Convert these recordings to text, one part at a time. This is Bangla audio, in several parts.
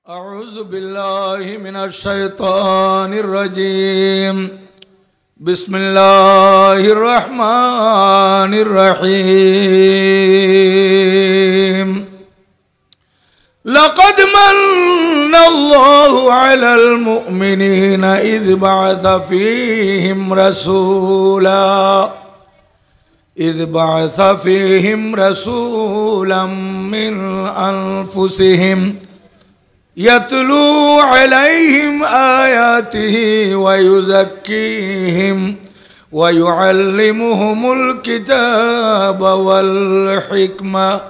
أعوذ بالله من الشيطان الرجيم بسم الله الرحمن الرحيم لقد من الله على المؤمنين إذ بعث فيهم رسولا من أنفسهم يتلو عليهم آياته ويزكيهم ويعلمهم الكتاب والحكمة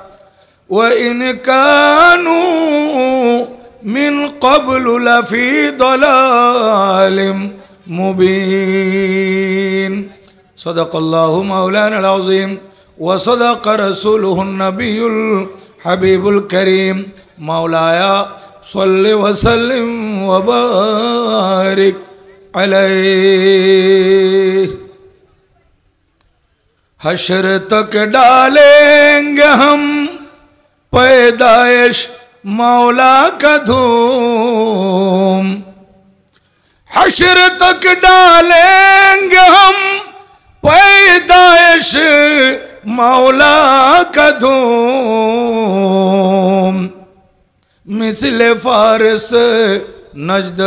وإن كانوا من قبل لفي ضلال مبين صدق الله مولانا العظيم وصدق رسوله النبي الحبيب الكريم مولاي صل وسلم وبارك عليه हश्र तक डालेंगे हम पैदाइश मौला का धूम हश्र तक डालेंगे हम पैदाइश मौला का धूम मिस्ल फारस नजद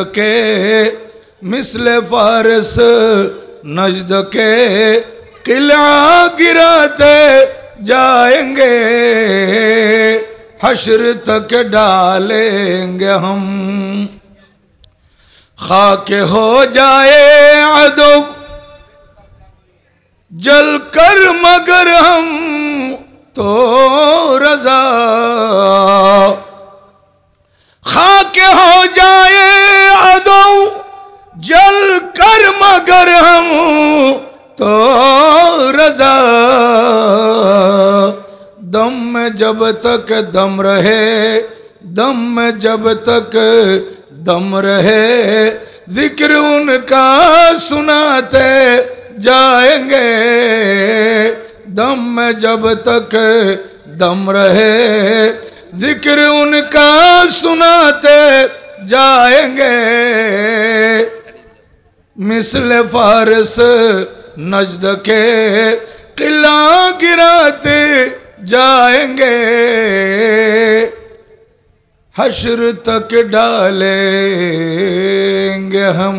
के किला गिराते जाएंगे हश्र तक डालेंगे हम खाके हो जाए अदब जल कर मगर हम तो रजा खाके हो जाए अदो जल कर मगर हम तो रजा दम में जब तक दम रहे जिक्र उनका सुनाते जाएंगे दम में जब तक दम रहे जिक्र उनका सुनाते जाएंगे मिस्ल फारस नजद के किला गिराते जाएंगे हश्र तक डालेंगे हम।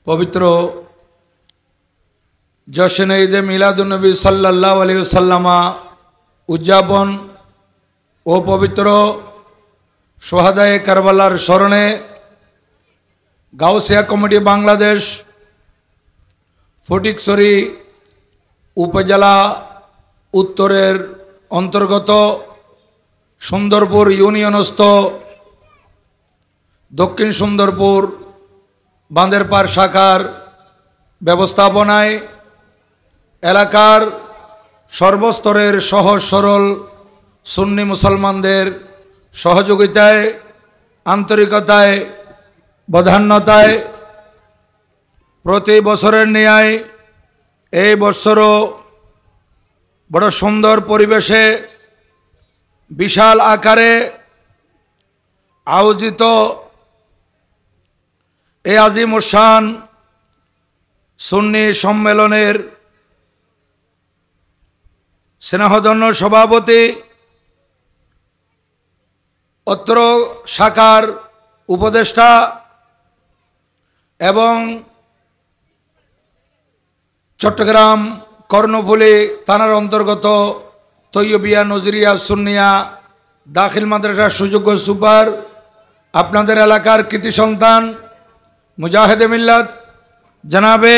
पवित्र जश्न ईद मिलादुन्नबी सल्लल्लाहु अलैहि वसल्लम उद्यापन ओ पवित्र शहादाए करबलार स्मरणे गाउसिया कमिटी बांग्लादेश फटिकछड़ी उपजेला उत्तरेर अंतर्गत सुंदरपुर यूनियनस्थ दक्षिण सुंदरपुर बांदेरपाड़ शाखार व्यवस्थापनाय एलाकार सर्वस्तरेर सहज सरल सुन्नी मुसलमानदेर सहयोगिताय आंतरिकताय बधान्यताय प्रति बछरेर न्याय এই বছরও बड़ सुंदर परिवेशे विशाल आकारे आयोजित ए आजिमुशान सुन्नी सम्मेलनेर स्नेहधन्य सभापति अत्र शाखार उपदेष्टा एवं चट्टग्राम कर्णफुली थानार अंतर्गत तैयबिया नजरिया सुन्निया दाखिल माद्रासा सुयोग्य सुपार आपनादेर एलाकार कृति सन्तान मुजाहिदे मिल्लत जनाबे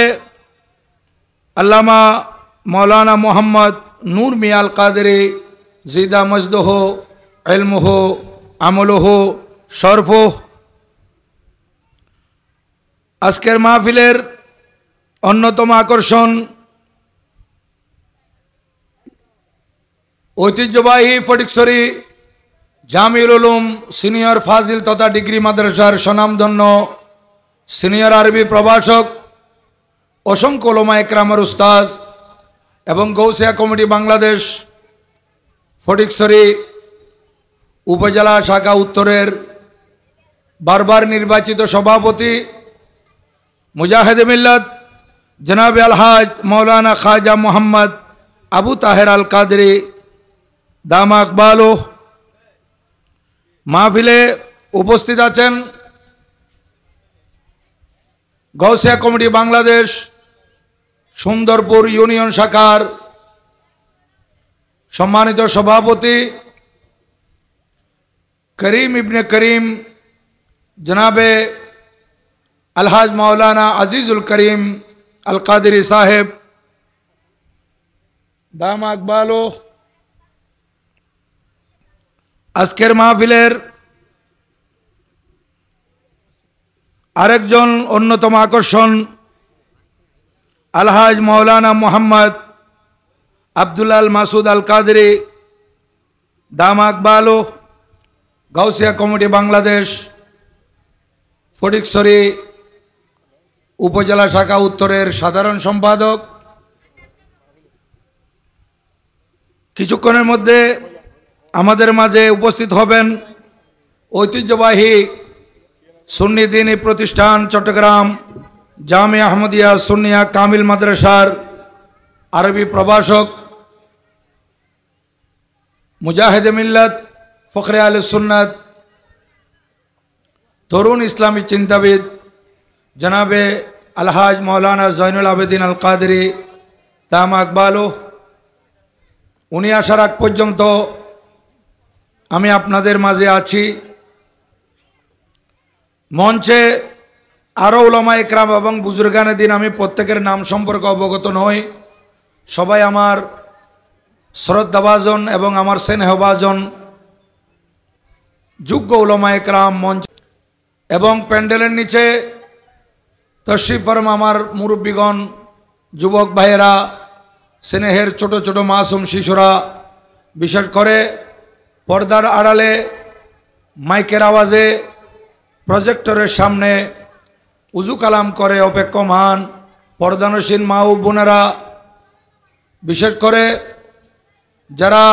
अल्लामा मौलाना मोहम्मद नूर मियाल कादरी जिदा मजदहो इल्मुहु আমলহু শরফুহ আজকের মাহফিলের অন্যতম আকর্ষণ ঐতিহ্যবাহী ফটিকছড়ি জামিউল উলুম সিনিয়র ফাজিল তথা ডিগ্রি মাদ্রাসার স্বনামধন্য সিনিয়র আরবি প্রভাষক असंख्य उलमा एकरामेर उस्ताद एवं गौसिया कमिटी बांग्लादेश ফটিকছড়ি উপজেলা শাখা উত্তরের বারবার নির্বাচিত সভাপতি মুজাহিদে মিল্লাত জনাবে আলহাজ মৌলানা খাজা মোহাম্মদ আবু তাহের আল কাদরি দামা আকবালো মাহফিলে উপস্থিত আছেন গৌসিয়া কমিটি বাংলাদেশ সুন্দরপুর ইউনিয়ন শাখার সম্মানিত সভাপতি করিম ইবনে করিম জনাবে আলহাজ মৌলানা আজিজুল করিম আল কাদরি সাহেব দামা আকবালো আজকের মাহফিলের আরেকজন অন্যতম আকর্ষণ আলহাজ মৌলানা মোহাম্মদ আব্দুল মাসুদ আল কাদরি দামা আকবালো গাউসিয়া কমিটি বাংলাদেশ ফটিকছড়ি উপজেলা শাখা উত্তরের সাধারণ সম্পাদক। কিছুক্ষণের মধ্যে আমাদের মাঝে উপস্থিত হবেন ঐতিহ্যবাহী সুন্নি দ্বীনী প্রতিষ্ঠান চট্টগ্রাম জামিয়া আহমদিয়া সুন্নিয়া কামিল মাদ্রাসার আরবি প্রভাষক মুজাহিদে মিল্লাত ফখরে আলে সুন্নাত তরুণ ইসলামী চিন্তাবিদ জনাবে আলহাজ মৌলানা জয়নুল আবেদিন আল কাদরি দামা আকবালো। উনি আসার আগ পর্যন্ত আমি আপনাদের মাঝে আছি। মঞ্চে আরও উলামা ইকরাম এবং বুজুর্গানে দিন, আমি প্রত্যেকের নাম সম্পর্কে অবগত নই। সবাই আমার শ্রদ্ধাভাজন এবং আমার স্নেহভাজন যোগ্য উলামা ইকরাম মঞ্চ এবং প্যান্ডেলের নিচে তশরিফ ফরমা আমার মুরব্বীগণ, যুবক ভাইয়েরা, স্নেহের ছোট ছোট মাসুম শিশুরা, বিশেষ করে পর্দার আড়ালে মাইকের আওয়াজে প্রজেক্টরের সামনে উজু কালাম করে অপেক্ষমান পর্দানসীন মা ও বোনেরা, বিশেষ করে যারা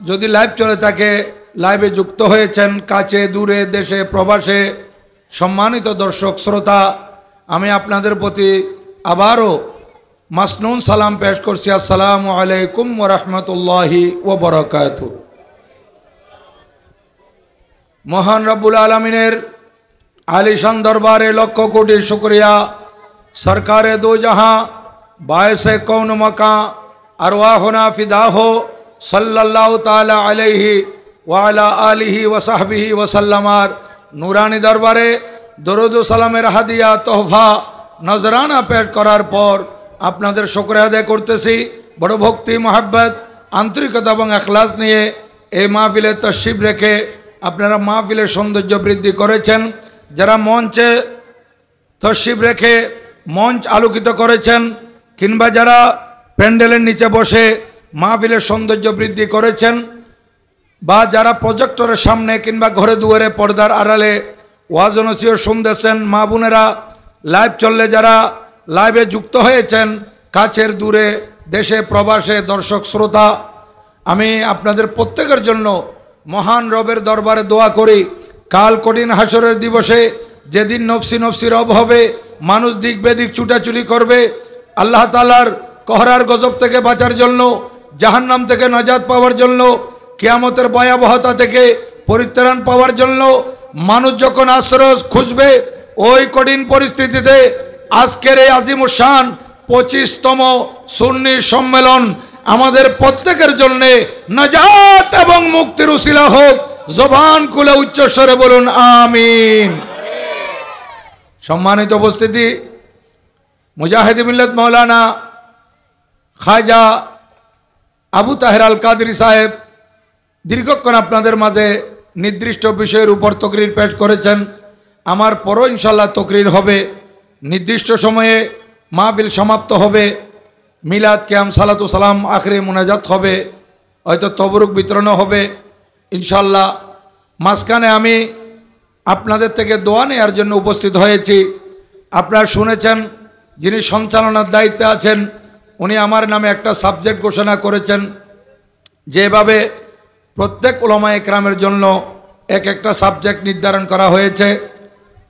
যদি লাইভ চলে থাকে লাইভে যুক্ত হয়েছেন কাছে দূরে দেশে প্রবাসে, সম্মানিত দর্শক শ্রোতা, আমি আপনাদের প্রতি আবারও মাসনুন সালাম পেশ করছি। আসসালামু আলাইকুম ওয়া রাহমাতুল্লাহি ওয়া বারাকাতুহু। মহান রব্বুল আলামিনের আলিশান দরবারে লক্ষ কোটি শুকরিয়া। সরকারে দো জাহাঁ বায়সে কৌন মকা আরওয়াহুনা ফিদা হো সাল্লাল্লাহু তাআলা আলাইহি ওয়া আলা আলিহি ওয়া সাহবিহি ওয়া সাল্লামার নুরানি দরবারে দরুদ ও সালামের হাদিয়া তোহফা নজরানা পেশ করার পর আপনাদের শুকরিয়া আদায় করতেছি। বড় ভক্তি মহব্বত আন্তরিকতা এবং এখলাস নিয়ে এই মাহফিলে তশরিফ রেখে আপনারা মাহফিলের সৌন্দর্য বৃদ্ধি করেছেন। যারা মঞ্চে তশরিফ রেখে মঞ্চ আলোকিত করেছেন কিংবা যারা প্যান্ডেলের নিচে বসে মাহফিলের সৌন্দর্য বৃদ্ধি করেছেন বা যারা প্রজেক্টরের সামনে কিংবা ঘরে দুয়ারে পর্দার আড়ালে ওয়াজ ও নসিহত শুনতেছেন, মা বোনেরা লাইভ চললে যারা লাইভে যুক্ত হয়েছেন কাছের দূরে দেশে প্রবাসে দর্শক শ্রোতা, আমি আপনাদের প্রত্যেকের জন্য মহান রবের দরবারে দোয়া করি কাল কঠিন হাসরের দিবসে যেদিন নফসি নফসি রব হবে, মানুষ দিক বেদিক ছুটাছুটি করবে, আল্লাহ তাআলার কহরার গজব থেকে বাঁচার জন্য, জাহান্নাম থেকে নাজাত পাওয়ার জন্য, কিয়ামতের ভয়াবহতা থেকে পরিত্রাণ পাওয়ার জন্য মানুষ যখন আশ্রয় খুঁজবে, ওই কঠিন পরিস্থিতিতে আজকের এই আজিমুশান 25তম সুন্নি সম্মেলন আমাদের প্রত্যেকের জন্য নাজাত এবং মুক্তির উসিলা হোক। জবান খুলে উচ্চস্বরে বলুন আমিন। সম্মানিত উপস্থিতি, মুজাহিদে মিল্লাত মৌলানা খাজা আবু তাহের আল কাদরি সাহেব দীর্ঘক্ষণ আপনাদের মাঝে নির্দিষ্ট বিষয়ের উপর তকরির পেশ করেছেন। আমার পরও ইনশাল্লাহ তকরির হবে। নির্দিষ্ট সময়ে মাহফিল সমাপ্ত হবে, মিলাদ কিয়াম সালাতু সালাম আখরে মুনাজাত হবে, হয়তো তবরুক বিতরণও হবে ইনশাল্লাহ। মাঝখানে আমি আপনাদের থেকে দোয়া নেওয়ার জন্য উপস্থিত হয়েছি। আপনারা শুনেছেন যিনি সঞ্চালনার দায়িত্বে আছেন উনি আমার নামে একটা সাবজেক্ট ঘোষণা করেছেন, যেভাবে প্রত্যেক উলামায়ে কেরামের জন্য এক একটা সাবজেক্ট নির্ধারণ করা হয়েছে।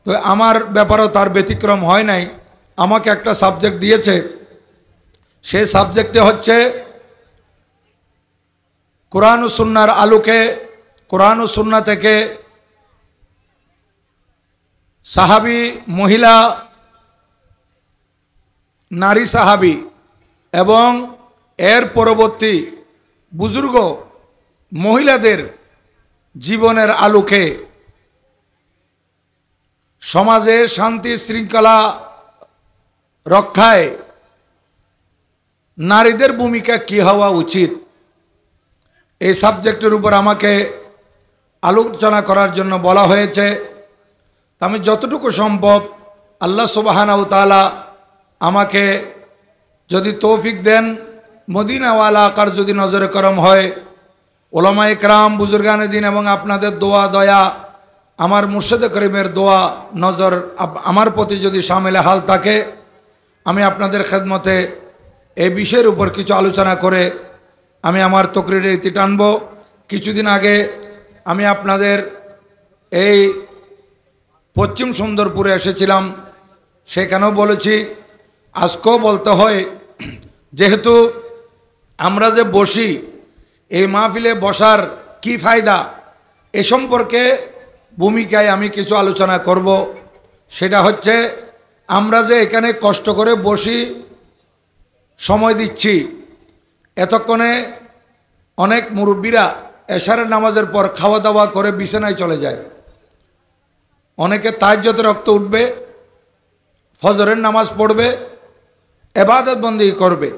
তো আমার ব্যাপারেও তার ব্যতিক্রম হয় নাই। আমাকে একটা সাবজেক্ট দিয়েছে, সেই সাবজেক্টে হচ্ছে কোরআন ও সুন্নাহর আলোকে, কোরআন ও সুন্নাহ থেকে সাহাবী মহিলা, নারী সাহাবী এবং এর পরবর্তী বুজুর্গ মহিলাদের জীবনের আলোকে সমাজে শান্তি শৃঙ্খলা রক্ষায় নারীদের ভূমিকা কী হওয়া উচিত, এই সাবজেক্টের উপর আমাকে আলোচনা করার জন্য বলা হয়েছে। আমি যতটুকু সম্ভব আল্লাহ সুবহানাহু ওয়া তাআলা আমাকে যদি তৌফিক দেন, মদিনাওয়ালা আকার যদি নজরে করম হয়, ওলামায়ে কেরাম বুজুর্গানে দিন এবং আপনাদের দোয়া দয়া, আমার মুর্শিদে করিমের দোয়া নজর আমার প্রতি যদি শামিল হাল থাকে, আমি আপনাদের খেদমতে এই বিষয়ের উপর কিছু আলোচনা করে আমি আমার তকরিরের ইতি টানব। কিছুদিন আগে আমি আপনাদের এই পশ্চিম সুন্দরপুরে এসেছিলাম, সেখানেও বলেছি, আজকেও বলতে হয়, যেহেতু আমরা যে বসি, এই মাহফিলে বসার কি ফায়দা এ সম্পর্কে ভূমিকায় আমি কিছু আলোচনা করব। সেটা হচ্ছে, আমরা যে এখানে কষ্ট করে বসি, সময় দিচ্ছি, এতক্ষণে অনেক মুরব্বীরা এশারের নামাজের পর খাওয়া দাওয়া করে বিছানায় চলে যায়। অনেকে তাহাজ্জুদের রক্ত উঠবে, ফজরের নামাজ পড়বে, এবাদত বন্দেগী করবে।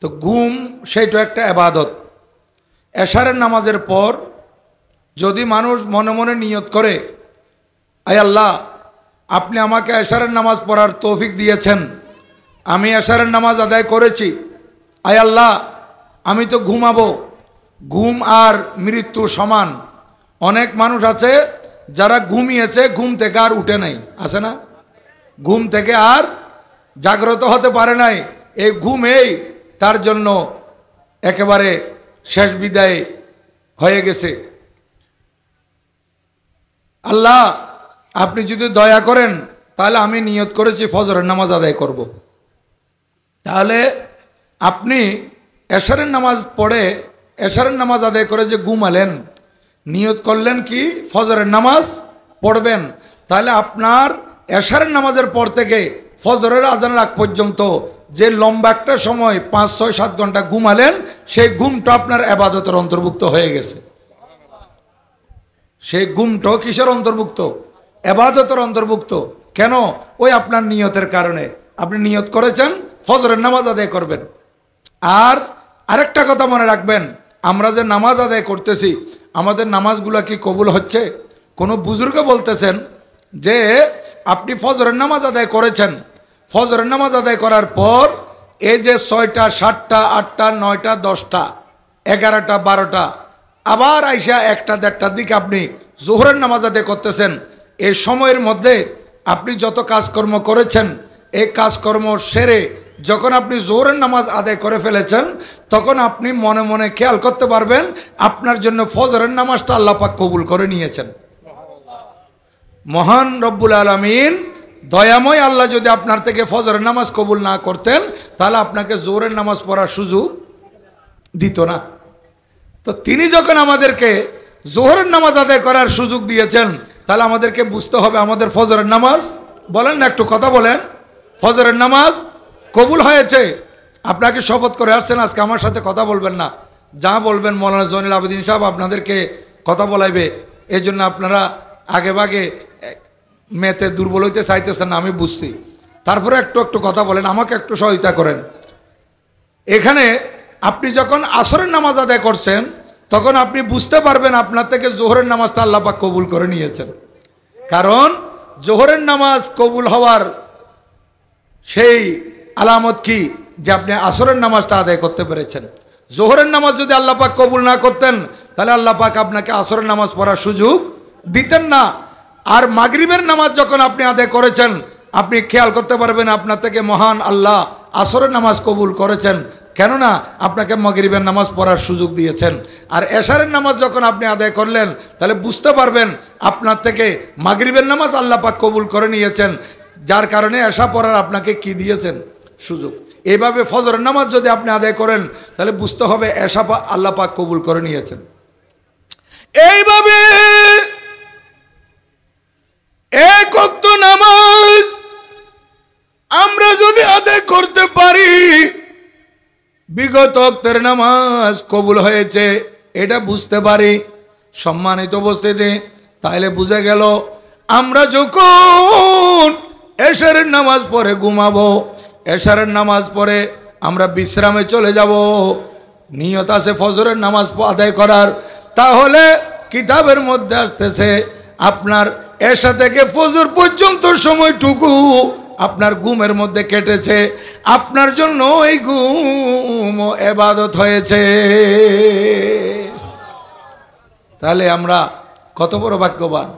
তো ঘুম সেইটা একটা এবাদত। এশারের নামাজের পর যদি মানুষ মনে মনে নিয়ত করে, আয় আল্লাহ, আপনি আমাকে এশারের নামাজ পড়ার তৌফিক দিয়েছেন, আমি এশারের নামাজ আদায় করেছি, আয় আল্লাহ আমি তো ঘুমাবো, ঘুম আর মৃত্যু সমান। অনেক মানুষ আছে যারা ঘুমিয়েছে, ঘুম থেকে আর উঠে নাই, আছে না? ঘুম থেকে আর জাগ্রত হতে পারে নাই। এই ঘুমেই তার জন্য একেবারে শেষ বিদায় হয়ে গেছে। আল্লাহ আপনি যদি দয়া করেন, তাহলে আমি নিয়ত করেছি ফজরের নামাজ আদায় করব। তাহলে আপনি এশারের নামাজ পড়ে, এশারের নামাজ আদায় করে যে ঘুমালেন, নিয়ত করলেন কি ফজরের নামাজ পড়বেন, তাহলে আপনার এশারের নামাজের পর থেকে ফজরের আজানের আগ পর্যন্ত যে লম্বা একটা সময় 5, 6, 7 ঘন্টা ঘুমালেন, সেই ঘুমটা আপনার ইবাদতের অন্তর্ভুক্ত হয়ে গেছে। সেই ঘুমটাও কিসের অন্তর্ভুক্ত? ইবাদতের অন্তর্ভুক্ত। কেন? ওই আপনার নিয়তের কারণে। আপনি নিয়ত করেছেন ফজরের নামাজ আদায় করবেন। আর আরেকটা কথা মনে রাখবেন, আমরা যে নামাজ আদায় করতেছি, আমাদের নামাজগুলো কি কবুল হচ্ছে? কোনো বুজুর্গ বলতেছেন যে আপনি ফজরের নামাজ আদায় করেছেন, ফজরের নামাজ আদায় করার পর এই যে 6টা, 7টা, 8টা, 9টা, 10টা, 11টা, 12টা, আবার আইসা 1টা, 1:30টার দিকে আপনি জোহরের নামাজ আদায় করতেছেন। এই সময়ের মধ্যে আপনি যত কাজকর্ম করেছেন, এই কাজকর্ম সেরে যখন আপনি জোহরের নামাজ আদায় করে ফেলেছেন, তখন আপনি মনে মনে খেয়াল করতে পারবেন আপনার জন্য ফজরের নামাজটা আল্লাহ পাক কবুল করে নিয়েছেন। মহান রব্বুল আলামিন দয়াময় আল্লাহ যদি আপনার থেকে ফজরের নামাজ কবুল না করতেন, তাহলে আপনাকে জোহরের নামাজ পড়ার সুযোগ দিত না। তো তিনি যখন আমাদেরকে জোহরের নামাজ আদায় করার সুযোগ দিয়েছেন, তাহলে আমাদেরকে বুঝতে হবে আমাদের ফজরের নামাজ, বলেন না একটু কথা বলেন, ফজরের নামাজ কবুল হয়েছে। আপনাকে শপথ করে আসছেন আজকে আমার সাথে কথা বলবেন না, যা বলবেন মৌলানা জয়নুল আবেদিন সাহেব আপনাদেরকে কথা বলাইবে। এই জন্য আপনারা আগে ভাগে মেতে দুর্বল হইতে চাইতেছেন না, আমি বুঝছি। তারপরে একটু একটু কথা বলেন, আমাকে একটু সহায়তা করেন। এখানে আপনি যখন আসরের নামাজ আদায় করছেন, তখন আপনি বুঝতে পারবেন আপনার থেকে জোহরের নামাজটা আল্লাহ পাক কবুল করে নিয়েছেন। কারণ জোহরের নামাজ কবুল হওয়ার সেই আলামত কি, যে আপনি আসরের নামাজটা আদায় করতে পেরেছেন। জোহরের নামাজ যদি আল্লাহ পাক কবুল না করতেন, তাহলে আল্লাহ পাক আপনাকে আসরের নামাজ পড়ার সুযোগ দিতেন না। আর মাগরিবের নামাজ যখন আপনি আদায় করেছেন, আপনি খেয়াল করতে পারবেন আপনার থেকে মহান আল্লাহ আসরের নামাজ কবুল করেছেন। কেননা আপনাকে মাগরিবের নামাজ পড়ার সুযোগ দিয়েছেন। আর এশারের নামাজ যখন আপনি আদায় করলেন তাহলে বুঝতে পারবেন আপনার থেকে মাগরিবের নামাজ আল্লাহ পাক কবুল করে নিয়েছেন, যার কারণে এশা পড়ার আপনাকে কি দিয়েছেন? সুযোগ। এইভাবে ফজরের নামাজ যদি আপনি আদায় করেন তাহলে বুঝতে হবে এশা আল্লাহ পাক কবুল করে নিয়েছেন। এইভাবে এক ওয়াক্ত নামাজ আমরা যদি আদায় করতে পারি, বিগত ওয়াক্তের নামাজ কবুল হয়েছে এটা বুঝতে পারি। সম্মানিত উপস্থিতি, তাহলে বুঝে গেল আমরা যখন এশারের নামাজ পড়ে ঘুমাবো, এশারের নামাজ পড়ে আমরা বিশ্রামে চলে যাব, নিয়ত আছে ফজরের নামাজ আদায় করার, তাহলে কিতাবের মধ্যে আসতেছে আপনার এশা থেকে ফজর পর্যন্ত সময়টুকু আপনার ঘুমের মধ্যে কেটেছে, আপনার জন্য এই ঘুম ইবাদত হয়েছে। তাহলে আমরা কত বড় ভাগ্যবান।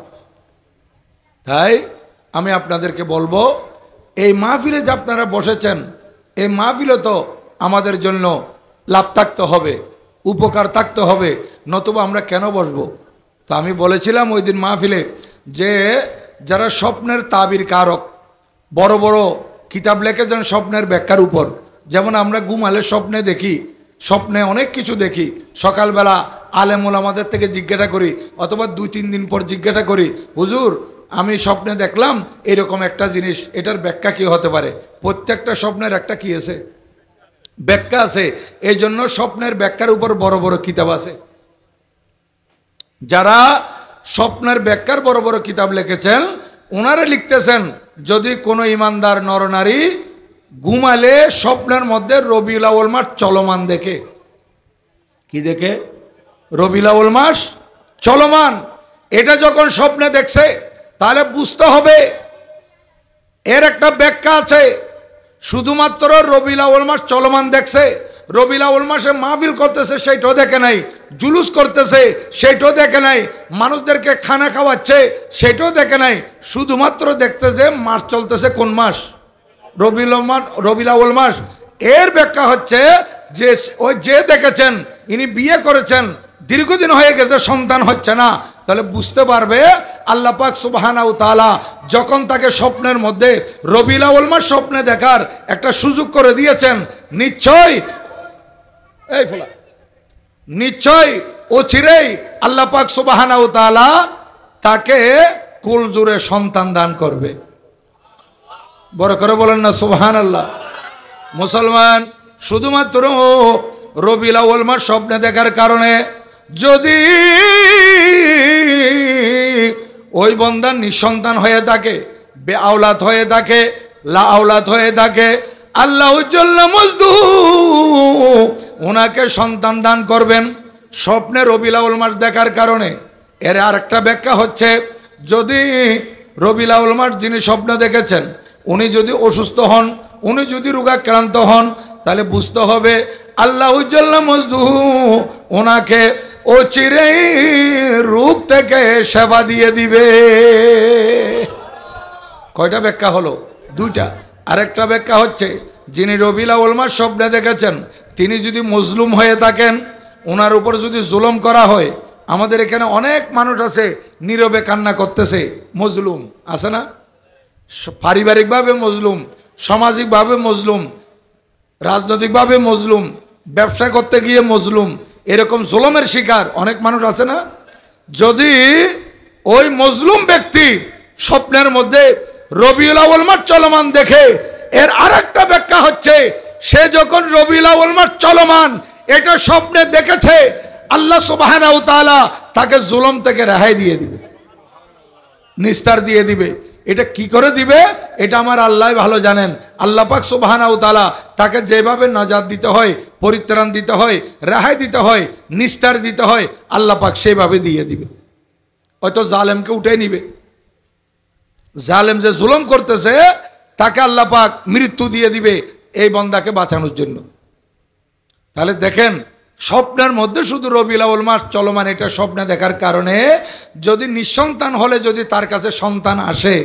তাই আমি আপনাদেরকে বলবো, এই মাহফিলে যে আপনারা বসেছেন, এই মাহফিলে তো আমাদের জন্য লাভ থাকতে হবে, উপকার থাকতে হবে, নতুবা আমরা কেন বসবো? তো আমি বলেছিলাম ওই দিন মাহফিলে যে যারা স্বপ্নের তাবির কারক, বড় বড় কিতাব লিখেছেন স্বপ্নের ব্যাখ্যার উপর, যেমন আমরা ঘুমালে স্বপ্নে দেখি, স্বপ্নে অনেক কিছু দেখি, সকালবেলা আলেম ওলামাদের থেকে জিজ্ঞাসা করি অথবা 2-3 দিন পর জিজ্ঞাসা করি, হুজুর আমি স্বপ্নে দেখলাম এরকম একটা জিনিস, এটার ব্যাখ্যা কি হতে পারে? প্রত্যেকটা স্বপ্নের একটা কি আছে? ব্যাখ্যা আছে। এই জন্য স্বপ্নের ব্যাখ্যার উপর বড় বড় কিতাব আছে। যারা স্বপ্নের ব্যাখ্যার বড় বড় কিতাব লিখেছেন ওনারা লিখতেছেন, যদি কোনো ইমানদার নরনারী ঘুমালে স্বপ্নের মধ্যে রবিউল আউয়াল মাস চলমান দেখে, কি দেখে? রবিউল আউয়াল মাস চলমান। এটা যখন স্বপ্নে দেখছে তাহলে বুঝতে হবে এর একটা ব্যাখ্যা আছে। শুধুমাত্র রবিউল আউয়াল মাস চলমান দেখছে, রবিউল আউয়াল মাসে মাহফিল করতেছে সেইটাও দেখে নাই, জুলুস করতেছে সেইটাও দেখে নাই, মানুষদেরকে খানা খাওয়াচ্ছে সেটাও দেখে নাই, শুধুমাত্র দেখতে যে মাস চলতেছে কোন মাস? রবিউল আউয়াল মাস। এর ব্যাখ্যা হচ্ছে যে ওই যে দেখেছেন ইনি বিয়ে করেছেন, দীর্ঘদিন হয়ে গেছে, সন্তান হচ্ছে না, তাহলে বুঝতে পারবে আল্লাহ পাক সুবহানাহু ওয়া তাআলা যখন তাকে স্বপ্নের মধ্যে রবিউল আউয়াল মাস স্বপ্নে দেখার একটা সুযোগ করে দিয়েছেন, নিশ্চয় অচিরেই আল্লাহ পাক সুবহানাহু ওয়া তাআলা তাকে কুল জুড়ে সন্তান দান করবে। বড় করে বলেন না সুবহানাল্লাহ। মুসলমান শুধুমাত্র রবিউল আউয়াল মাস স্বপ্নে দেখার কারণে যদি ওই বান্দা নিঃসন্তান হয়ে থাকে, বেআওলাদ হয়ে থাকে, লা আওলাদ হয়ে থাকে, আল্লাহ জাল্লা মজদু ওনাকে সন্তান দান করবেন স্বপ্নে রবিউল আউয়াল মাস দেখার কারণে। এর আরেকটা ব্যাখ্যা হচ্ছে, যদি রবিউল আউয়াল মাস যিনি স্বপ্ন দেখেছেন উনি যদি অসুস্থ হন, উনি যদি রোগাক্রান্ত হন, তাহলে বুঝতে হবে আল্লাহ জাল্লা মজদু ওনাকে অচিরেই রোগ থেকে সেবা দিয়ে দিবে। কয়টা ব্যাখ্যা হলো? দুইটা। আরেকটা ব্যাখ্যা হচ্ছে, যিনি রবিউল আউয়াল মাস স্বপ্নে দেখেছেন তিনি যদি মজলুম হয়ে থাকেন, ওনার উপর যদি জুলুম করা হয়, আমাদের এখানে অনেক মানুষ আছে নীরবে কান্না করতেছে, মজলুম আছে না? পারিবারিকভাবে মজলুম, সামাজিকভাবে মজলুম, রাজনৈতিকভাবে মজলুম, ব্যবসা করতে গিয়ে মজলুম, এরকম জুলুমের শিকার অনেক মানুষ আছে না? যদি ওই মজলুম ব্যক্তি স্বপ্নের মধ্যে রবিউল আউয়াল মাস চলমান দেখে, এর আরেকটা ব্যাখ্যা হচ্ছে সে যখন রবিউল আউয়াল মাস চলমান এটা স্বপ্নে দেখেছে, আল্লাহ সুবহানাহু ওয়া তাআলা তাকে জুলুম থেকে রেহাই দিয়ে দিবে, নিস্তার দিয়ে দিবে। এটা কি করে দিবে এটা আমার আল্লাহ ভালো জানেন। আল্লাহ পাক সুবহানাহু ওয়া তাআলা তাকে যেভাবে নাজাত দিতে হয়, পরিত্রাণ দিতে হয়, রেহাই দিতে হয়, নিস্তার দিতে হয়, আল্লাহ পাক সেভাবে দিয়ে দিবে। হয়তো জালেমকে উঠে নিবে, জালেম যে জুলুম করতেছে তাকে আল্লাহ পাক মৃত্যু দিয়ে দিবে এই বান্দাকে বাঁচানোর জন্য। তাহলে দেখেন স্বপ্নের মধ্যে শুধু রবিউল আউয়াল মাস চলমান, এটা স্বপ্নে দেখার কারণে যদি নিঃসন্তান হলে যদি তার কাছে সন্তান আসে,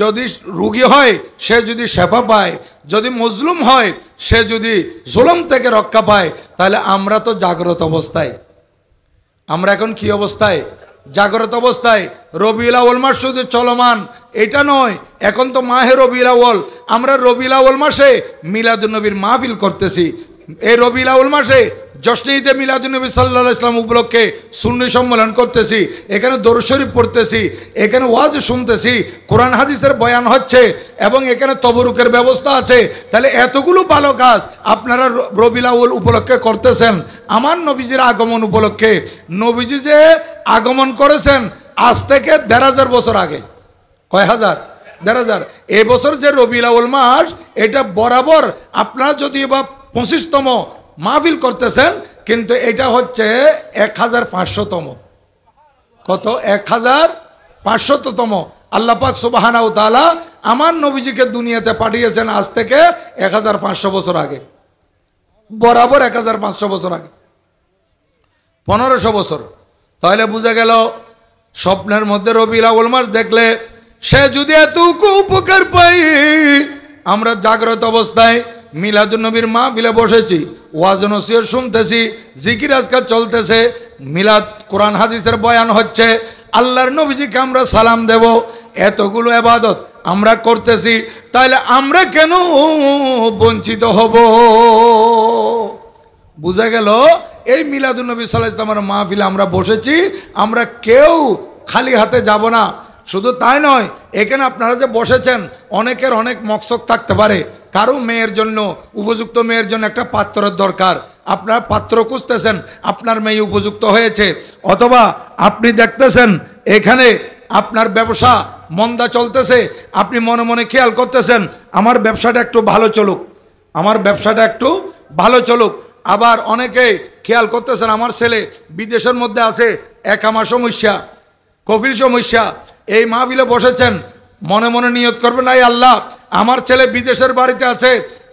যদি রোগী হয় সে যদি শেফা পায়, যদি মজলুম হয় সে যদি জুলুম থেকে রক্ষা পায়, তাহলে আমরা তো জাগ্রত অবস্থায়। আমরা এখন কি অবস্থায়? জাগ্রত অবস্থায়। রবিউল আউয়াল মাস শুধু চলমান এটা নয়, এখন তো মাহে রবিউল আউয়াল। আমরা রবিউল আউয়াল মাসে মিলাদুন নবীর মাহফিল করতেছি। এই রবিউল আউয়াল মাসে জশ্নে ঈদে মিলাদুন নবী সাল্লাল্লাহু আলাইহি ওয়াসাল্লাম উপলক্ষে সুন্নি সম্মেলন করতেছি, এখানে দরুদ শরীফ পড়তেছি, এখানে ওয়াজ শুনতেছি, কোরআন হাদিসের বয়ান হচ্ছে এবং এখানে তবরুকের ব্যবস্থা আছে। তাহলে এতগুলো ভালো কাজ আপনারা রবিউল আউয়াল উপলক্ষে করতেছেন। আমার নবীজির আগমন উপলক্ষে, নবীজি যে আগমন করেছেন আজ থেকে ১৫০০ বছর আগে, কয় হাজার? ১৫০০। এই বছর যে রবিউল আউয়াল মাস, এটা বরাবর আপনারা যদি বা ২৫তম মাহফিল করতেছেন, কিন্তু এটা হচ্ছে ১৫০০তম। কত? ১৫০০তম। আল্লাহ পাক সুবহানাহু ওয়া তাআলা আমার নবীজিকে দুনিয়াতে পাঠিয়েছেন আজ থেকে ১৫০০ বছর আগে, বরাবর ১৫০০ বছর আগে, ১৫০০ বছর। তাহলে বুঝা গেল স্বপ্নের মধ্যে রবিউল আউয়াল মাস দেখলে সে যদি এতটুকু উপকার পাই। আমরা জাগ্রত অবস্থায় মিলাদুন নবীর মাহফিলে বসেছি, ওয়াজ নসিহত শুনতেছি, জিকির আজকার চলতেছে, মিলাদ কোরআন হাদিসের বয়ান হচ্ছে, আল্লাহর নবীজিকে আমরা সালাম দেব, এতগুলো ইবাদত আমরা করতেছি, তাহলে আমরা কেন বঞ্চিত হব? বুঝা গেল এই মিলাদুন নবী সাল্লাল্লাহু আলাইহি ওয়াসাল্লামের মাহফিলে আমরা বসেছি, আমরা কেউ খালি হাতে যাব না। শুধু তাই নয়, এখানে আপনারা যে বসেছেন অনেকের অনেক মকসদ থাকতে পারে। কারো মেয়ের জন্য, উপযুক্ত মেয়ের জন্য একটা পাত্রের দরকার, আপনার পাত্র খুঁজতেছেন, আপনার মেয়ে উপযুক্ত হয়েছে, অথবা আপনি দেখতেছেন এখানে আপনার ব্যবসা মন্দা চলতেছে, আপনি মনে মনে খেয়াল করতেছেন আমার ব্যবসাটা একটু ভালো চলুক, আমার ব্যবসাটা একটু ভালো চলুক। আবার অনেকে খেয়াল করতেছেন আমার ছেলে বিদেশের মধ্যে আছে, একামা সমস্যা, কফিল সমস্যা। এই মাহফিলে বসেছেন, মনে মনে নিয়ত করবেন, নাই আল্লাহ আমার ছেলে বিদেশের বাড়িতে আছে,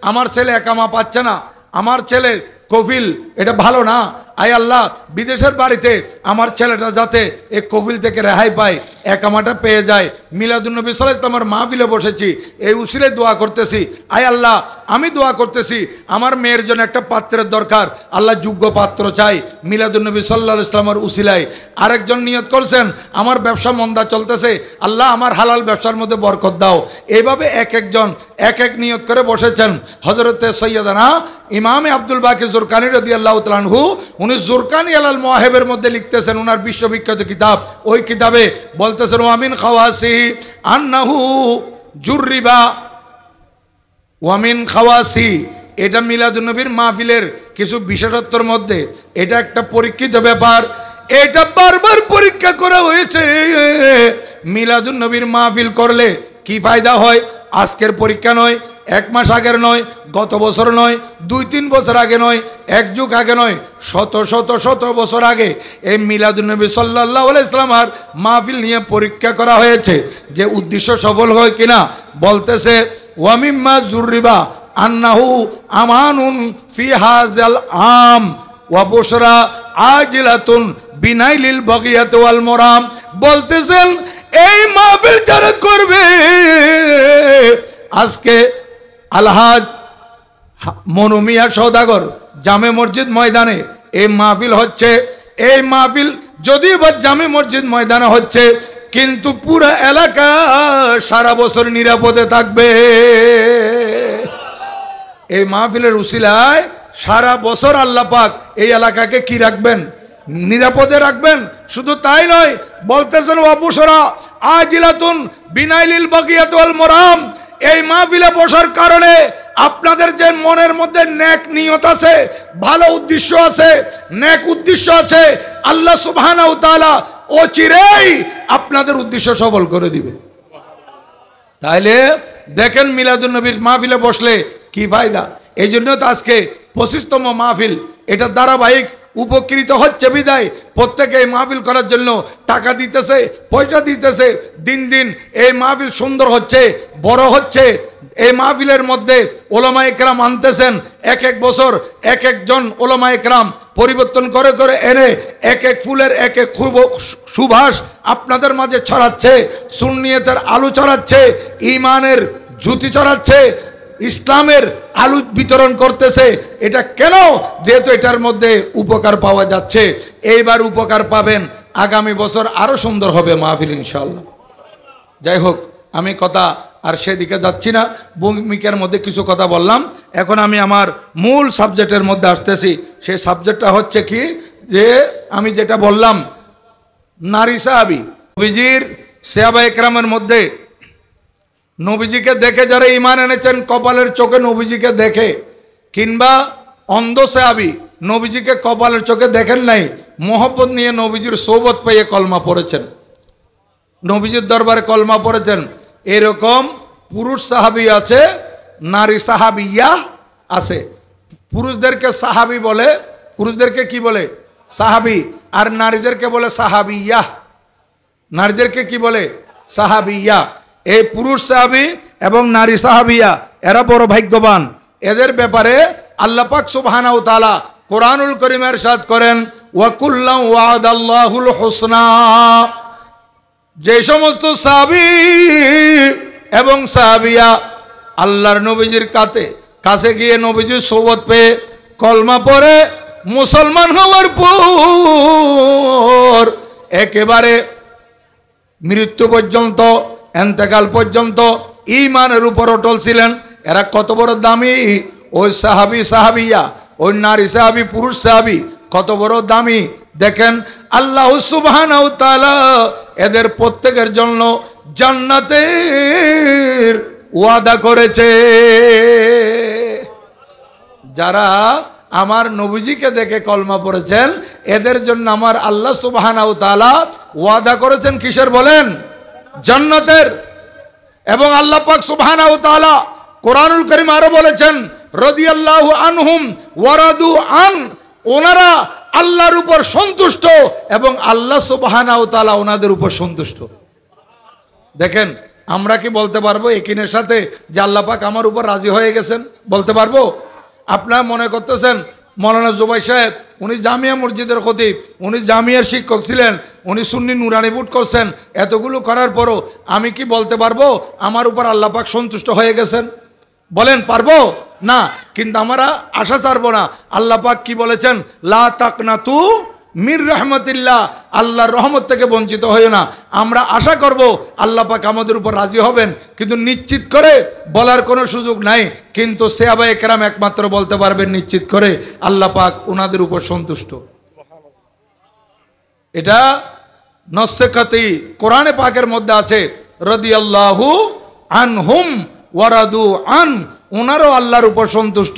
আমার ছেলে একামা পাচ্ছে না, আমার ছেলে কফিল, এটা ভালো না। আয় আল্লাহ বিদেশের বাড়িতে আমার ছেলেটা যাতে এই কফিল থেকে রেহাই পায়, একামাটা পেয়ে যায়। মিলাদুন নবী সাল্লাল্লাহু আলাইহি ওয়াসাল্লামের মাহফিলে বসেছি, এই উসিলে দোয়া করতেছি, আয় আল্লাহ আমি দোয়া করতেছি আমার মেয়ের জন্য একটা পাত্রের দরকার, আল্লাহ যোগ্য পাত্র চাই মিলাদুন নবী সাল্লাল্লাহু আলাইহি ওয়াসাল্লামের উসিলায়। আরেকজন নিয়ত করছেন আমার ব্যবসা মন্দা চলতেছে, আল্লাহ আমার হালাল ব্যবসার মধ্যে বরকত দাও। এইভাবে এক একজন এক এক নিয়ত করে বসেছেন। হযরতে সৈয়দনা ইমামে আব্দুল বাকি জুরকানি রাদিয়াল্লাহু তাআলা আনহু, উনি জুরকানি আলাল মাওয়াহিবের মধ্যে লিখতেছেন, ওনার বিশ্ববিখ্যাত কিতাব, ওই কিতাবে বলতেছেন ওয়ামিন খাওয়াসি আন্নাহু জুররিবা, ওয়ামিন খাওয়াসি, এটা মিলাদুন নবীর মাহফিলের কিছু বিশেষত্বর মধ্যে এটা একটা পরীক্ষিত ব্যাপার। এটা বারবার পরীক্ষা করা হয়েছে, মিলাদুন নবীর মাহফিল করলে কি ফায়দা হয়। আজকের পরীক্ষা নয়, এক মাস আগের নয়, গত বছর নয়, ২-৩ বছর আগে নয়, এক যুগ আগে নয়, শত শত শত বছর আগে এই মিলাদুন নবী সাল্লাল্লাহু আলাইহি ওয়াসাল্লামের মাহফিল নিয়ে পরীক্ষা করা হয়েছে যে উদ্দেশ্য সফল হয় কিনা। বলতেছে ওয়ামিম্মা জুররিবা আন্নাহু আমানুন ফি হাযাল আম ওয়া বুশরা আজিলাতুন বিনাইলিল বাগিয়াত ওয়াল মুরাম। বলতেছেন এই মাহফিল যারা করবে, আজকে আলহাজ মনুমিয়া সওদাগর জামে মসজিদ ময়দানে এই মাহফিল হচ্ছে। এই মাহফিল যদিও বা জামে মসজিদ ময়দানে হচ্ছে, কিন্তু পুরো এলাকা সারা বছর নিরাপদে থাকবে। এই মাহফিলের উসিলায় সারা বছর আল্লাহ পাক এই এলাকাকে কি রাখবেন? নিরাপদে রাখবেন। শুধু তাই নয়, বলতেছেন ওয়াবুশরা আজিলাতুন বিনাইলিল বাগিয়াত ওয়াল মুরাম। এই মাহফিলে বসার কারণে আপনাদের যে মনের মধ্যে নেক নিয়ত আছে, ভালো উদ্দেশ্য আছে, নেক উদ্দেশ্য আছে, আল্লাহ সুবহানাহু ওয়া তাআলা অচিরেই আপনাদের উদ্দেশ্য সফল করে দিবে। তাইলে দেখেন মিলাদুন নবীর মাহফিলে বসলে কি ফায়দা। এই জন্য তো আজকে 25তম মাহফিল, এটা ধারাবাহিক উপকৃত হচ্ছে বিদায় প্রত্যেকে এই মাহফিল করার জন্য টাকা দিতেছে, পয়সা দিতেছে। দিন দিন এই মাহফিল সুন্দর হচ্ছে, বড় হচ্ছে। এই মাহফিলের মধ্যে ওলামা একরাম আনতেছেন, এক এক বছর এক একজন ওলামা একরাম পরিবর্তন করে করে এনে এক এক ফুলের এক এক সুবাস আপনাদের মাঝে ছড়াচ্ছে, সুন্নিয়তের আলো ছড়াচ্ছে, ঈমানের জ্যোতি ছড়াচ্ছে, ইসলামের আলো বিতরণ করতেছে। এটা কেন? যেহেতু এটার মধ্যে উপকার পাওয়া যাচ্ছে। এইবার উপকার পাবেন, আগামী বছর আরো সুন্দর হবে মাহফিল ইনশাআল্লাহ। যাই হোক, আমি কথা আর সেদিকে যাচ্ছি না, ভূমিকার মধ্যে কিছু কথা বললাম। এখন আমি আমার মূল সাবজেক্টের মধ্যে আসতেছি। সেই সাবজেক্টটা হচ্ছে কি, যে আমি যেটা বললাম নারী সাহাবী, নবীজির সাহাবা একরামের মধ্যে নবীজিকে দেখে যারা ঈমান এনেছেন, কপালের চোখে নবীজিকে দেখে, কিংবা অন্ধ সাহাবী নবীজিকে কপালের চোখে দেখেন নাই, মোহব্বত নিয়ে নবীজির সোবত পেয়ে কলমা পড়েছেন, নবীজির দরবারে কলমা পড়েছেন। এরকম পুরুষ সাহাবী আছে, নারী সাহাবিয়া আছে। পুরুষদেরকে সাহাবী বলে, পুরুষদেরকে কি বলে? সাহাবী। আর নারীদেরকে বলে সাহাবিয়া। নারীদেরকে কি বলে? সাহাবিয়া। এই পুরুষ সাহাবী এবং নারী সাহাবিয়া এরা বড় ভাগ্যবান। এদের ব্যাপারে আল্লাহ পাক সুবহানাহু ওয়া তাআলা কোরআনুল কারীমে ইরশাদ করেন, ওয়া কুল্লান ওয়াদাল্লাহুল হুসনা। যে সমস্ত সাহাবী এবং সাহাবিয়া আল্লাহর নবীজির কাছে গিয়ে নবীজির সোবত পেয়ে কলমা পড়ে মুসলমান হওয়ার পর একেবারে মৃত্যু পর্যন্ত, এন্তেকাল পর্যন্ত ঈমানের উপর অটল ছিলেন, এরা কত বড় দামি! ওই সাহাবী সাহাবিয়া, ওই নারী সাহাবী পুরুষ সাহাবী কত বড় দামি! দেখেন আল্লাহ সুবহানাহু ওয়া তাআলা এদের প্রত্যেকের জন্য জান্নাতের ওয়াদা করেছে। যারা আমার নবীজিকে দেখে কলমা পড়েছেন, এদের জন্য আমার আল্লাহ সুবহানাহু ওয়া তাআলা ওয়াদা করেছেন কিসের বলেন? জান্নাতের। এবং আল্লাহ পাক সুবহানাহু ওয়া তাআলা কোরআনুল কারীম আরো বলেছেন, রাদিয়াল্লাহু আনহুম ওয়া রাদু আন। ওনারা আল্লাহর উপর সন্তুষ্ট এবং আল্লাহ সুবহানাহু ওয়া তাআলা ওনাদের উপর সন্তুষ্ট। দেখেন, আমরা কি বলতে পারবো একিনের সাথে যে আল্লাহ পাক আমার উপর রাজি হয়ে গেছেন? বলতে পারবো? আপনারা মনে করতেছেন মৌলানা জুবাই সাহেব, উনি জামিয়া মসজিদের খতিব, উনি জামিয়ার শিক্ষক ছিলেন, উনি সুন্নি নুরানি বুট করছেন, এতগুলো করার পরও আমি কি বলতে পারবো আমার উপর আল্লাহ পাক সন্তুষ্ট হয়ে গেছেন? বলেন পারবো? না। কিন্তু আমরা আশা ছাড়বো না। আল্লাহ পাক কি বলেছেন? লা তাকনাতু মির রাহমাতিল্লাহ, আল্লাহর রহমত থেকে বঞ্চিত হইও না। আমরা আশা করব আল্লাহ পাক আমাদের উপর রাজি হবেন, কিন্তু নিশ্চিত করে বলার কোনো সুযোগ নাই। কিন্তু সাহাবায়ে কেরাম একমাত্র বলতে পারবেন নিশ্চিত করে আল্লাহ পাক ওনাদের উপর সন্তুষ্ট। এটা নসখাতি কোরআনে পাকের মধ্যে আছে, রাদিয়াল্লাহু আনহুম ওয়া রাদু আন। ওনারও আল্লাহর উপর সন্তুষ্ট,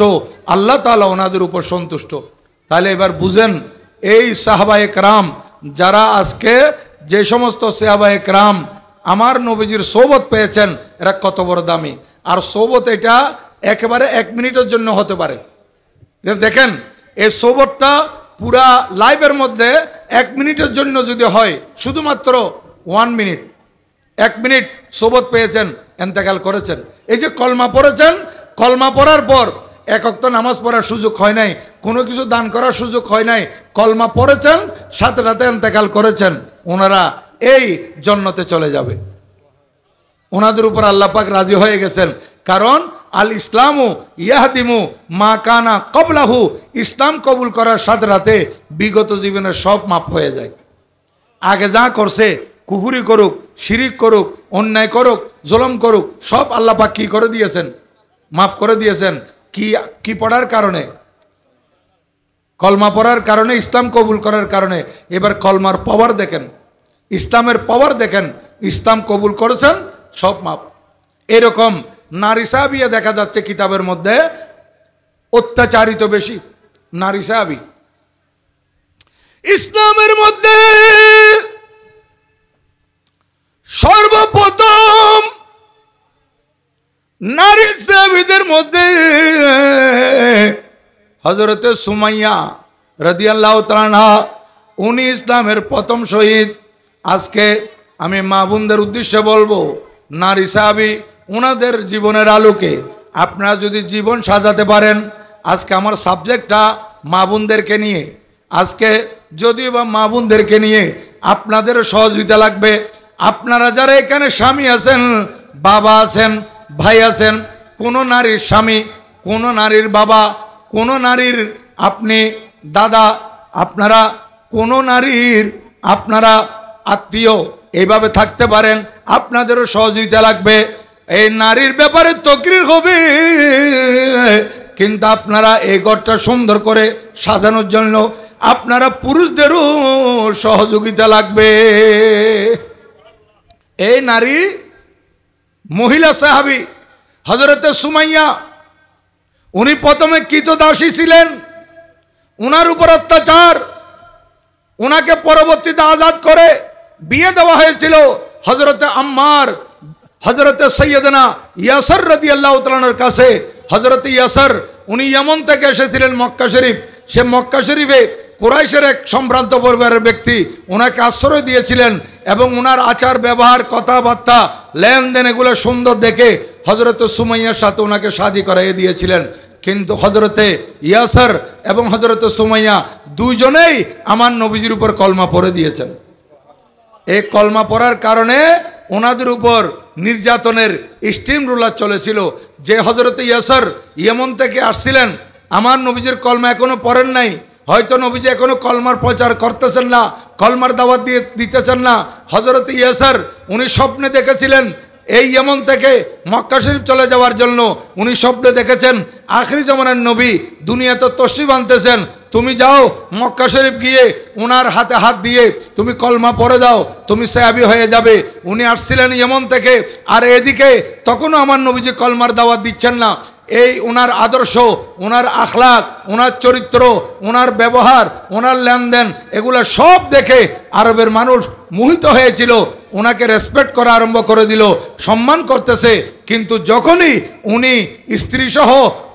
আল্লাহ তাআলা ওনাদের উপর সন্তুষ্ট। তাহলে এবার বুঝেন, এই সাহাবায়ে কেরাম যারা আজকে যে সমস্ত সাহাবায়ে কেরাম আমার নবীজির সোবত পেয়েছেন, এরা কত বড় দামি। আর সোবত এটা একেবারে 1 মিনিটের জন্য হতে পারে। দেখেন, এই সোবতটা পুরা লাইভের মধ্যে 1 মিনিটের জন্য যদি হয়, শুধুমাত্র 1 মিনিট, 1 মিনিট সোবত পেয়েছেন, ইন্তেকাল করেছেন। এই যে কলমা পড়েছেন, কলমা পড়ার পর এক ওয়াক্ত নামাজ পড়ার সুযোগ হয় নাই, কোনো কিছু দান করার সুযোগ হয় নাই, কলমা পড়েছেন, সাথে সাথে ইন্তেকাল করেছেন, ওনারা এই জান্নাতে চলে যাবে। ওনাদের উপর আল্লাহ পাক রাজি হয়ে গেছেন। কারণ আল ইসলামু ইয়াহদিমু মা কানা ক্বাবলাহু, ইসলাম কবুল করার সাথে সাথে বিগত জীবনের সব মাফ হয়ে যায়। আগে যা করছে, কুফরি করুক, শিরিক করুক, অন্যায় করুক, জুলুম করুক, সব আল্লাহ পাক কি করে দিয়েছেন? মাফ করে দিয়েছেন। কি পড়ার কারণে? কলমা পড়ার কারণে, ইসলাম কবুল করার কারণে। এবার কলমার পাওয়ার দেখেন, ইসলামের পাওয়ার দেখেন। ইসলাম কবুল করেছেন, সব মাপ। এরকম নারী সাহাবিয়া দেখা যাচ্ছে কিতাবের মধ্যে অত্যাচারিত বেশি নারী সাহাবী। ইসলামের মধ্যে সর্বপ্রথম নারী সাহাবীদের মধ্যে হযরতে সুমাইয়া রাদিয়াল্লাহু তাআলা আনহা, উনি ইসলামের প্রথম শহীদ। আজকে আমি মা বোনদের উদ্দেশ্যে বলবো, নারী সাহাবী ওনাদের জীবনের আলোকে আপনারা যদি জীবন সাজাতে পারেন। আজকে আমার সাবজেক্টটা মা বোনদেরকে নিয়ে। আজকে যদিও বা মা বোনদেরকে নিয়ে আপনাদেরও সহযোগিতা লাগবে। আপনারা যারা এখানে স্বামী আছেন, বাবা আছেন, ভাই আছেন, কোনো নারীর স্বামী, কোনো নারীর বাবা, কোনো নারীর আপনি দাদা, আপনারা কোনো নারীর আপনারা আত্মীয় এইভাবে থাকতে পারেন, আপনাদেরও সহযোগিতা লাগবে। এই নারীর ব্যাপারে তকরির হবে, কিন্তু আপনারা এই ঘরটা সুন্দর করে সাজানোর জন্য আপনারা পুরুষদেরও সহযোগিতা লাগবে। এই নারী মহিলা সাহাবী হযরতে সুমাইয়া, উনি প্রথমে কৃতদাসী ছিলেন, উনার উপর অত্যাচার, উনাকে পরবর্তীতে আজাদ করে বিয়ে দেওয়া হয়েছিল হযরতে আম্মার, হযরতে সৈয়দনা ইয়াসর রাদিয়াল্লাহু তাআলার কাছে। হযরতে ইয়াসর উনি ইয়েমন থেকে এসেছিলেন মক্কা শরীফ। সে মক্কা শরীফে কুরাইশের এক সম্ভ্রান্ত পরিবারের ব্যক্তি ওনাকে আশ্রয় দিয়েছিলেন এবং ওনার আচার ব্যবহার, কথাবার্তা, লেনদেন এগুলো সুন্দর দেখে হযরতে সুমাইয়ার সাথে ওনাকে শাদী করাইয়ে দিয়েছিলেন। কিন্তু হযরতে ইয়াসর এবং হযরতে সুমাইয়া দুইজনেই আমার নবীজির উপর কলমা পড়ে দিয়েছেন। এই কলমা পড়ার কারণে ওনাদের উপর নির্যাতনের স্টিম রোলার চলেছিল। যে হযরতে ইয়াসর ইয়েমন থেকে আসছিলেন, আমার নবীজির কলমা এখনো পড়েন নাই, হয়তো নবীজি এখনো কলমার প্রচার করতেছেন না, কলমার দাওয়াত দিতেছেন না। হযরতে ইয়াসর উনি স্বপ্নে দেখেছিলেন এই ইয়েমন থেকে মক্কা শরীফ চলে যাওয়ার জন্য। উনি স্বপ্নে দেখেছেন আখিরি জামানার নবী দুনিয়াতে তশরিফ আনতেছেন, তুমি যাও মক্কা শরীফ গিয়ে ওনার হাতে হাত দিয়ে তুমি কলমা পড়ে দাও, তুমি সাহাবী হয়ে যাবে। উনি আসছিলেন ইয়েমন থেকে, আর এদিকে তখনও আমার নবীজি কলমার দাওয়াত দিচ্ছেন না। এই ওনার আদর্শ, ওনার আখলাক, ওনার চরিত্র, ওনার ব্যবহার, ওনার লেনদেন এগুলো সব দেখে আরবের মানুষ মোহিত হয়েছিল, ওনাকে রেসপেক্ট করা আরম্ভ করে দিল, সম্মান করতেছে। কিন্তু যখনই উনি স্ত্রী সহ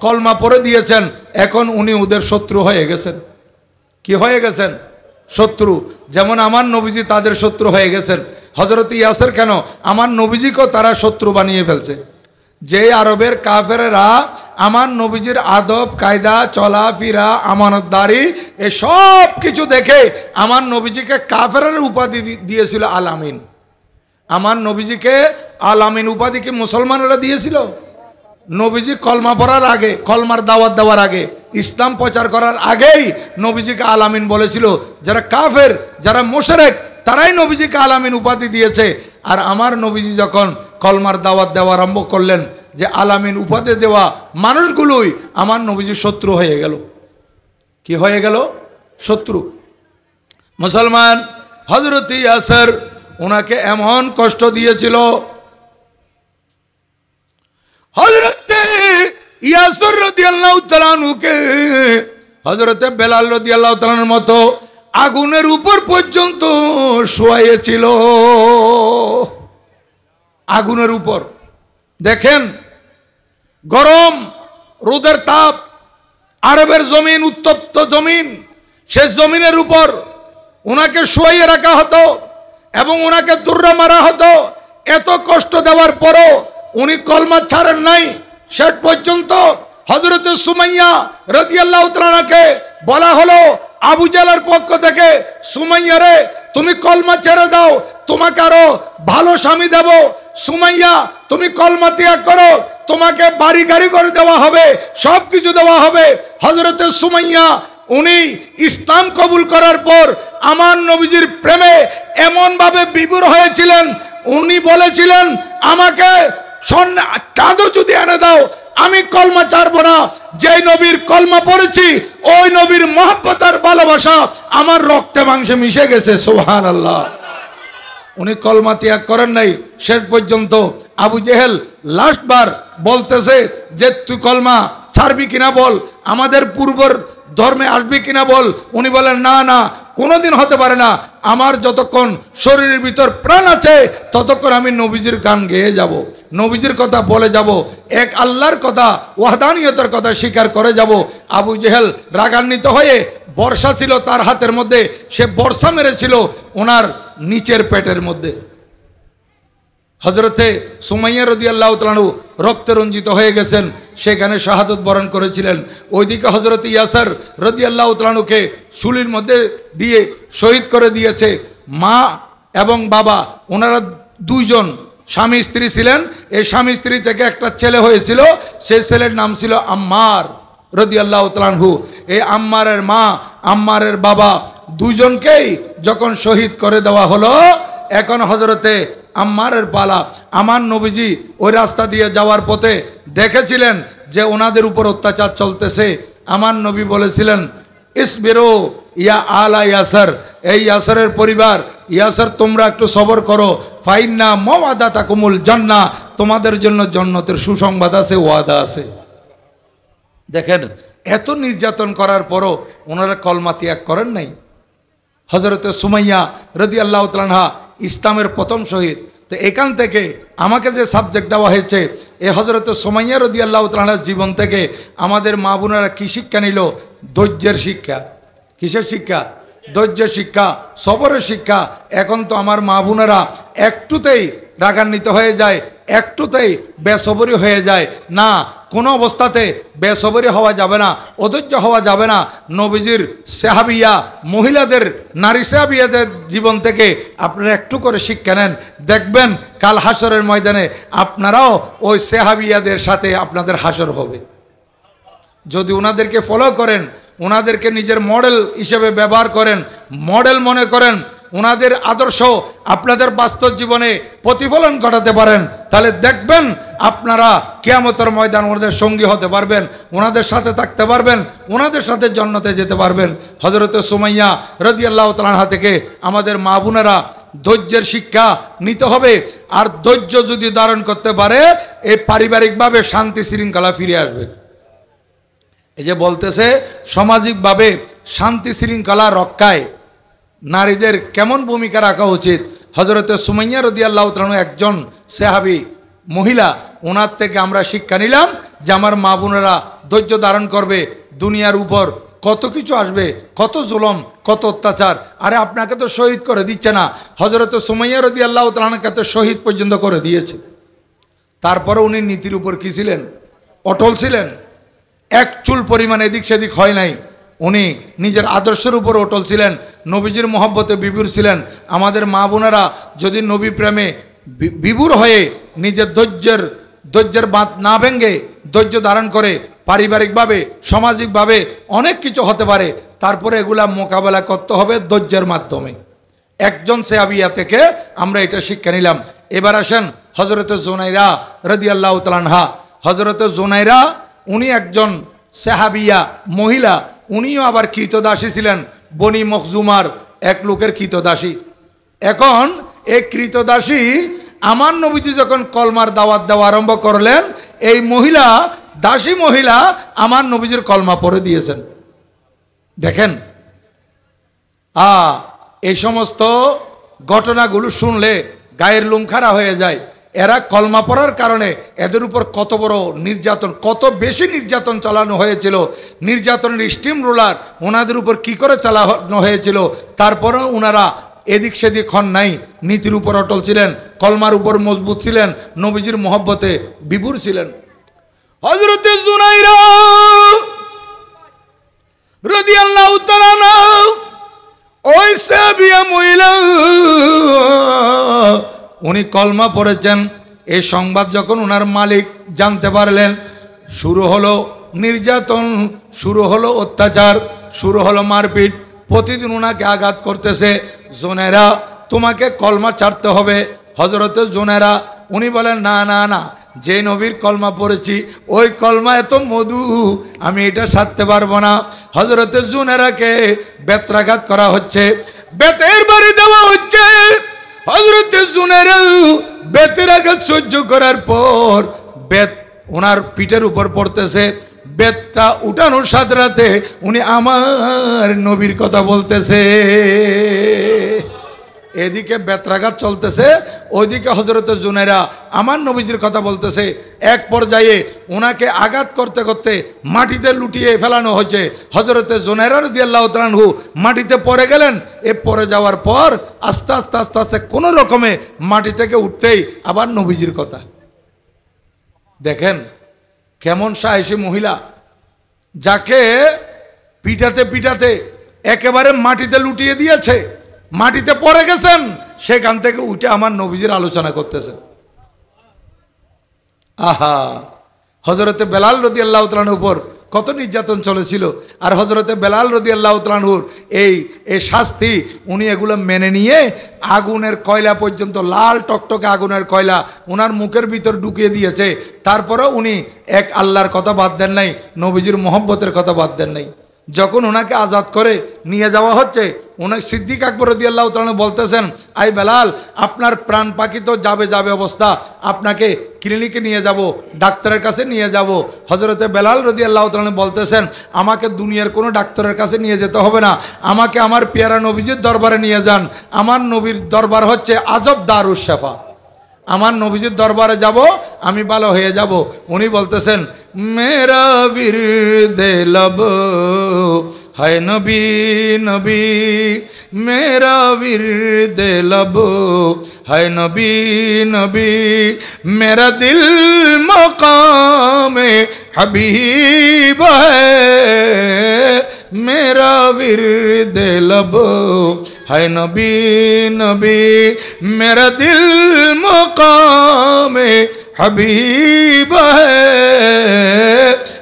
কলমা পড়ে দিয়েছেন, এখন উনি ওদের শত্রু হয়ে গেছেন। কি হয়ে গেছেন? শত্রু। যেমন আমার নবীজি তাদের শত্রু হয়ে গেছেন। হযরত ইয়াসর কেন, আমার নবীজিকেও তারা শত্রু বানিয়ে ফেলছে। যে আরবের কাফেরেরা আমার নবীজির আদব কায়দা, চলাফেরা, আমানতদারি এ সব কিছু দেখে আমার নবীজিকে কাফেরের উপাধি দিয়েছিল আল আমিন। আমার নবীজিকে আল আমিন উপাধি কি মুসলমানরা দিয়েছিল? নবীজি কলমা পড়ার আগে, কলমার দাওয়াত দেওয়ার আগে, ইসলাম প্রচার করার আগেই নবীজিকে আল আমিন বলেছিল। যারা কাফের, যারা মুশরিক, তারাই নবীজিকে আল আমিন উপাধি দিয়েছে। আর আমার নবীজি যখন কলমার দাওয়াত দেওয়া আরম্ভ করলেন, যে আল আমিন উপাধি দেওয়া মানুষগুলোই আমার নবীজির শত্রু হয়ে গেল। কি হয়ে গেল? শত্রু। মুসলমান হযরত ইয়াসর ওনাকে এমন কষ্ট দিয়েছিল। হযরতে ইয়াসর রাদিয়াল্লাহু তাআলা আনহুকে হযরতে বেলাল রাদিয়াল্লাহু তাআলার মতো আগুনের উপর পর্যন্ত শোয়াইয়েছিল। আগুনের উপর দেখেন, গরম রোদের তাপ, আরবের জমিন উত্তপ্ত জমিন, সে জমিনের উপর ওনাকে শোয়াইয়ে রাখা হতো এবং ওনাকে দুর্রা মারা হতো। এত কষ্ট দেওয়ার পরও উনি কলমা ছাড়েন নাই। শেষ পর্যন্ত হযরতে সুমাইয়া রাদিয়াল্লাহু তাআলাকে বলা হলো আবু জাহলের পক্ষ থেকে, সুমাইয়া রে তুমি কলমা ছেড়ে দাও, তোমাকে আরো ভালো স্বামী দেব। সুমাইয়া তুমি কলমা ত্যাগ করো, তোমাকে বাড়ি গাড়ি করে দেওয়া হবে, সব কিছু দেওয়া হবে। হযরতে সুমাইয়া উনি ইসলাম কবুল করার পর আমার নবীজির প্রেমে এমন ভাবে বিভোর হয়েছিলেন, উনি বলেছিলেন আমাকে চাঁদও যদি এনে দাও আমি কলমা ছাড়বো না। যে নবীর কলমা পড়েছি ওই নবীর মহব্বত আর ভালোবাসা আমার রক্তে মাংসে মিশে গেছে। সুবহানাল্লাহ। উনি কলমা ত্যাগ করেন নাই। শেষ পর্যন্ত আবু জেহেল লাস্টবার বলতেছে যে তুই কলমা ছাড়বি কিনা বল। আমাদের পূর্বর ধর্মে আসবি কিনা বল। উনি বলেন না না, কোনোদিন হতে পারে না, আমার যতক্ষণ শরীরের ভিতর প্রাণ আছে ততক্ষণ আমি নবীজির গান গেয়ে যাব, নবীজির কথা বলে যাব, এক আল্লাহর কথা, ওয়াহদানিয়তের কথা স্বীকার করে যাব। আবু জেহেল রাগান্বিত হয়ে, বর্ষা ছিল তার হাতের মধ্যে, সে বর্ষা মেরেছিল ওনার নিচের পেটের মধ্যে। হজরতে সুমাইয়া রাদিয়াল্লাহু তাআলা আনহু রক্তে রঞ্জিত হয়ে গেছেন, সেখানে শাহাদত বরণ করেছিলেন। ওইদিকে হজরত ইয়াসার রাদিয়াল্লাহু তাআলা আনহুকে শুলির মধ্যে দিয়ে শহীদ করে দিয়েছে। মা এবং বাবা ওনারা দুইজন স্বামী স্ত্রী ছিলেন। এই স্বামী স্ত্রী থেকে একটা ছেলে হয়েছিল, সেই ছেলের নাম ছিল আম্মার রাদিয়াল্লাহু তাআলা আনহু। এই আম্মারের মা, আম্মারের বাবা দুইজনকেই যখন শহীদ করে দেওয়া হলো, এখন হজরতে আম্মারের পালা। আমার নবীজি ওই রাস্তা দিয়ে যাওয়ার পথে দেখেছিলেন যে ওনাদের উপর অত্যাচার চলতেছে। আমার নবী বলেছিলেন, ইসবিরু ইয়া আলা ইয়াসার, এই ইয়াসারের পরিবার, ইয়াসার তোমরা একটু সবর করো, ফাইন্না মাওয়াদাতাকুমুল জান্নাহ, তোমাদের জন্য জান্নাতের সুসংবাদ আছে, ওয়াদা আছে। দেখেন, এত নির্যাতন করার পরও ওনারা কলমা ত্যাগ করেন নাই। হজরতে সুমাইয়া রাদিয়াল্লাহু তাআলা আনহা ইসলামের প্রথম শহীদ। তো এখান থেকে আমাকে যে সাবজেক্ট দেওয়া হয়েছে, এ হজরতে সুমাইয়া রাদিয়াল্লাহু তাআলা আনহার জীবন থেকে আমাদের মা বোনেরা কী শিক্ষা নিল? ধৈর্যের শিক্ষা। কিসের শিক্ষা? ধৈর্যের শিক্ষা, সবরের শিক্ষা। এখন তো আমার মা বোনেরা একটুতেই রাগান্বিত হয়ে যায়, একটুতেই বেসবরি হয়ে যায়। না, কোনো অবস্থাতে বেসবরি হওয়া যাবে না, অধৈর্য হওয়া যাবে না। নবীজির সাহাবিয়া মহিলাদের, নারী সাহাবিয়াদের জীবন থেকে আপনারা একটু করে শিক্ষা নেন, দেখবেন কাল হাসরের ময়দানে আপনারাও ওই সাহাবিয়াদের সাথে আপনাদের হাসর হবে। যদি ওনাদেরকে ফলো করেন, ওনাদেরকে নিজের মডেল হিসেবে ব্যবহার করেন, মডেল মনে করেন, ওনাদের আদর্শ আপনাদের বাস্তব জীবনে প্রতিফলন ঘটাতে পারেন, তাহলে দেখবেন আপনারা কিয়ামতের ময়দান ওনাদের সঙ্গী হতে পারবেন, ওনাদের সাথে থাকতে পারবেন, ওনাদের সাথে জান্নাতে যেতে পারবেন। হযরত সুমাইয়া রাদিয়াল্লাহু তাআলা আনহা থেকে আমাদের মা বোনেরা ধৈর্যের শিক্ষা নিতে হবে। আর ধৈর্য যদি ধারণ করতে পারে, এই পারিবারিকভাবে শান্তি শৃঙ্খলা ফিরে আসবে। এই যে বলতেছে সামাজিকভাবে শান্তি শৃঙ্খলা রক্ষায় নারীদের কেমন ভূমিকা রাখা উচিত। হযরতে সুমাইয়া রাদিয়াল্লাহু তাআলা একজন সাহাবী মহিলা, ওনার থেকে আমরা শিক্ষা নিলাম যে আমার মা বোনেরা ধৈর্য ধারণ করবে। দুনিয়ার উপর কত কিছু আসবে, কত জুলুম, কত অত্যাচার। আরে আপনাকে তো শহীদ করে দিচ্ছে না, হযরতে সুমাইয়া রাদিয়াল্লাহু তাআলাকে তো শহীদ পর্যন্ত করে দিয়েছে। তারপরে উনি নীতির উপর কি ছিলেন? অটল ছিলেন। এক চুল পরিমাণ এদিক সেদিক হয় নাই। উনি নিজের আদর্শের উপর অটল ছিলেন, নবীজির মহব্বতে বিভোর ছিলেন। আমাদের মা বোনেরা যদি নবী প্রেমে বিভোর হয়ে নিজের ধৈর্যের বাঁধ না ভেঙে ধৈর্য ধারণ করে, পারিবারিকভাবে সামাজিকভাবে অনেক কিছু হতে পারে, তারপরে এগুলা মোকাবেলা করতে হবে ধৈর্যের মাধ্যমে। একজন সাহাবিয়া থেকে আমরা এটা শিক্ষা নিলাম। এবার আসেন হযরতে জুনাইরা রাদিয়াল্লাহু তাআলা আনহা। হযরতে জুনাইরা উনি একজন সাহাবিয়া মহিলা, উনিও আবার কৃতদাসী ছিলেন, বনি মখজুমার এক লোকের কৃতদাসী। এখন এই কৃতদাসী আমার নবীজি যখন কলমার দাওয়াত দেওয়া আরম্ভ করলেন, এই মহিলা, দাসী মহিলা আমার নবীজির কলমা পড়ে দিয়েছেন। দেখেন, এই সমস্ত ঘটনাগুলো শুনলে গায়ের লোম খাড়া হয়ে যায়। এরা কলমা পড়ার কারণে এদের উপর কত বড় নির্যাতন, কত বেশি নির্যাতন চালানো হয়েছিল। নির্যাতনের স্টিম রোলার ওনাদের উপর কি করে চালানো হয়েছিল, তারপরেও ওনারা এদিক সেদিক হন নাই, নীতির উপর অটল ছিলেন, কলমার উপর মজবুত ছিলেন, নবীজির মহব্বতে বিভোর ছিলেন। হযরতে জুনাইরা রাদিয়াল্লাহু তাআলা আনহা ওই সাহাবিয়া মহিলা, উনি কলমা পড়েছেন। এই সংবাদ যখন ওনার মালিক জানতে পারলেন, শুরু হলো নির্যাতন, শুরু হলো অত্যাচার, শুরু হলো মারপিট। প্রতিদিন ওনাকে আঘাত করতেছে। জুনাইরা, তোমাকে কলমা ছাড়তে হবে। হযরতে জুনাইরা উনি বলেন, না না না, যে নবীর কলমা পড়েছি ওই কলমা এত মধু, আমি এটা ছাড়তে পারবো না। হযরতে জুনাইরাকে বেত্রাঘাত করা হচ্ছে, বেতের বাড়ি দেওয়া হচ্ছে। হযরতে জুনাইরা বেতের আঘাত সহ্য করার পর বেত ওনার পিঠের উপর পড়তেছে, বেতটা উঠানোর সাথে সাথে উনি আমার নবীর কথা বলতেছে। এদিকে বেত্রাঘাত চলতেছে, ওইদিকে হযরতে জুনাইরা আমার নবীজির কথা বলতেছে। এক পর্যায়ে ওনাকে আঘাত করতে করতে মাটিতে লুটিয়ে ফেলানো হয়েছে। হযরতে জুনাইরা রাদিয়াল্লাহু তাআলা আনহু মাটিতে পড়ে গেলেন। এ পড়ে যাওয়ার পর আস্তে আস্তে আস্তে আস্তে কোনো রকমে মাটি থেকে উঠতেই আবার নবীজির কথা। দেখেন কেমন সাহসী মহিলা, যাকে পিটাতে পিটাতে একেবারে মাটিতে লুটিয়ে দিয়েছে, মাটিতে পড়ে গেছেন, সেখান থেকে উঠে আমার নবীজির আলোচনা করতেছেন। আহা, হযরতে বেলাল রাদিয়াল্লাহু তাআলার উপর কত নির্যাতন চলেছিল, আর হযরতে বেলাল রাদিয়াল্লাহু তাআলার এই শাস্তি উনি এগুলো মেনে নিয়ে আগুনের কয়লা পর্যন্ত, লাল টকটকে আগুনের কয়লা ওনার মুখের ভিতর ঢুকিয়ে দিয়েছে। তারপরেও উনি এক আল্লাহর কথা বাদ দেন নাই, নবীজির মহব্বতের কথা বাদ দেন নাই। যখন ওনাকে আজাদ করে নিয়ে যাওয়া হচ্ছে, ওনাকে সিদ্দিক আকবর রাদিয়াল্লাহু তাআলা বলতেছেন, আই বেলাল, আপনার প্রাণ পাখি তো যাবে যাবে অবস্থা, আপনাকে ক্লিনিকে নিয়ে যাব, ডাক্তারের কাছে নিয়ে যাব। হযরতে বেলাল রাদিয়াল্লাহু তাআলা বলতেছেন, আমাকে দুনিয়ার কোনো ডাক্তারের কাছে নিয়ে যেতে হবে না, আমাকে আমার পেয়ারা নবীজির দরবারে নিয়ে যান। আমার নবীর দরবার হচ্ছে আজব দারুশ শিফা, আমার নবীজির দরবারে যাব, আমি ভালো হয়ে যাব। উনি বলতেছেন, মেরা বিরদে लब है नबी नबी, मेरा विरदे लब है नबी नबी, मेरा दिल मकाम हबीब है, मेरा विरदे लब है नबी नबी, मेरा दिल मकाम हबीब है,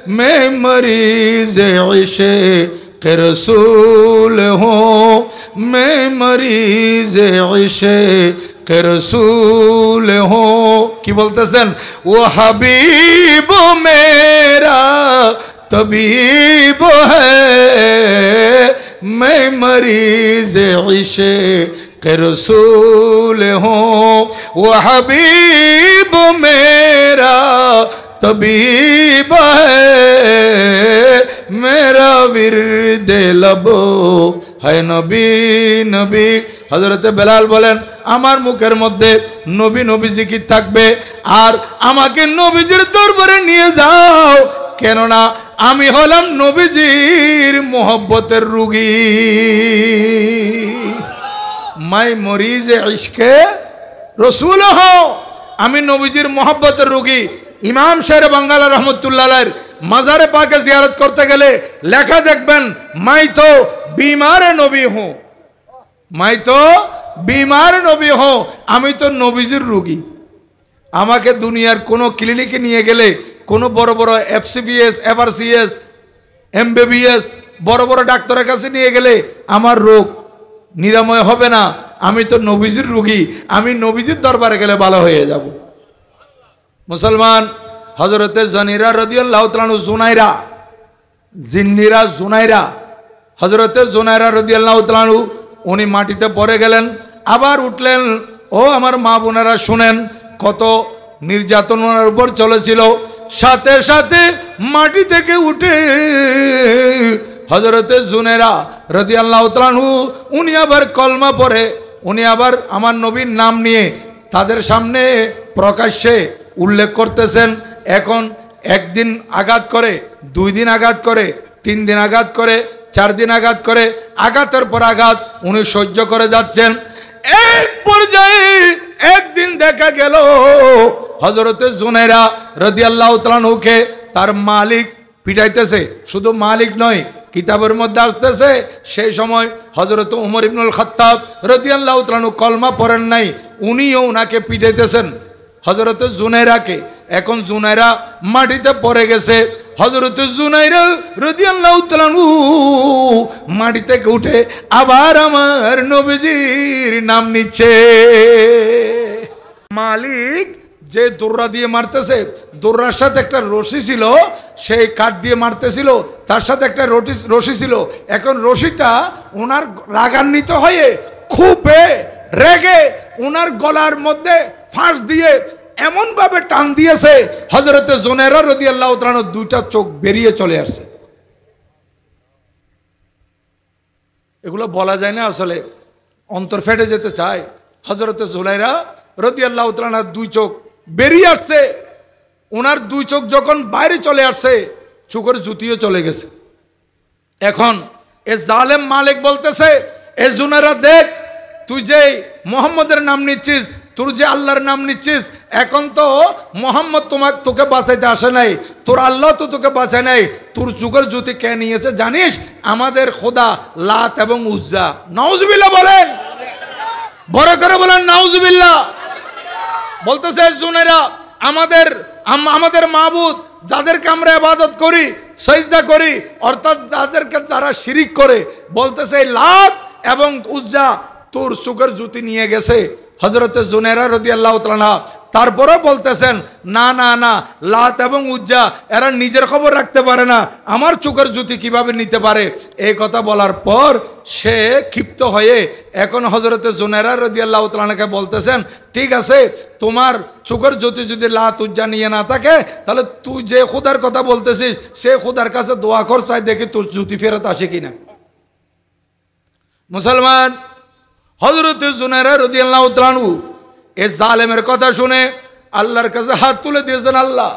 मैं मरीज़ इश्क़ रसूल हूँ, मैं मरीज़ इश्क़ रसूल हूँ। की बोलतेছেন, वो हबीब मेरा तबीब है, मैं मरीज़ इश्क़ रसूल हूँ, वो हबीब मेरा तबीब है, मेरा विरदे लब है नबी नबी। হযরতে বেলাল বলেন, আমার মুখের মধ্যে নবী নবী জিকির থাকবে, আর আমাকে নবীজির দরবারে নিয়ে যাও, কেননা আমি হলাম নবীজির মোহব্বতের রোগী। মাই মরিজে ইশকে রসুল হো, আমি নবীজির মোহব্বতের রোগী। ইমাম শের বাঙ্গালা রহমতুল্লাহ আলাইহির মাজারে পাকে জিয়ারত করতে গেলে লেখা দেখবেন, মাই তো বিমার নবী হো, মাই তো বিমার নবী হো, আমি তো নবীজির রোগী। আমাকে দুনিয়ার কোনো ক্লিনিকে নিয়ে গেলে, কোনো বড় বড় এফসিপিএস, এফআরসিএস, এমবিবিএস বড় বড় ডাক্তারের কাছে নিয়ে গেলে আমার রোগ নিরাময় হবে না, আমি তো নবীজির রোগী, আমি নবীজির দরবারে গেলে ভালো হয়ে যাব। মুসলমান, হযরতে জনিরা রাদিয়াল্লাহু তাআলা জুনাইরা, জিন্নিরা জুনাইরা, হযরতে জুনাইরা রাদিয়াল্লাহু তাআলা উনি মাটিতে পড়ে গেলেন, আবার উঠলেন। ও আমার মা বোনেরা শুনেন, কত নির্যাতনার উপর চলেছিল, সাথে সাথে মাটি থেকে উঠে হযরতে জুনাইরা রাদিয়াল্লাহু তাআলা উনি আবার কলমা পড়ে, উনি আবার আমার নবীর নাম নিয়ে তাদের সামনে প্রকাশ্যে উল্লেখ করতেছেন। এখন একদিন আঘাত করে, 2 দিন আঘাত করে, 3 দিন আঘাত করে, 4 দিন আঘাত করে, আঘাতের পর আঘাত উনি সহ্য করে যাচ্ছেন। এক পর্যায়ে একদিন দেখা গেল হযরতে জুনাইরা রাদিয়াল্লাহু তাআলাকে তার মালিক পিটাইতেছে। শুধু মালিক নয়, কিতাবের মধ্যে আসতেছে সেই সময় হযরত উমর ইবনুল খাত্তাব রাদিয়াল্লাহু তাআলা কলমা পড়েন নাই, উনিও উনাকে পিটাইতেছেন হযরত জুনাইরাকে। এখন জুনাইরা মাটিতে পড়ে গেছে, হযরত জুনাইরা রাদিয়াল্লাহু তাআলা মাটি থেকে উঠে আবার আমার নবীজির নাম নিচ্ছে। মালিক যে দৌড়া দিয়ে মারতেছে, দৌড়ার সাথে একটা রশি ছিল, সেই কাঠ দিয়ে মারতেছিল, তার সাথে একটা রশি ছিল। এখন রশিটা ওনার রাগান্বিত হয়ে খুবই রেগে ওনার গলার মধ্যে ফাঁস দিয়ে এমন ভাবে টান দিয়েছে হযরতে জুনায়রা রাদিয়াল্লাহু তাআলা দুইটা চোখ বেরিয়ে চলে আসছে। এগুলো বলা যায় না, আসলে অন্তর ফেটে যেতে চায়। হযরতে জুনায়রা রাদিয়াল্লাহু তাআলা দুই চোখ বেরিয়ে আসছে। ওনার দুই চোখ যখন বাইরে চলে আসছে, চোখের জুতিও চলে গেছে। এখন এ জালেম মালিক বলতেছে, এ জুনায়রা দেখ, তুই যে মোহাম্মদের নাম নিচ্ছিস, তোর যে আল্লাহর নাম নিচ্ছিস, এখন তো মোহাম্মদ তোকে বাঁচাইতে আসে নাই, তোর আল্লাহ তো তোকে বাঁচায় নাই। তোর চোখের জ্যোতি কে নিয়েছে জানিস? আমাদের খোদা লাত এবং উজ্জা। নাউজুবিল্লাহ বলেন, বড় করে বলেন নাউজুবিল্লাহ। বলতেছে জুনায়রা, আমাদের মাবুদ যাদেরকে আমরা ইবাদত করি, সিজদা করি, অর্থাৎ যাদেরকে তারা শিরিক করে, বলতেছে লাত এবং উজ্জা তোর চোখের জ্যোতি নিয়ে গেছে। হযরতে জুনায়রা রাদিয়াল্লাহু তাআলা তারপরেও বলতেছেন, না না না, লাত এবং উজ্জা এরা নিজের খবর রাখতে পারে না, আমার চোখের জ্যোতি কিভাবে নিতে পারে? এই কথা বলার পর সে ক্ষিপ্ত হয়ে এখন হযরতে জুনায়রা রাদিয়াল্লাহু তাআলাকে বলতেছেন, ঠিক আছে, তোমার চোখের জ্যোতি যদি লাত উজ্জা নিয়ে না থাকে, তাহলে তুই যে খোদার কথা বলতেছিস সে খোদার কাছে দোয়া কর, চাই দেখি তোর জ্যোতি ফেরত আসে কিনা। মুসলমান, হযরতে জুনায়রা রাদিয়াল্লাহু তাআলা এই জালেমের কথা শুনে আল্লাহর কাছে হাত তুলে দিয়েছেন, আল্লাহ,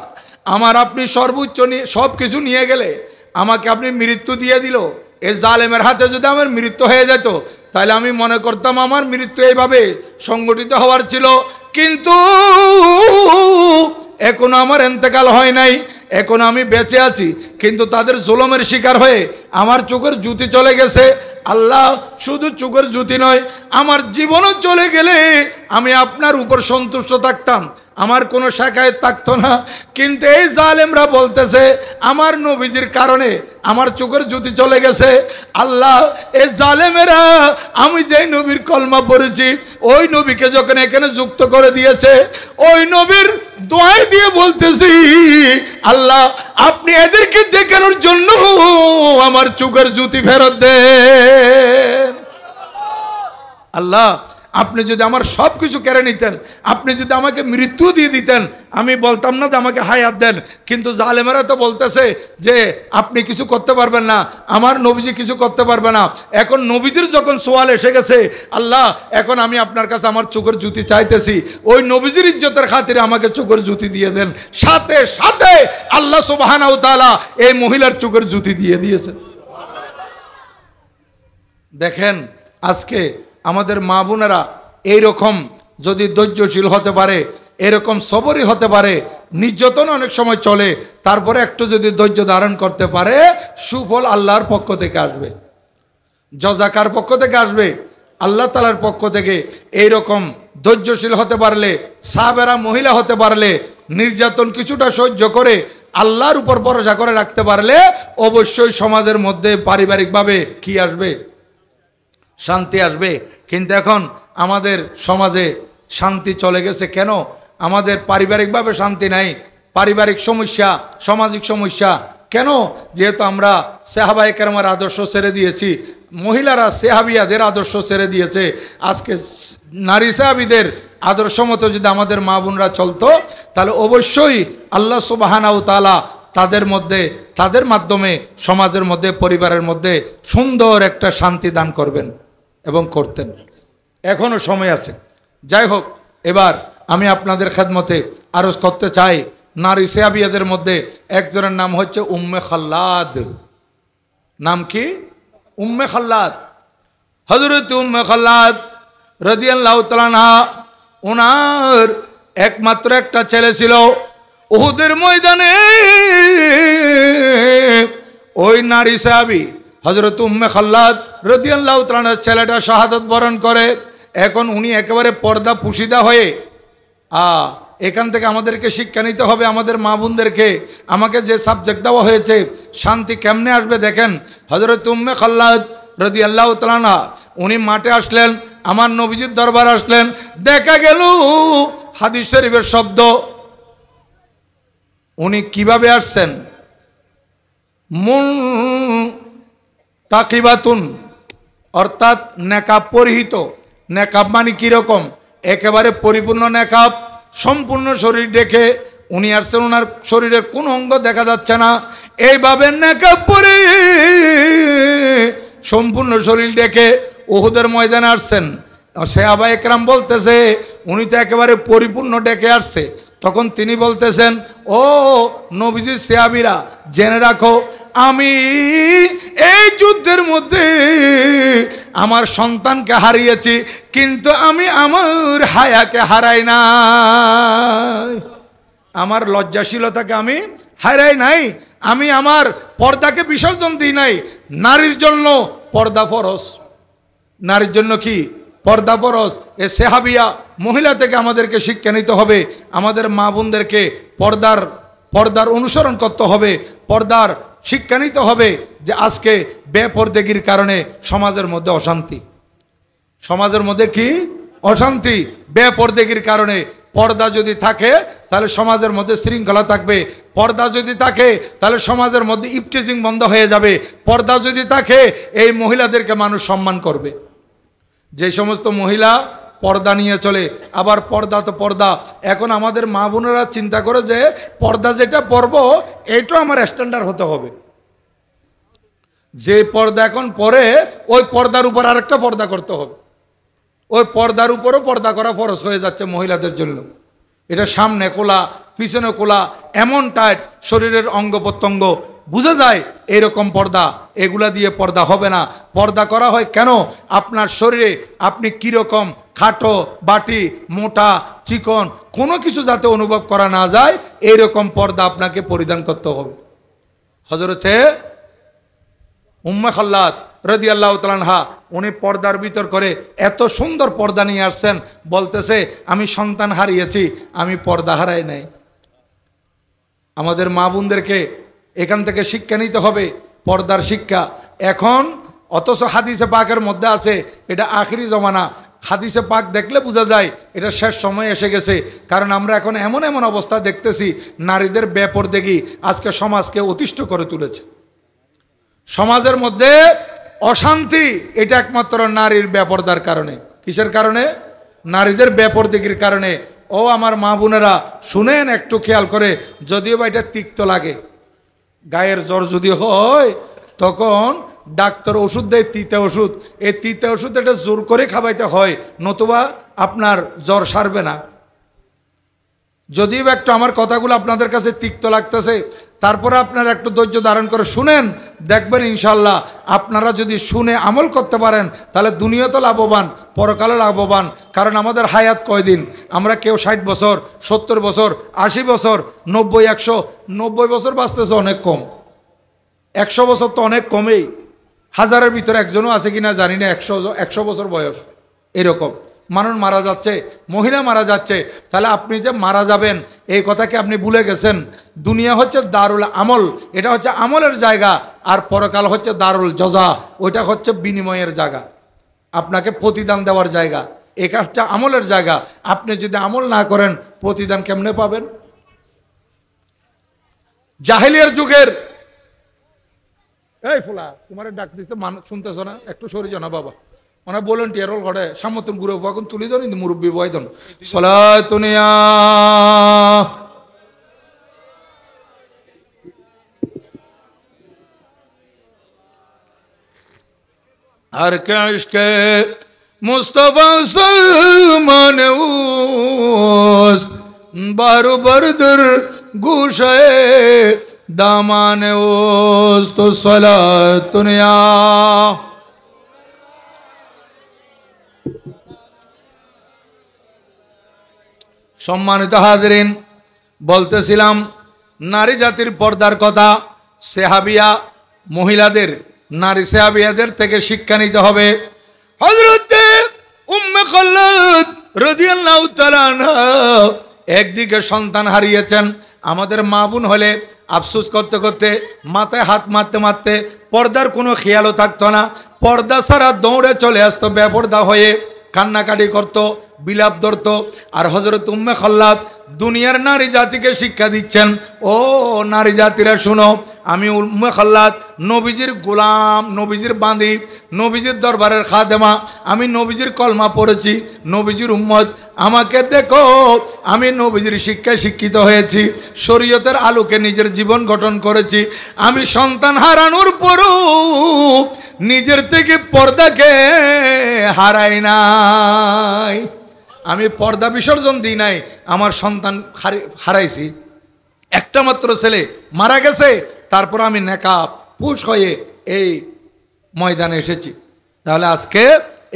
আমার আপনি সর্বোচ্চ সব কিছু নিয়ে গেলে আমাকে আপনি মৃত্যু দিয়ে দিল। এই জালেমের হাতে যদি আমার মৃত্যু হয়ে যেত, তাহলে আমি মনে করতাম আমার মৃত্যু এইভাবে সংগঠিত হওয়ার ছিল, কিন্তু এখনো আমার ইন্তেকাল হয় নাই, এখন আমি বেঁচে আছি, কিন্তু তাদের জুলুমের শিকার হয়ে আমার চোখের জ্যোতি চলে গেছে। আল্লাহ, শুধু চোখের জ্যোতি নয়, আমার জীবনও চলে গেলে আমি আপনার উপর সন্তুষ্ট থাকতাম, আমার কোনো শাকায়ত থাকতো না। কিন্তু এই জালেমরা বলতেছে আমার নবীজির কারণে আমার চোখের জ্যোতি চলে গেছে। আল্লাহ, এই জালেমেরা আমি যেই নবীর কলমা পড়েছি ওই নবীকে যখন এখানে যুক্ত করে দিয়েছে, ওই নবীর দোয়াই দিয়ে বলতেছি, আল্লাহ, আপনি এদেরকে দেখানোর জন্য আমার চোখের জ্যোতি ফেরত দেন। আল্লাহ, আপনি যদি আমার সব কিছু কেড়ে নিতেন, আপনি যদি আমাকে মৃত্যু দিয়ে দিতেন, আমি বলতাম না যে আমাকে হায়াত দেন। কিন্তু জালেমেরা তো বলতেছে যে আপনি কিছু করতে পারবেন না, আমার নবীজি কিছু করতে পারবে না। এখন নবীজির যখন সওয়াল এসে গেছে, আল্লাহ, এখন আমি আপনার কাছে আমার চোখের জ্যোতি চাইতেছি, ওই নবীজির ইজ্জতের খাতিরে আমাকে চোখের জ্যোতি দিয়ে দেন। সাথে সাথে আল্লাহ সুবহানাহু ওয়া তাআলা এই মহিলার চোখের জ্যোতি দিয়ে দিয়েছে। দেখেন, আজকে আমাদের মা বোনেরা এইরকম যদি ধৈর্যশীল হতে পারে, এরকম সবরী হতে পারে, নির্যাতন অনেক সময় চলে, তারপরে একটু যদি ধৈর্য ধারণ করতে পারে, সুফল আল্লাহর পক্ষ থেকে আসবে, জজাকার পক্ষ থেকে আসবে, আল্লাহ তাআলার পক্ষ থেকে। এইরকম ধৈর্যশীল হতে পারলে, সাহাবেরা মহিলা হতে পারলে, নির্যাতন কিছুটা সহ্য করে আল্লাহর উপর ভরসা করে রাখতে পারলে অবশ্যই সমাজের মধ্যে পারিবারিকভাবে কি আসবে? শান্তি আসবে। কিন্তু এখন আমাদের সমাজে শান্তি চলে গেছে কেন? আমাদের পারিবারিকভাবে শান্তি নাই, পারিবারিক সমস্যা, সামাজিক সমস্যা কেন? যেহেতু আমরা সাহাবায়ে কেরামের আদর্শ ছেড়ে দিয়েছি, মহিলারা সাহাবিয়াদের আদর্শ ছেড়ে দিয়েছে। আজকে নারী সাহাবীদের আদর্শ মতো যদি আমাদের মা বোনরা চলতো, তাহলে অবশ্যই আল্লাহ সুবহানাহু ওয়া তাআলা তাদের মধ্যে, তাদের মাধ্যমে সমাজের মধ্যে, পরিবারের মধ্যে সুন্দর একটা শান্তি দান করবেন এবং করতেন। এখনো সময় আছে। যাই হোক, এবার আমি আপনাদের খেদমতে আরজ করতে চাই, নারী সাহাবিয়াদের মধ্যে একজনের নাম হচ্ছে উম্মে খাল্লাদ। নাম কি? উম্মে খাল্লাদ। হযরত উম্মে খাল্লাদ রাদিয়াল্লাহু তাআলা আনহা, ওনার একমাত্র একটা ছেলে ছিল। উহুদের ময়দানে ওই নারী সাহাবী হযরত উম্মে খাল্লাদ রাদিয়াল্লাহু তাআলা ছেলেটা শাহাদাত বরণ করে। এখন উনি একেবারে পর্দা পুশিদা হয়ে, এখান থেকে আমাদেরকে শিক্ষা নিতে হবে, আমাদের মা বোনদেরকে। আমাকে যে সাবজেক্ট দেওয়া হয়েছে, শান্তি কেমনে আসবে দেখেন। হযরত উম্মে খাল্লাদ রাদিয়াল্লাহু তাআলা আনহা উনি মাঠে আসলেন, আমার নবীজির দরবার আসলেন। দেখা গেল হাদিস শরীফের শব্দ, উনি কিভাবে আসছেন? মুন তাকিবাতুন, অর্থাৎ নেকাব পরিহিত। নেকাব মানে কিরকম? একেবারে পরিপূর্ণ নেকাব, সম্পূর্ণ শরীর দেখে উনি আসছেন, ওনার শরীরের কোন অঙ্গ দেখা যাচ্ছে না, এইভাবে নেকাব পরে সম্পূর্ণ শরীর দেখে উহুদের ময়দানে আসছেন। সাহাবা একরাম বলতেছে উনি তো একেবারে পরিপূর্ণ ডেকে আসছে। তখন তিনি বলতেছেন, ও নবীজির সাহাবীরা জেনে রাখো, আমি এই যুদ্ধের মধ্যে আমার সন্তানকে হারিয়েছি, কিন্তু আমি আমার হায়াকে হারাই নাই, আমার লজ্জাশীলতাকে আমি হারাই নাই, আমি আমার পর্দাকে বিসর্জন দিই নাই। নারীর জন্য পর্দা ফরজ, নারীর জন্য কি পর্দা ফরজ। এ সাহাবিয়া মহিলা থেকে আমাদেরকে শিক্ষা নিতে হবে, আমাদের মা বোনদেরকে পর্দার অনুসরণ করতে হবে, পর্দার শিক্ষা নিতে হবে। যে আজকে বেপরদেগির কারণে সমাজের মধ্যে অশান্তি, সমাজের মধ্যে কি অশান্তি, বেপরদেগির কারণে। পর্দা যদি থাকে তাহলে সমাজের মধ্যে শৃঙ্খলা থাকবে, পর্দা যদি থাকে তাহলে সমাজের মধ্যে ইফটিজিং বন্ধ হয়ে যাবে, পর্দা যদি থাকে এই মহিলাদেরকে মানুষ সম্মান করবে। যে সমস্ত মহিলা পর্দা নিয়ে চলে, আবার পর্দা তো পর্দা, এখন আমাদের মা বোনেরা চিন্তা করে যে পর্দা যেটা পরব এইটা আমার স্ট্যান্ডার্ড হতে হবে, যে পর্দা এখন পরে ওই পর্দার উপর আরেকটা পর্দা করতে হবে, ওই পর্দার উপরও পর্দা করা ফরজ হয়ে যাচ্ছে মহিলাদের জন্য। এটা সামনে খোলা পিছনে খোলা, এমন টাইট শরীরের অঙ্গ প্রত্যঙ্গ বুঝা যায় এরকম পর্দা, এগুলা দিয়ে পর্দা হবে না। পর্দা করা হয় কেন? আপনার শরীরে আপনি কীরকম খাটো বাটি মোটা চিকন কোনো কিছু যাতে অনুভব করা না যায় এইরকম পর্দা আপনাকে পরিধান করতে হবে। হযরতে উম্মে খাল্লাদ রাদিয়াল্লাহু তাআলা আনহা উনি পর্দার ভিতর করে এত সুন্দর পর্দা নিয়ে আসছেন, বলতেছে আমি সন্তান হারিয়েছি, আমি পর্দা হারাই নাই। আমাদের মা বোনদেরকে এখান থেকে শিক্ষা নিতে হবে, পর্দার শিক্ষা। এখন অথচ হাদিসে পাকের মধ্যে আছে এটা আখিরি জমানা, হাদিসে পাক দেখলে বোঝা যায় এটা শেষ সময় এসে গেছে। কারণ আমরা এখন এমন এমন অবস্থা দেখতেছি, নারীদের বেপরদেগি আজকে সমাজকে অতিষ্ঠ করে তুলেছে। সমাজের মধ্যে অশান্তি এটা একমাত্র নারীর বেপরদার কারণে। কিসের কারণে? নারীদের বেপরদেগির কারণে। ও আমার মা বোনেরা শুনেন, একটু খেয়াল করে, যদিও বা এটা তিক্ত লাগে, গায়ের জ্বর যদি হয় তখন ডাক্তার ওষুধ দেয়, তিতা ওষুধ, এই তিতা ওষুধ এটা জোর করে খাওয়াইতে হয়, নতুবা আপনার জ্বর সারবে না। যদিও একটু আমার কথাগুলো আপনাদের কাছে তিক্ত লাগতেছে, তারপরে আপনারা একটু ধৈর্য ধারণ করে শুনেন, দেখবেন ইনশাল্লাহ আপনারা যদি শুনে আমল করতে পারেন তাহলে দুনিয়াতে লাভবান, পরকালে লাভবান। কারণ আমাদের হায়াত কয়দিন? আমরা কেউ 60 বছর 70 বছর 80 বছর 90 100 90 বছর বাঁচতেছে, অনেক কম। 100 বছর তো অনেক কমেই, হাজারের ভিতরে একজনও আছে কিনা জানি না 100 বছর বয়স এরকম মানুষ মারা যাচ্ছে, মহিলা মারা যাচ্ছে। তাহলে আপনি যে মারা যাবেন এই কথাকে আপনি ভুলে গেছেন। দুনিয়া হচ্ছে দারুল আমল, এটা হচ্ছে আমলের জায়গা, আর পরকাল হচ্ছে দারুল জজা, ওইটা হচ্ছে বিনিময়ের জায়গা, আপনাকে প্রতিদান দেওয়ার জায়গা। এই কাজটা আমলের জায়গা, আপনি যদি আমল না করেন প্রতিদান কেমনে পাবেন? জাহেলিয়ার যুগের এই ফোলা তোমার ডাক দিতে শুনতেছ না? একটু সরে জানা বাবা, মানে ভলেন্টিয়ার রোল ঘটে সামতুন গুরু এখন তুলি ধরেন মুরব্বী বয়দন সলাতুনিয়া আর কাশকে মুস্তফা সলমান উস বারো বরদর গুশে দামানে উস তো সলাতুনিয়া। সম্মানিত হাজরিন, বলতেছিলাম নারী জাতির পর্দার কথা। সাহাবিয়া মহিলাদের, নারী সাহাবিয়াদের থেকে শিক্ষা নিতে হবে। হযরত উম্মে খাল্লাদ রাদিয়াল্লাহু তাআলা আনহা একদিকে সন্তান হারিয়েছেন, আমাদের মা বোন হলে আফসোস করতে করতে মাথায় হাত মারতে মারতে পর্দার কোনো খেয়ালও থাকতো না, পর্দা ছাড়া দৌড়ে চলে আসতো বেপর্দা হয়ে। কান্নাকাটি করত, বিলাপ ধরত। আর হযরত উম্মে খাল্লাদ দুনিয়ার নারী জাতিকে শিক্ষা দিচ্ছেন, ও নারী জাতিরা শুনো, আমি উম্মে খাল্লাদ নবীজির গোলাম, নবীজির বাঁধি, নবীজির দরবারের খাদেমা, আমি নবীজির কলমা পড়েছি, নবীজির উম্মত, আমাকে দেখো, আমি নবীজির শিক্ষায় শিক্ষিত হয়েছি, শরীয়তের আলোকে নিজের জীবন গঠন করেছি। আমি সন্তান হারানোর পরও নিজের থেকে পর্দাকে হারাই নাই, আমি পর্দা বিসর্জন দিই নাই, আমার সন্তান হারাইছি। একটা মাত্র ছেলে মারা গেছে, তারপর আমি নেকাব পুশ হয়ে এই ময়দানে এসেছি। তাহলে আজকে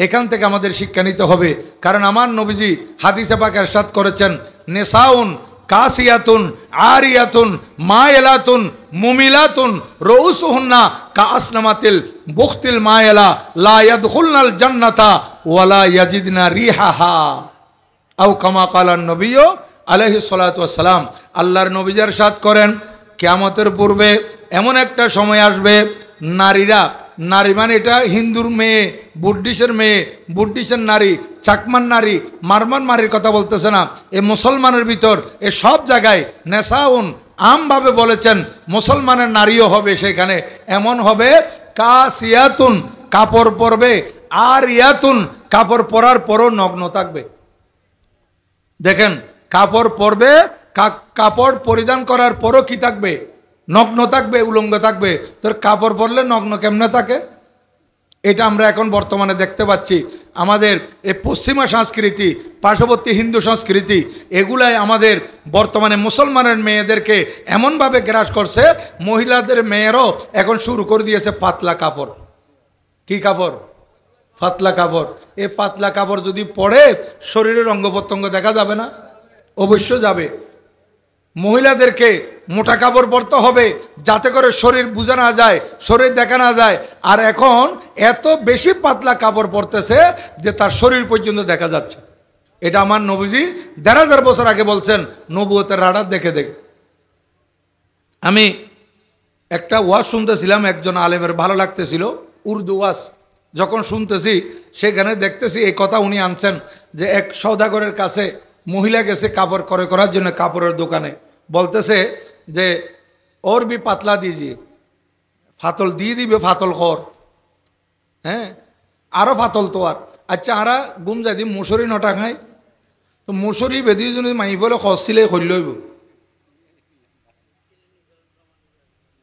এখান থেকে আমাদের শিক্ষা নিতে হবে, কারণ আমার নবীজি হাদিসে পাক ইরশাদ করেছেন, নেসাউন কাসিয়াতুন আরিয়াতুন মায়েলাতুন মুমিলাতুন রউসুহুন্না কাসনামাতিল বুখতিল মায়েলা লা ইয়াদখুলনাল জান্নাতা ওয়ালা ইয়াজিদনা রিহাহা আও কামা কালান নবী আলাইহিস সালাতু ওয়াস সালাম। আল্লাহর নবী ইরশাদ করেন, কিয়ামতের পূর্বে এমন একটা সময় আসবে, নারীরা, নারী মানে এটা হিন্দুর মেয়ে, বুদ্ধিস্টের মেয়ে, বুদ্ধিস্টের নারী, চাকমান নারী, মারমান নারীর কথা বলতেছে না, এ মুসলমানের ভিতর এ সব জায়গায় নেশাউন আমভাবে বলেছেন, মুসলমানের নারীও হবে সেখানে। এমন হবে কাসিয়াতুন, কাপড় পরবে, আর ইয়াতুন, কাপড় পরার পরও নগ্ন থাকবে। দেখেন, কাপড় পরবে, কাপড় পরিধান করার পরও কি থাকবে? নগ্ন থাকবে, উলঙ্গ থাকবে। তোর কাপড় পরলে নগ্ন কেমনে থাকে? এটা আমরা এখন বর্তমানে দেখতে পাচ্ছি। আমাদের এই পশ্চিমা সংস্কৃতি, পার্শ্ববর্তী হিন্দু সংস্কৃতি, এগুলাই আমাদের বর্তমানে মুসলমানের মেয়েদেরকে এমনভাবে গ্রাস করছে, মহিলাদের মেয়েরও এখন শুরু করে দিয়েছে পাতলা কাপড়। কি কাপড়? পাতলা কাপড়। এই পাতলা কাপড় যদি পরে শরীরের অঙ্গ প্রত্যঙ্গ দেখা যাবে না? অবশ্য যাবে। মহিলাদেরকে মোটা কাপড় পরতে হবে যাতে করে শরীর বোঝা না যায়, শরীর দেখা না যায়। আর এখন এত বেশি পাতলা কাপড় পরতেছে যে তার শরীর পর্যন্ত দেখা যাচ্ছে। এটা আমার নবীজি ১,৫০০ বছর আগে বলছেন, নবুয়তের রাডার দেখে দেখে। আমি একটা ওয়াজ শুনতেছিলাম, একজন আলেমের, ভালো লাগতেছিল, উর্দু ওয়াজ। যখন শুনতেছি সেখানে দেখতেছি এই কথা উনি আনছেন যে এক সওদাগরের কাছে মহিলা গেছে কাপড় ক্রয় করার জন্য কাপড়ের দোকানে, বলতেছে যে ওর বি পাতলা দিজিয়ে, ফাতল দিয়ে দিবে, ফাতল কর, হ্যাঁ আরও ফাতল তো। আর আচ্ছা, আরা গুম যাই দি মুসুরি নটা খাই, তো মুসুরি বেদি যদি মাই বলে খসছিলে খৈলইব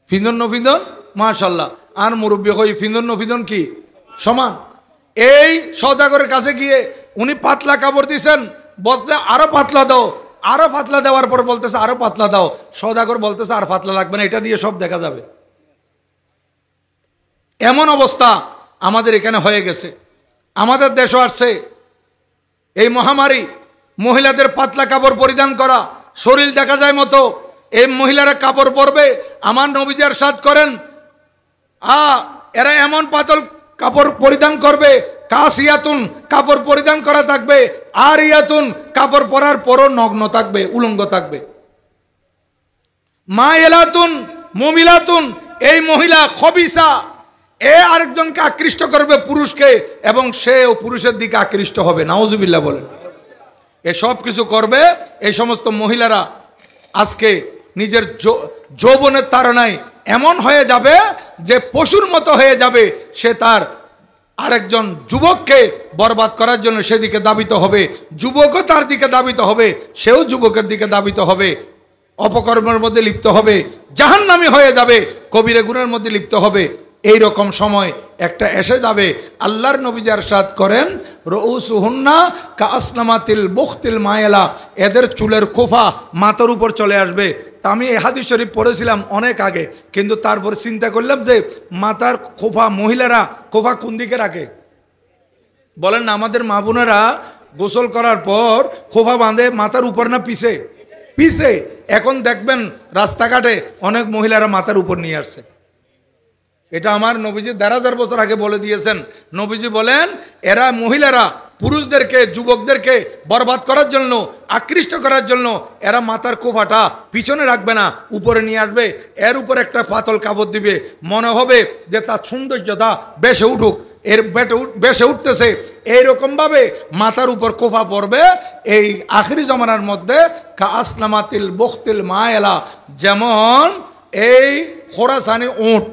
ফিন্দন নফিন্দন মাশাল্লাহ। আর মুরব্বী কই ফিন্দন নফিন্দন কি সমান। এই সওদাগরের কাছে গিয়ে উনি পাতলা কাপড় দিছেন, বলতে আরো পাতলা দাও, আরো পাতলা দেওয়ার পর বলতেছে আরো পাতলা দাও। সওদাগর বলতেছে আর পাতলা লাগবে না, এটা দিয়ে সব দেখা যাবে। এমন অবস্থা আমাদের এখানে হয়ে গেছে। আমাদের দেশও আসছে এই মহামারী, মহিলাদের পাতলা কাপড় পরিধান করা, শরীর দেখা যায় মতো, এই মহিলারা কাপড় পরবে। আমার নবীজি ইরশাদ করেন, এরা এমন পাতল কাপড় পরিধান করবে, কাসিয়াতুন, কাপড় পরিধান করা থাকবে, আর ইয়াতুন, কাপড় পরার পরও নগ্ন থাকবে, উলঙ্গ থাকবে। মায়েলাতুন মুমিলাতুন, এই মহিলা খবিসা, এ আরেকজনকে আকৃষ্ট করবে, পুরুষকে, এবং সেও পুরুষের দিকে আকৃষ্ট হবে। নাউজুবিল্লাহ বলেন। এসব কিছু করবে এই সমস্ত মহিলারা। আজকে নিজের যৌবনের তাড়নায় এমন হয়ে যাবে যে পশুর মতো হয়ে যাবে। সে তার আরেকজন যুবককে বরবাদ করার জন্য সেদিকে দাবিত হবে, যুবকও তার দিকে দাবিত হবে, সেও যুবকের দিকে দাবিত হবে, অপকর্মের মধ্যে লিপ্ত হবে, জাহান্নামী হয়ে যাবে, কবিরে গুনাহের মধ্যে লিপ্ত হবে। এই রকম সময় একটা এসে যাবে। আল্লাহর নবী ইরশাদ করেন, রউসুহুন্না কাসনামাতিল বুখতিল মায়েলা, এদের চুলের খোফা মাথার উপর চলে আসবে। তা আমি এই হাদিস শরীফ পড়েছিলাম অনেক আগে, কিন্তু তারপর চিন্তা করলাম যে মাথার খোফা, মহিলারা খোফা কোন দিকে রাখে বলেন না? আমাদের মা বোনেরা গোসল করার পর খোফা বাঁধে মাথার উপর না পিছে? পিছে। এখন দেখবেন রাস্তাঘাটে অনেক মহিলারা মাথার উপর নিয়ে আসছে। এটা আমার নবীজি ১,৫০০ বছর আগে বলে দিয়েছেন। নবীজি বলেন, এরা মহিলারা পুরুষদেরকে, যুবকদেরকে বরবাদ করার জন্য, আকৃষ্ট করার জন্য এরা মাথার কোফাটা পিছনে রাখবে না, উপরে নিয়ে আসবে, এর উপর একটা পাতল কাপড় দিবে, মনে হবে যে তার সৌন্দর্যতা বেশে উঠুক। এর বেশে উঠতেছে, এইরকমভাবে মাথার উপর কোফা পড়বে এই আখিরি জমানার মধ্যে। কা আসনামাতিল বখতিল মায়েলা, যেমন এই খোরাসানি উঁট,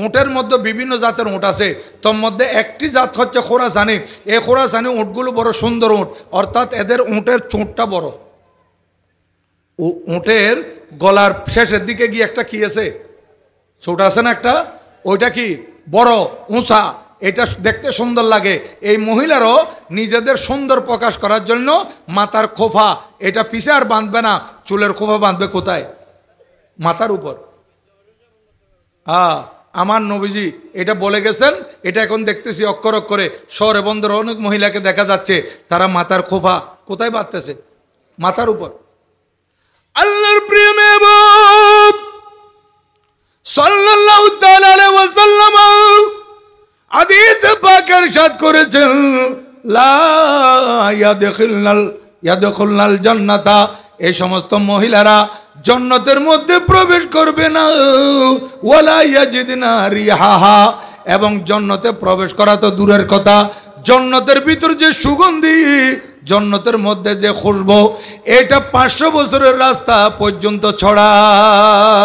উঁটের মধ্যে বিভিন্ন জাতের উঁট আছে, তোর মধ্যে একটি জাত হচ্ছে খোরাসানি। এই খোরাসানি উঁটগুলো বড় সুন্দর উঁট, অর্থাৎ এদের উঁটের চোঁটটা বড়। উঁটের গলার শেষের দিকে গিয়ে একটা কি আছে, ছোট আছে না একটা, ওইটা কি বড় উঁচা, এটা দেখতে সুন্দর লাগে। এই মহিলারও নিজেদের সুন্দর প্রকাশ করার জন্য মাথার খোফা এটা পিছে আর বাঁধবে না, চুলের খোফা বাঁধবে কোথায়, মাথার উপর। আমার নবীজি এটা বলে গেছেন। এটা এখন দেখতেছি অক্ষর অক্ষরে শহরে বন্দরে অনেক মহিলাকে দেখা যাচ্ছে তারা মাথার খোফা কোথায় বাঁধতেছে, মাথার উপর। আল্লাহর প্রিয় মেহবুব সাল্লাল্লাহু তাআলা আলাইহি ওয়াসাল্লাম হাদিসে পাকে ইরশাদ করেছেন, লা ইয়াদখুলনাল জান্নাতা, এই সমস্ত মহিলারা জান্নাতের মধ্যে প্রবেশ করবে না, ওয়ালা ইয়াজিদনা রিহাহা, এবং জান্নাতে প্রবেশ করা তো দূরের কথা, জান্নাতের ভিতর যে সুগন্ধি, জান্নাতের মধ্যে যে খুশবু, এটা 500 বছরের রাস্তা পর্যন্ত ছড়ায়।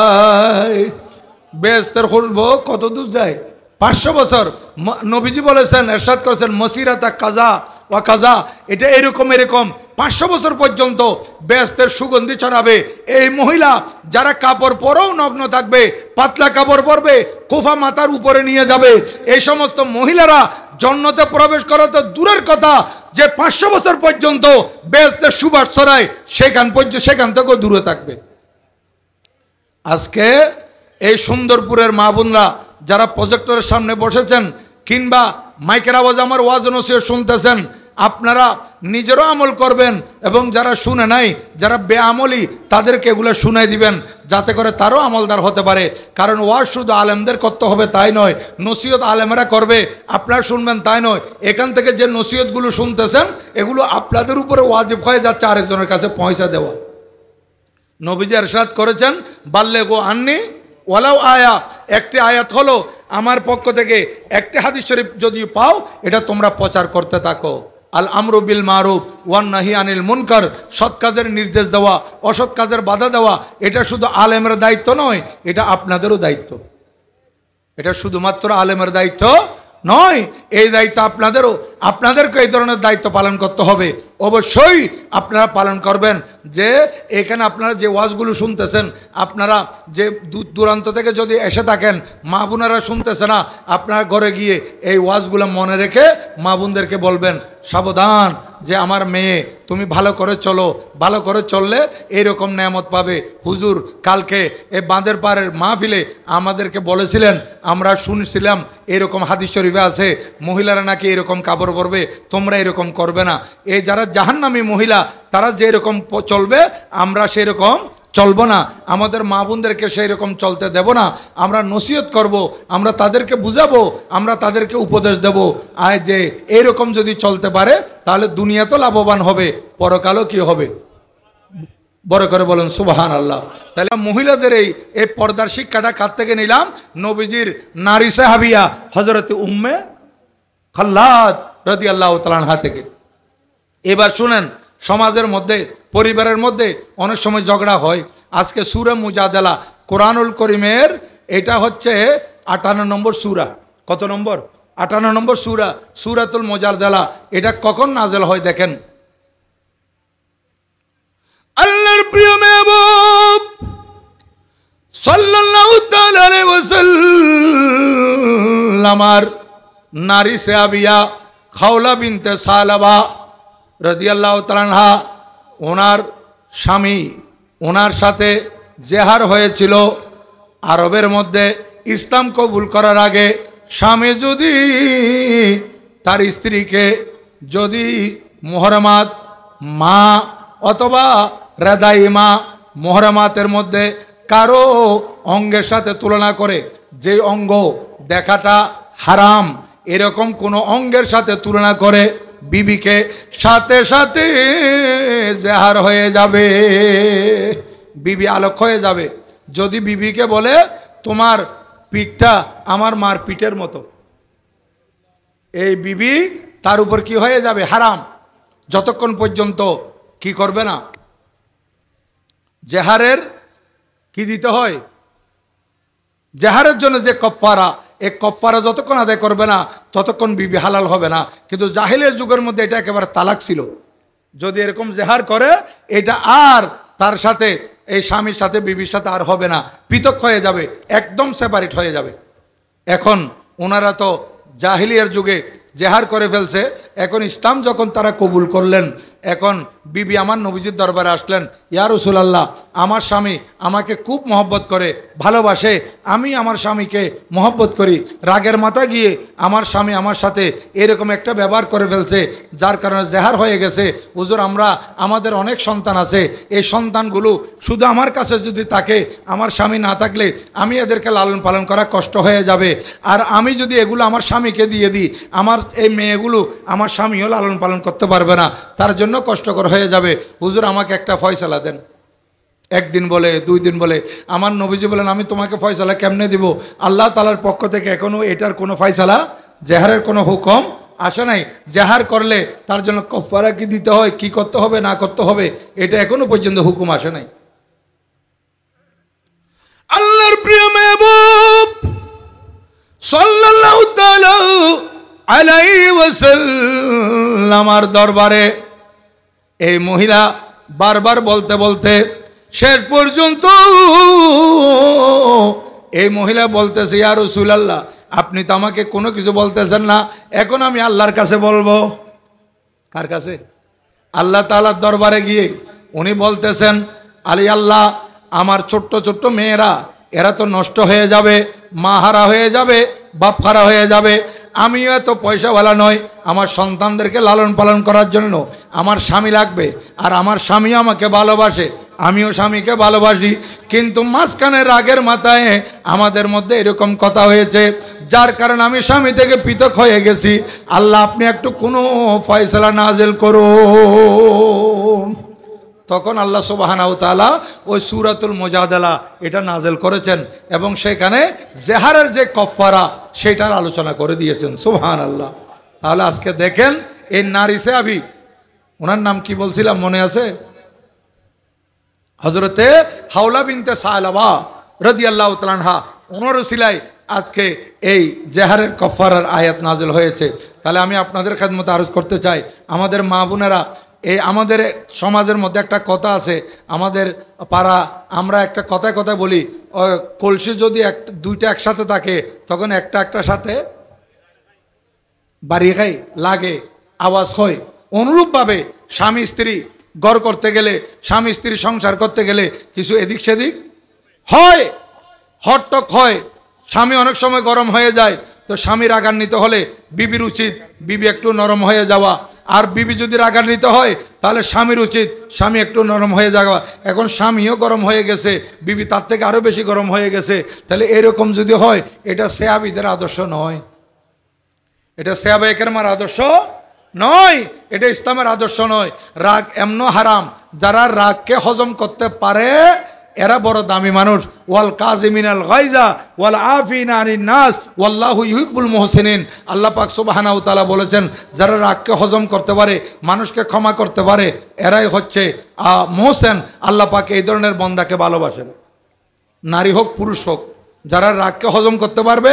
বেহেশতের খুশবু কত দূর যায়, 500 বছর। নবীজি বলেছেন, ইরশাদ করেছেন, মসিরাতা কাজা ওয়া কাজা, এটা এরকম এরকম 500 বছর পর্যন্ত বেহেশতের সুগন্ধি ছড়াবে। এই মহিলা যারা কাপড় পরেও নগ্ন থাকবে, পাতলা কাপড় পরবে, কোফা মাথার উপরে নিয়ে যাবে, এই সমস্ত মহিলারা জান্নাতে প্রবেশ করা তো দূরের কথা, যে 500 বছর পর্যন্ত বেহেশতের সুবাস ছড়ায় সেখান থেকেও দূরে থাকবে। আজকে এই সুন্দরপুরের মা বোনরা যারা প্রজেক্টরের সামনে বসেছেন কিংবা মাইকের আওয়াজ আমার ওয়াজ নসিহত শুনতেছেন, আপনারা নিজেরও আমল করবেন এবং যারা শুনে নাই, যারা বেআমলি, তাদেরকে এগুলো শুনাই দিবেন যাতে করে তারও আমলদার হতে পারে। কারণ ওয়াজ শুধু আলেমদের করতে হবে তাই নয়, নসিহত আলেমেরা করবে, আপনারা শুনবেন তাই নয়। এখান থেকে যে নসিহতগুলো শুনতেছেন এগুলো আপনাদের উপরে ওয়াজিব হয়ে যাচ্ছে আরেকজনের কাছে পয়সা দেওয়া। নবীজি ইরশাদ করেছেন, বাল্লেগু আন্নি ওয়ালাউ আয়া, একটি আয়াত হলো আমার পক্ষ থেকে, একটি হাদিস শরীফ যদি পাও এটা তোমরা প্রচার করতে থাকো। আল আমরু বিল মারুফ ওয়ান নাহি আনিল মুনকার, সৎ কাজের নির্দেশ দেওয়া, অসৎ কাজের বাধা দেওয়া, এটা শুধু আলেমের দায়িত্ব নয়, এটা আপনাদেরও দায়িত্ব। এটা শুধুমাত্র আলেমের দায়িত্ব নয়, এই দায়িত্ব আপনাদেরও, আপনাদেরকে এই ধরনের দায়িত্ব পালন করতে হবে। অবশ্যই আপনারা পালন করবেন। যে এখানে আপনারা যে ওয়াজগুলো শুনতেছেন, আপনারা যে দূর দূরান্ত থেকে যদি এসে থাকেন, মা বোনেরা শুনতেছে না, আপনারা ঘরে গিয়ে এই ওয়াজগুলো মনে রেখে মা বোনদেরকে বলবেন, সাবধান যে আমার মেয়ে তুমি ভালো করে চলো, ভালো করে চললে এইরকম নেয়ামত পাবে। হুজুর কালকে এই বাঁধের পাড়ের মাহফিলে আমাদেরকে বলেছিলেন, আমরা শুনছিলাম এরকম হাদিস শরীফে আছে মহিলারা নাকি এরকম কাপড় পরবে, তোমরা এরকম করবে না। এই যারা জাহান্নামী মহিলা তারা যেরকম চলবে আমরা সেই রকম চলবো না, আমাদের মা বোনদেরকে সেই রকম চলতে দেব না। আমরা নসিহত করব, আমরা তাদেরকে বুঝাবো, আমরা তাদেরকে উপদেশ দেব। আর যে এইরকম যদি চলতে পারে তাহলে দুনিয়া তো লাভবান হবে, পরকালও কি হবে, বড় করে বলেন সুবহানাল্লাহ। তাহলে মহিলাদের এই পর্দার শিক্ষাটা কার থেকে নিলাম? নবীজির নারী সাহাবিয়া হযরত উম্মে খাল্লাদ রাদিয়াল্লাহু তাআলা আনহা থেকে। এবার শুনেন, সমাজের মধ্যে, পরিবারের মধ্যে অনেক সময় ঝগড়া হয়। আজকে সূরা মুজাদালা, কোরআনুল করিমের এটা হচ্ছে 58 নম্বর সূরা। কত নম্বর? 58 নম্বর সূরা, সূরাতুল মুজাদালা। এটা কখন নাযিল হয় দেখেন। আল্লাহর প্রিয় মেহবুব সাল্লাল্লাহু তাআলা আলাইহি ওয়াসাল্লাম নারী সাহাবিয়া খাওলা বিনতে সালাবা রাদিয়াল্লাহু তাআলা আনহা, ওনার স্বামী ওনার সাথে জেহার হয়েছিল। আরবের মধ্যে ইসলাম কবুল করার আগে স্বামী যদি তার স্ত্রীকে যদি মুহরমাত মা অথবা রাদাইমা, মুহরমাতের মধ্যে কারো অঙ্গের সাথে তুলনা করে, যে অঙ্গ দেখাটা হারাম এরকম কোনো অঙ্গের সাথে তুলনা করে বিবিকে, সাথে সাথে জেহার হয়ে যাবে, বিবি আলোক হয়ে যাবে। যদি বিবিকে বলে তোমার পিঠটা আমার মার পিঠের মতো, এই বিবি তার উপর কি হয়ে যাবে? হারাম। যতক্ষণ পর্যন্ত কি করবে না, জেহারের কি দিতে হয়, জেহারের জন্য যে কফারা, এই কফারা যতক্ষণ আদায় করবে না ততক্ষণ বিবি হালাল হবে না। কিন্তু জাহিলের যুগের মধ্যে এটা একেবারে তালাক ছিল। যদি এরকম জেহার করে এটা আর তার সাথে, এই স্বামীর সাথে বিবির সাথে আর হবে না, পৃথক হয়ে যাবে, একদম সেপারেট হয়ে যাবে। এখন ওনারা তো জাহিলিয়ার যুগে জেহার করে ফেলছে। এখন ইসলাম যখন তারা কবুল করলেন, এখন বিবি আমার নবীজির দরবারে আসলেন, ইয়া রাসূলুল্লাহ, আমার স্বামী আমাকে খুব মহব্বত করে, ভালোবাসে, আমি আমার স্বামীকে মহব্বত করি, রাগের মাথা গিয়ে আমার স্বামী আমার সাথে এরকম একটা ব্যবহার করে ফেলছে, যার কারণে জেহার হয়ে গেছে। হুজুর, আমাদের অনেক সন্তান আছে, এই সন্তানগুলো শুধু আমার কাছে যদি থাকে, আমার স্বামী না থাকলে আমি এদেরকে লালন পালন করা কষ্ট হয়ে যাবে। আর আমি যদি এগুলো আমার স্বামীকে দিয়ে দিই, আমার এই মেয়েগুলো আমার স্বামীও লালন পালন করতে পারবে না, তার জন্য কষ্টকর হয়ে যাবে। হুজুর, আমাকে একটা ফয়সালা দেন। একদিন বলে, 2 দিন বলে, আমার নবীজি বলেন, আমি তোমাকে ফয়সালা কেমনে দিব? আল্লাহ তাআলার পক্ষ থেকে এখনো এটার কোনো ফয়সালা, জেহারের কোনো হুকুম আসে নাই। জেহার করলে তার জন্য কাফারা কি দিতে হয়, কি করতে হবে না করতে হবে, এটা এখনো পর্যন্ত হুকুম আসে নাই। আল্লাহর প্রিয় মেহবুব সাল্লাল্লাহু তাআলা আলাইহি ওয়াসাল্লামের দরবারে এই মহিলা বারবার বলতে বলতে শেষ পর্যন্ত এই মহিলা বলতেছে, ইয়া রাসূলুল্লাহ, আপনি তো আমাকে কোনো কিছু বলতেছেন না, এখন আমি আল্লাহর কাছে বলবো। কার কাছে? আল্লাহ তাআলার দরবারে গিয়ে উনি বলতেছেন, আলী আল্লাহ, আমার ছোট্ট ছোট্ট মেয়েরা, এরা তো নষ্ট হয়ে যাবে, মা হারা হয়ে যাবে, বাপ হারা হয়ে যাবে। আমিও এত পয়সাওয়ালা নয়, আমার সন্তানদেরকে লালন পালন করার জন্য আমার স্বামী লাগবে, আর আমার স্বামীও আমাকে ভালোবাসে, আমিও স্বামীকে ভালোবাসি। কিন্তু মাঝখানে রাগের মাথায় আমাদের মধ্যে এরকম কথা হয়েছে, যার কারণে আমি স্বামী থেকে পৃথক হয়ে গেছি। আল্লাহ, আপনি একটু কোনো ফয়সালা নাজিল করুন। তখন আল্লাহ সুবহানাহু ওয়া তাআলা ওই সূরাতুল মুজাদালা এটা নাজিল করেছেন এবং সেখানে জেহারের যে কফারা সেটার আলোচনা করে দিয়েছেন। সুবহানাল্লাহ। তাহলে আজকে দেখেন, এই নারী সাহাবী, ওনার নাম কি বলছিলাম মনে আছে? হযরতে হাওলা বিনতে সালাবা রাদিয়াল্লাহু তাআলা আনহা, ওনার উসিলায় আজকে এই জেহারের কফারার আয়াত নাজিল হয়েছে। তাহলে আমি আপনাদের খেদমতে আরজ করতে চাই, আমাদের মা বোনেরা, এই আমাদের সমাজের মধ্যে একটা কথা আছে, আমাদের পাড়া, আমরা একটা কথায় কথায় বলি, কলসি যদি দুইটা একসাথে থাকে তখন একটার সাথে বাড়ি খাই লাগে, আওয়াজ হয়। অনুরূপভাবে স্বামী স্ত্রী ঘর করতে গেলে, স্বামী স্ত্রী সংসার করতে গেলে কিছু এদিক সেদিক হয়, হটটক হয়, স্বামী অনেক সময় গরম হয়ে যায়। তো স্বামী রাগান্বিত হলে বিবির উচিত বিবি একটু নরম হয়ে যাওয়া, আর বিবি যদি রাগান্বিত হয় তাহলে স্বামীর উচিত স্বামী একটু নরম হয়ে যাওয়া। এখন স্বামীও গরম হয়ে গেছে, বিবি তার থেকে আরও বেশি গরম হয়ে গেছে, তাহলে এরকম যদি হয়, এটা সাহাবীদের আদর্শ নয়, এটা সাহাবায়ে কেরামের আদর্শ নয়, এটা ইসলামের আদর্শ নয়। রাগ এমন হারাম, যারা রাগকে হজম করতে পারে এরা বড় দামি মানুষ। ওয়াল কাযিমিনাল গায়জা ওয়াল আফিনা আনিন নাস ওয়াল্লাহু ইউহিব্বুল মুহসিনিন। আল্লাহ পাক সুবহানাহু ওয়া তাআলা বলেছেন, যারা রাগকে হজম করতে পারে, মানুষকে ক্ষমা করতে পারে, এরাই হচ্ছে মুহসিন। আল্লাহ পাক এই ধরনের বান্দাকে ভালোবাসেন, নারী হোক পুরুষ হোক। যারা রাগকে হজম করতে পারবে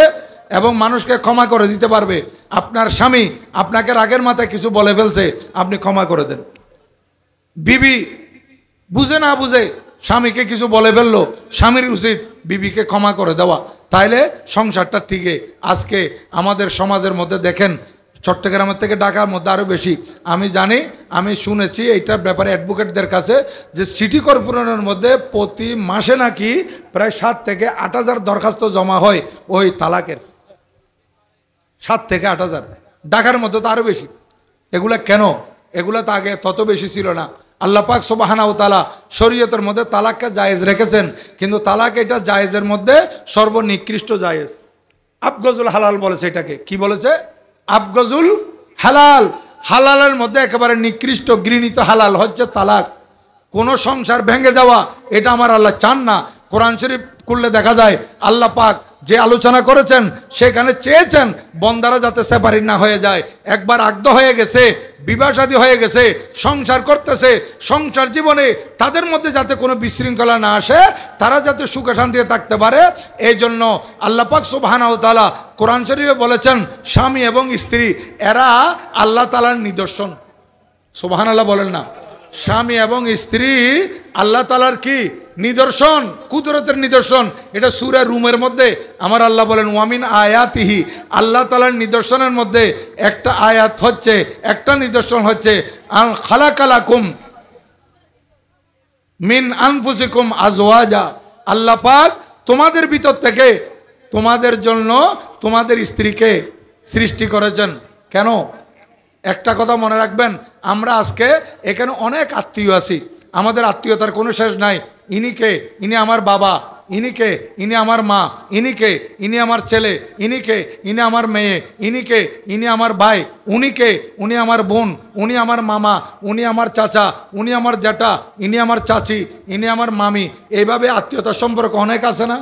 এবং মানুষকে ক্ষমা করে দিতে পারবে। আপনার স্বামী আপনাকে রাগের মাথায় কিছু বলে ফেলছে, আপনি ক্ষমা করে দেন। বিবি বুঝে না বুঝে স্বামীকে কিছু বলে ফেললো, স্বামীর উচিত বিবিকে ক্ষমা করে দেওয়া, তাইলে সংসারটা টিকে। আজকে আমাদের সমাজের মধ্যে দেখেন, চট্টগ্রামের থেকে ঢাকার মধ্যে আরও বেশি, আমি জানি, আমি শুনেছি এইটার ব্যাপারে অ্যাডভোকেটদের কাছে, যে সিটি কর্পোরেশনের মধ্যে প্রতি মাসে নাকি প্রায় 7 থেকে 8 হাজার দরখাস্ত জমা হয় ওই তালাকের। 7 থেকে 8 হাজার, ঢাকার মধ্যে তো আরও বেশি। এগুলা কেন? এগুলা তো আগে তত বেশি ছিল না। আল্লাহ পাক সুবহানাহু ওয়া তাআলা শরীয়তের মধ্যে তালাককে জায়েজ রেখেছেন, কিন্তু তালাক এটা জায়েজের মধ্যে সর্বনিকৃষ্ট জায়েজ। আবগজুল হালাল বলেছে এটাকে, কি বলেছে? আবগজুল হালাল। হালালের মধ্যে একেবারে নিকৃষ্ট ঘৃণিত হালাল হচ্ছে তালাক। কোনো সংসার ভেঙে যাওয়া এটা আমার আল্লাহ চান না। করলে দেখা যায় আল্লাহ পাক যে আলোচনা করেছেন সেখানে চেয়েছেন বন্দারা যাতে সেপারেট না হয়ে যায়। একবার আগ্ধ হয়ে গেছে, বিবাহ শাদী হয়ে গেছে, সংসার করতেছে, সংসার জীবনে তাদের মধ্যে যাতে কোনো বিশৃঙ্খলা না আসে, তারা যাতে সুখে শান্তিতে থাকতে পারে, এই জন্য আল্লাহ পাক সুবহানাহু ওয়া তাআলা কোরআন শরীফে বলেছেন স্বামী এবং স্ত্রী এরা আল্লাহ তাআলার নিদর্শন। সুবহানাল্লাহ বলেন না? স্বামী এবং স্ত্রী আল্লাহ তাআলার কি নিদর্শন, কুদরতের নিদর্শন। এটা সূরা রুমের মধ্যে আমার আল্লাহ বলেন ওয়ামিন আয়াতিহি, আল্লাহ তাআলার নিদর্শনের মধ্যে একটা আয়াত হচ্ছে, একটা নিদর্শন হচ্ছে আন খালাকালাকুম মিন আনফুসিকুম আজওয়াজা, আল্লাহ পাক তোমাদের ভিতর থেকে তোমাদের জন্য তোমাদের স্ত্রীকে সৃষ্টি করেছেন। কেন? একটা কথা মনে রাখবেন, আমরা আজকে এখানে অনেক আত্মীয় আছি, আমাদের আত্মীয়তার কোনো শেষ নাই। ইনিকে, ইনি আমার বাবা, ইনিকে, ইনি আমার মা, ইনিকে, ইনি আমার ছেলে, ইনিকে, ইনি আমার মেয়ে, ইনিকে, ইনি আমার ভাই, উনিকে, উনি আমার বোন, উনি আমার মামা, উনি আমার চাচা, উনি আমার জ্যাঠা, ইনি আমার চাচি, ইনি আমার মামি। এইভাবে আত্মীয়তার সম্পর্ক অনেক আছে না?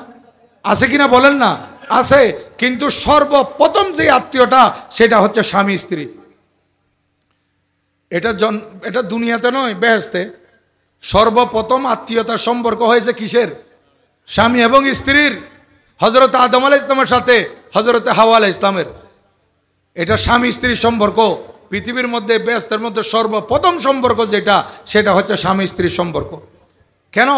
আছে কিনা বলেন না? আছে। কিন্তু সর্বপ্রথম যে আত্মীয়টা সেটা হচ্ছে স্বামী স্ত্রী। এটা দুনিয়াতে নয়, বেহেশতে সর্বপ্রথম আত্মীয়তার সম্পর্ক হয়েছে কিসের? স্বামী এবং স্ত্রীর। হযরত আদম আলাইহিস সালামের সাথে হযরত হাওয়া আলাইহিস সালামের, এটা স্বামী স্ত্রীর সম্পর্ক। পৃথিবীর মধ্যে বেহেশতের মধ্যে সর্বপ্রথম সম্পর্ক যেটা, সেটা হচ্ছে স্বামী স্ত্রীর সম্পর্ক। কেন?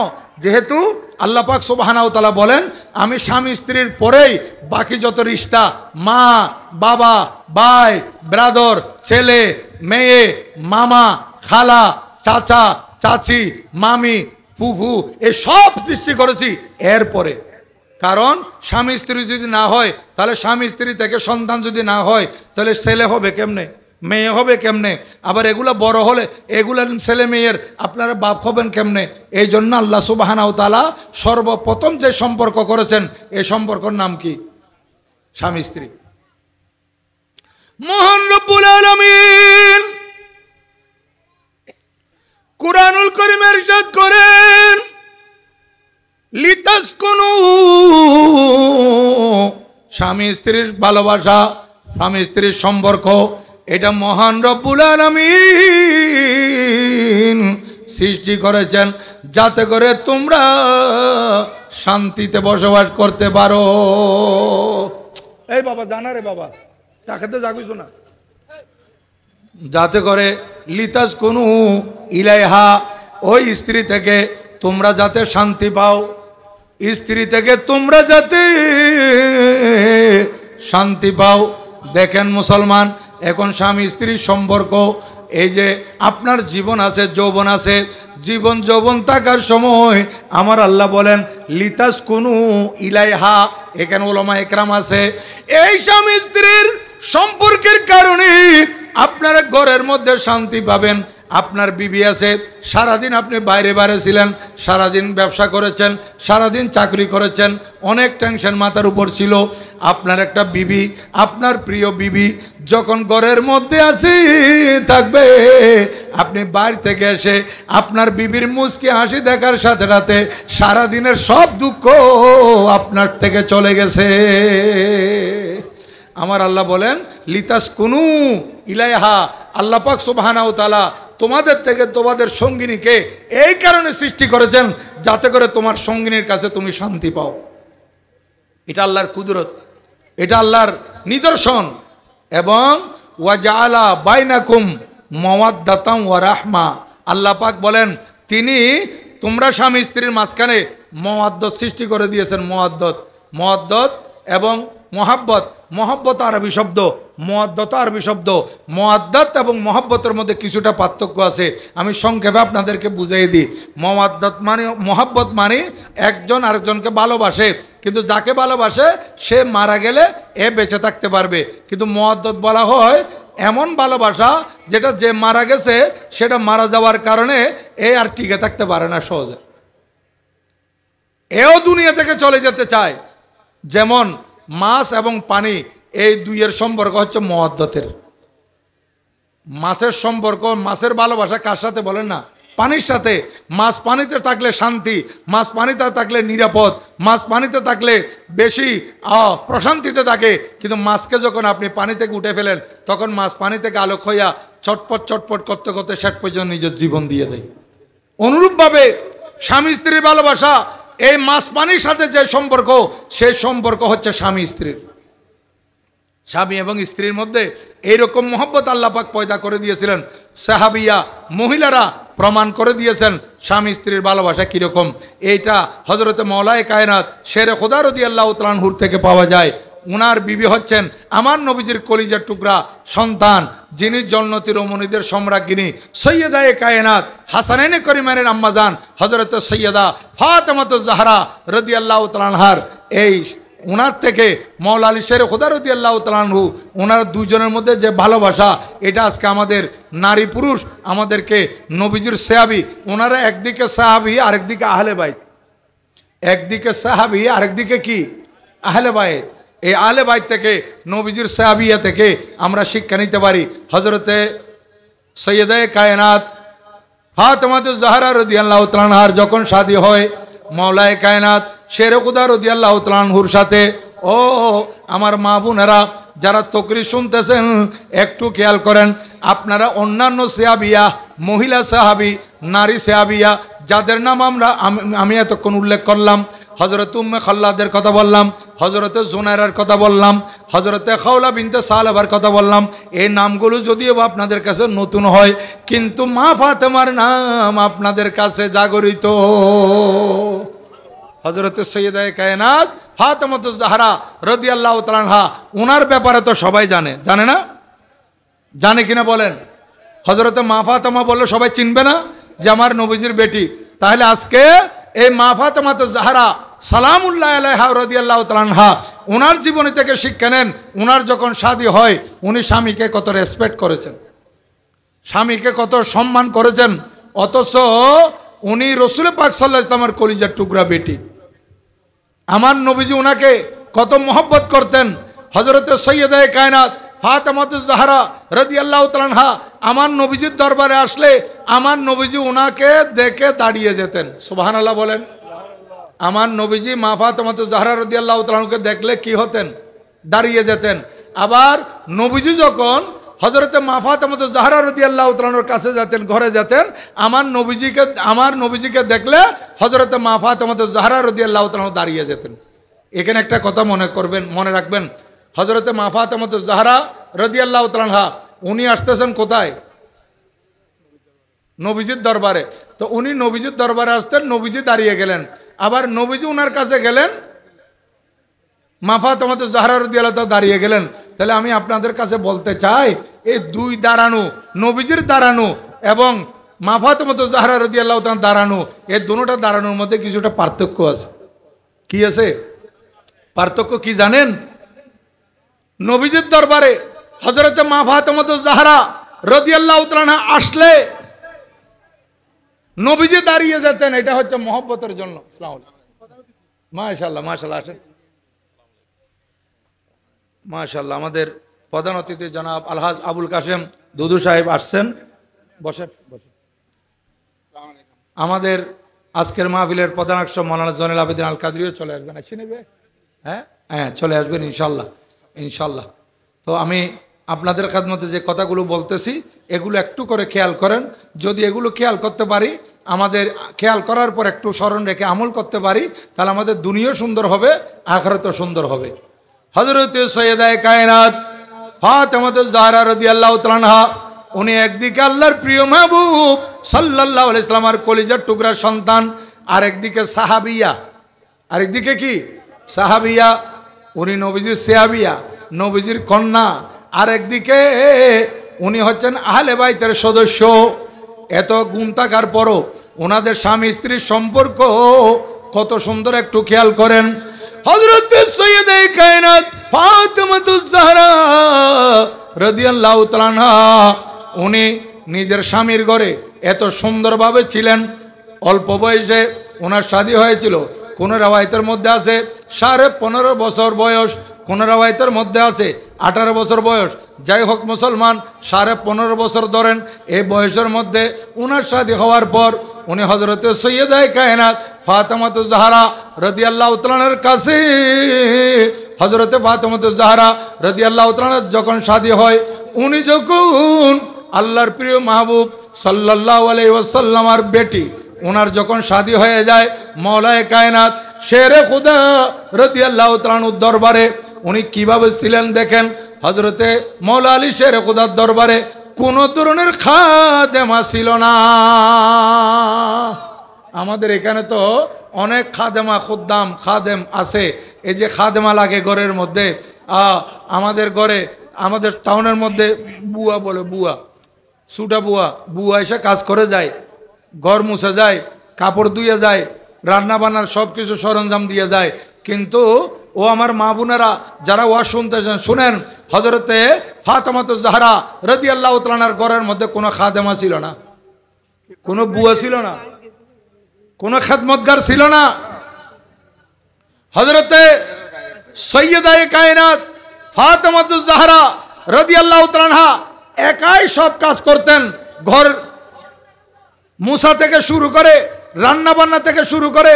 যেহেতু আল্লাহ পাক সুবহানাহু ওয়া তাআলা বলেন আমি স্বামী স্ত্রীর পরেই বাকি যত রিশতা, মা বাবা, ভাই ব্রাদার, ছেলে মেয়ে, মামা খালা, চাচা চাচি, মামি ফুফু, এই সব সৃষ্টি করেছি এরপরে। কারণ স্বামী স্ত্রী যদি না হয়, তাহলে স্বামী স্ত্রী থেকে সন্তান যদি না হয়, তাহলে ছেলে হবে কেমনে, মেয়ে হবে কেমনে? আবার এগুলা বড় হলে এগুলা ছেলে মেয়ের আপনারা বাপ হবেন কেমনে? এই জন্য আল্লাহ সুবহানাহু ওয়া তাআলা সর্বপ্রথম যে সম্পর্ক করেছেন, এই সম্পর্কের নাম কি? স্বামী স্ত্রী। মহান রব্বুল আলামিন কুরআনুল কারীমে ইরশাদ করেন লিতাসকুনু, স্বামী স্ত্রীর ভালোবাসা, স্বামী স্ত্রীর সম্পর্ক, এটা মহান রব্বুল আলামিন সৃষ্টি করেছেন যাতে করে তোমরা শান্তিতে বসবাস করতে পারো। এই বাবা জানা রে বাবা, টাকাতে জাগুছ না, যাতে করে লিতাসকুনু ইলাইহা, ওই স্ত্রী থেকে তোমরা যাতে শান্তি পাও, স্ত্রী থেকে তোমরা যাতে শান্তি পাও। দেখেন মুসলমান, এখন স্বামী স্ত্রীর সম্পর্ক, এই যে আপনার জীবন আছে, যৌবন আছে, জীবন যৌবন থাকার সময় আমার আল্লাহ বলেন লিতাসকুনু ইলাইহা। এখানে উলামা একরাম আছে, এই স্বামী স্ত্রীর সম্পর্কের কারণে আপনারা ঘরের মধ্যে শান্তি পাবেন। আপনার বিবি আছে, সারাদিন আপনি বাইরে বাইরে ছিলেন, সারাদিন ব্যবসা করেছেন, সারাদিন চাকরি করেছেন, অনেক টেনশন মাথার উপর ছিল। আপনার একটা বিবি, আপনার প্রিয় বিবি যখন ঘরের মধ্যে আসি থাকবে, আপনি বাইরে থেকে এসে আপনার বিবির মুচকি হাসি দেখার সাথে সাথে সারাদিনের সব দুঃখ আপনার থেকে চলে গেছে। আমার আল্লাহ বলেন লিতাসকুনু ইলাইহা, আল্লাহ পাক সুবহানাহু ওয়া তাআলা তোমাদের থেকে তোমাদের সঙ্গিনীকে এই কারণে সৃষ্টি করেছেন যাতে করে তোমার সঙ্গিনীর কাছে তুমি শান্তি পাও। এটা আল্লাহর কুদরত, এটা আল্লাহর নিদর্শন। এবং ওয়া জাআলা বাইনাকুম মাওয়াদ্দাতাম ওয়া রাহমা, আল্লাহ পাক বলেন তিনি তোমরা স্বামী স্ত্রীর মাঝখানে মওয়াদ্দত সৃষ্টি করে দিয়েছেন। মওয়াদ্দত এবং মহাব্বত, মহাব্বত আরবি শব্দ, মওয়াদ্দত আরবি শব্দ। মওয়াদ্দত এবং মহাব্বতের মধ্যে কিছুটা পার্থক্য আছে, আমি সংক্ষেপে আপনাদেরকে বুঝিয়ে দিই। মওয়াদ্দত মানে, মহাব্বত মানে একজন আরেকজনকে ভালোবাসে, কিন্তু যাকে ভালোবাসে সে মারা গেলে এ বেঁচে থাকতে পারবে। কিন্তু মওয়াদ্দত বলা হয় এমন ভালোবাসা যেটা যে মারা গেছে সেটা মারা যাওয়ার কারণে এ আর টিকে থাকতে পারে না সহজে, এও দুনিয়া থেকে চলে যেতে চায়। যেমন মাছ এবং পানি, এই দুইয়ের সম্পর্ক হচ্ছে মওয়াদ্দতের। মাছের সম্পর্ক, মাছের ভালোবাসা কার সাথে বলেন না? পানির সাথে, মাছ পানিতে থাকলে শান্তি, মাছ পানিতে থাকলে নিরাপদ, মাছ পানিতে থাকলে বেশি প্রশান্তিতে থাকে। কিন্তু মাছকে যখন আপনি পানি থেকে উঠে ফেলেন, তখন মাছ পানি থেকে আলোক হইয়া চটপট চটপট করতে করতে শেষ পর্যন্ত নিজের জীবন দিয়ে দেয়। অনুরূপভাবে স্বামী স্ত্রীর ভালোবাসা, এই মাছ পানির সাথে যে সম্পর্ক, সেই সম্পর্ক হচ্ছে স্বামী স্ত্রীর। স্বামী এবং স্ত্রীর মধ্যে এইরকম মহব্বত আল্লাহ পাক পয়দা করে দিয়েছিলেন। সাহাবিয়া মহিলারা প্রমাণ করে দিয়েছেন স্বামী স্ত্রীর ভালোবাসা কীরকম। এইটা হজরতে মওলায়ে কায়নাত শেরে খোদা রাদিয়াল্লাহু তাআলা আনহুর থেকে পাওয়া যায়। উনার বিবি হচ্ছেন আমার নবীজির কলিজার টুকরা সন্তান, যিনি জন্নতি রমণীদের সম্রাজ্ঞিনী সৈয়দায়ে কায়নাত হাসানাইনে করিমানের আম্মাজান হজরত সৈয়দা ফাতেমাতুজ জাহরা রাদিয়াল্লাহু তাআলা আনহার এই ওনার থেকে মওলা আলী শেরে খোদা রাদিয়াল্লাহু তাআলা আনহু, ওনার দুজনের মধ্যে যে ভালোবাসা, এটা আজকে আমাদের নারী পুরুষ আমাদেরকে নবীজির সাহাবী, ওনারা একদিকে সাহাবী আরেকদিকে আহলে বাইত, একদিকে সাহাবী আরেকদিকে কি আহলে বাইত। এই আহলে বাইত থেকে নবীজির সাহাবিয়া থেকে আমরা শিক্ষা নিতে পারি। হযরতে সৈয়দায়ে কায়নাত ফাতেমাতুজ জাহরা রাদিয়াল্লাহু তাআলা আনহার যখন শাদী হয় মওলায়ে কায়নাত শেরে খোদা রাদিয়াল্লাহু তাআলা আনহুর সাথে, ও আমার মা বোনেরা যারা তকরির শুনতেছেন একটু খেয়াল করেন, আপনারা অন্যান্য সাহাবিয়া, মহিলা সাহাবী, নারী সাহাবিয়া যাদের নাম আমি এতক্ষণ উল্লেখ করলাম, হযরত উম্মে খাল্লাদের কথা বললাম, হযরতে জুনায়রার কথা বললাম, হযরতে খাওলা বিনতে সালাবার কথা বললাম, এই নামগুলো যদিও আপনাদের কাছে নতুন হয়, কিন্তু মা ফাতেমার নাম আপনাদের কাছে জাগরিত। হযরতে সৈয়দায়ে কায়নাত ফাতেমাতুজ জাহরা রাদিয়াল্লাহু তাআলা আনহা, ওনার ব্যাপারে তো সবাই জানে, জানে না? জানে কিনা বলেন? হযরতে মা ফাতেমা বললে সবাই চিনবে না যে আমার নবীজির বেটি? তাহলে আজকে এই মা ফাতেমাতুজ জাহরা সালামুল্লাহ আলাইহা রাদিয়াল্লাহু তাআলা আনহা, ওনার জীবনী থেকে শিক্ষা নেন। ওনার যখন শাদী হয় উনি স্বামীকে কত রেসপেক্ট করেছেন, স্বামীকে কত সম্মান করেছেন, অথচ উনি রাসূল পাক সাল্লাল্লাহু আলাইহি ওয়াসাল্লামের কলিজার টুকরা বেটি। আমার নবীজি ওনাকে কত মহব্বত করতেন। হযরতে সৈয়দায়ে কায়নাত ফাতেমাতুজ জাহরা রাদিয়াল্লাহু তাআলা আনহা আমার নবীজির দরবারে আসলে আমার নবীজি ওনাকে দেখে দাঁড়িয়ে যেতেন। সুবহানাল্লাহ বলেন। আমার নবীজি মা ফাতেমাতুজ জাহরা রাদিয়াল্লাহু তাআলা আনহাকে দেখলে কি হতেন? দাঁড়িয়ে যেতেন। আবার নবীজি যখন হযরতে মা ফাতেমাতুজ জাহরা রাদিয়াল্লাহু তাআলা আনহার কাছে যেতেন, ঘরে যেতেন, আমার নবীজিকে দেখলে হযরতে মা ফাতেমাতুজ জাহরা রাদিয়াল্লাহু তাআলা আনহা দাঁড়িয়ে যেতেন। এখানে একটা কথা মনে রাখবেন, হযরতে মা ফাতেমাতুজ জাহরা রাদিয়াল্লাহু তাআলা আনহা উনি আসতেছেন কোথায়? নবীজির দরবারে। তো উনি নবীজির দরবারে আসতেন, নবীজি দাঁড়িয়ে গেলেন, আবার নবীজি ওনার কাছে গেলেন, মা ফাতেমাতুজ জাহরা রাদিয়াল্লাহু তাআলা দাঁড়িয়ে গেলেন। তাহলে আমি আপনাদের কাছে বলতে চাই, এই দুই দাঁড়ানো, নবীজির দাঁড়ানো এবং মা ফাতেমাতুজ জাহরা রাদিয়াল্লাহু তাআলা দাঁড়ানো, এই দুটোটা দাঁড়ানোর মধ্যে কিছুটা পার্থক্য আছে। কি আছে পার্থক্য? কি জানেন? নবীজির দরবারে হযরতে মা ফাতেমাতুজ জাহরা রাদিয়াল্লাহু তাআলা আসলে নবীজি দাঁড়িয়ে যেতেন, এটা হচ্ছে মহব্বতের জন্য। আসসালামু আলাইকুম। মাশাআল্লাহ মাশাআল্লাহ, আসেন। মাশাআল্লাহ, আমাদের প্রধান অতিথি জনাব আলহাজ আবুল কাশেম দুদু সাহেব আসছেন, বসেন বসেন। আমাদের আজকের মাহফিলের প্রধান আকর্ষণ মাওলানা জয়নুল আবেদিন আল কাদরিও চলে আসবেন, আসি নেবে? হ্যাঁ হ্যাঁ, চলে আসবেন ইনশাল্লাহ ইনশাল্লাহ। তো আমি আপনাদের খেদমতে যে কথাগুলো বলতেছি এগুলো একটু করে খেয়াল করেন। যদি এগুলো খেয়াল করতে পারি, আমাদের খেয়াল করার পর একটু স্মরণ রেখে আমল করতে পারি, তাহলে আমাদের দুনিয়াও সুন্দর হবে, আখিরাতও সুন্দর হবে। হযরত সৈয়দায়ে কায়নাত ফাতেমাতুজ জাহরা রাদিয়াল্লাহু তাআলা আনহা, উনি একদিকে আল্লাহর প্রিয় মাহবুব সাল্লাল্লাহু আলাইহি ওয়াসাল্লামের কলিজার টুকরা সন্তান, আরেকদিকে সাহাবিয়া, আরেকদিকে কি সাহাবিয়া, উনি নবীজির সাহাবিয়া, নবীজির কন্যা, আরেকদিকে উনি হচ্ছেন আহলে বাইতের সদস্য। এত গুণ থাকার পরও ওনাদের স্বামী স্ত্রীর সম্পর্ক কত সুন্দর, একটু খেয়াল করেন। হযরত সৈয়দায়ে কায়নাত ফাতেমাতুজ জাহরা রাদিয়াল্লাহু তাআলা আনহা, উনি নিজের স্বামীর ঘরে এত সুন্দরভাবে ছিলেন। অল্প বয়সে ওনার শাদী হয়েছিল, কোনো রেওয়ায়তের মধ্যে আছে 15.5 বছর বয়স, কোনো রেওয়ায়তের মধ্যে আছে 18 বছর বয়স। যাই হোক মুসলমান, 15.5 বছর ধরেন। এই বয়সের মধ্যে উনার শাদী হওয়ার পর উনি হযরতে সৈয়দায়ে কায়নাত ফাতেমাতুজ জাহরা রাদিয়াল্লাহু তাআলার কাছে, হযরতে ফাতেমাতুজ জাহরা রাদিয়াল্লাহু তাআলা যখন শাদী হয়, উনি যখন আল্লাহর প্রিয় মাহবুব সাল্লাল্লাহু আলাইহি ওয়াসাল্লামের বেটি, ওনার যখন শাদী হয়ে যায়, মওলায়ে কায়নাত শেরে খুদা রাদিয়াল্লাহু তাআলার দরবারে উনি কিভাবে ছিলেন দেখেন। হযরতে মওলা আলী শেরে খুদার দরবারে কোনো ধরনের খাদেমা ছিল না। আমাদের এখানে তো অনেক খাদেমা খুদ্দাম খাদেম আছে। এই যে খাদেমা লাগে ঘরের মধ্যে, আমাদের ঘরে, আমাদের টাউনের মধ্যে বুয়া বলে, বুয়া, সুটা বুয়া, বুয়া এসে কাজ করে যায়, ঘর মুছে যায়, কাপড় ধুয়ে যায়, রান্না বান্নার সব কিছু সরঞ্জাম দিয়ে যায়। কিন্তু ও আমার মা বোনেরা যারা ওয়াজ শুনতেছেন শুনেন, হযরতে ফাতেমাতুজ জাহরা রাদিয়াল্লাহু তাআলার ঘরের মধ্যে কোনো খাদেমা ছিল না, কোনো বুয়া ছিল না, কোনো খেদমতগার ছিল না। হযরতে সৈয়দায়ে কায়নাত ফাতেমাতুজ জাহরা রাদিয়াল্লাহু তাআলা একাই সব কাজ করতেন। ঘর মুসা থেকে শুরু করে, রান্না বান্না থেকে শুরু করে,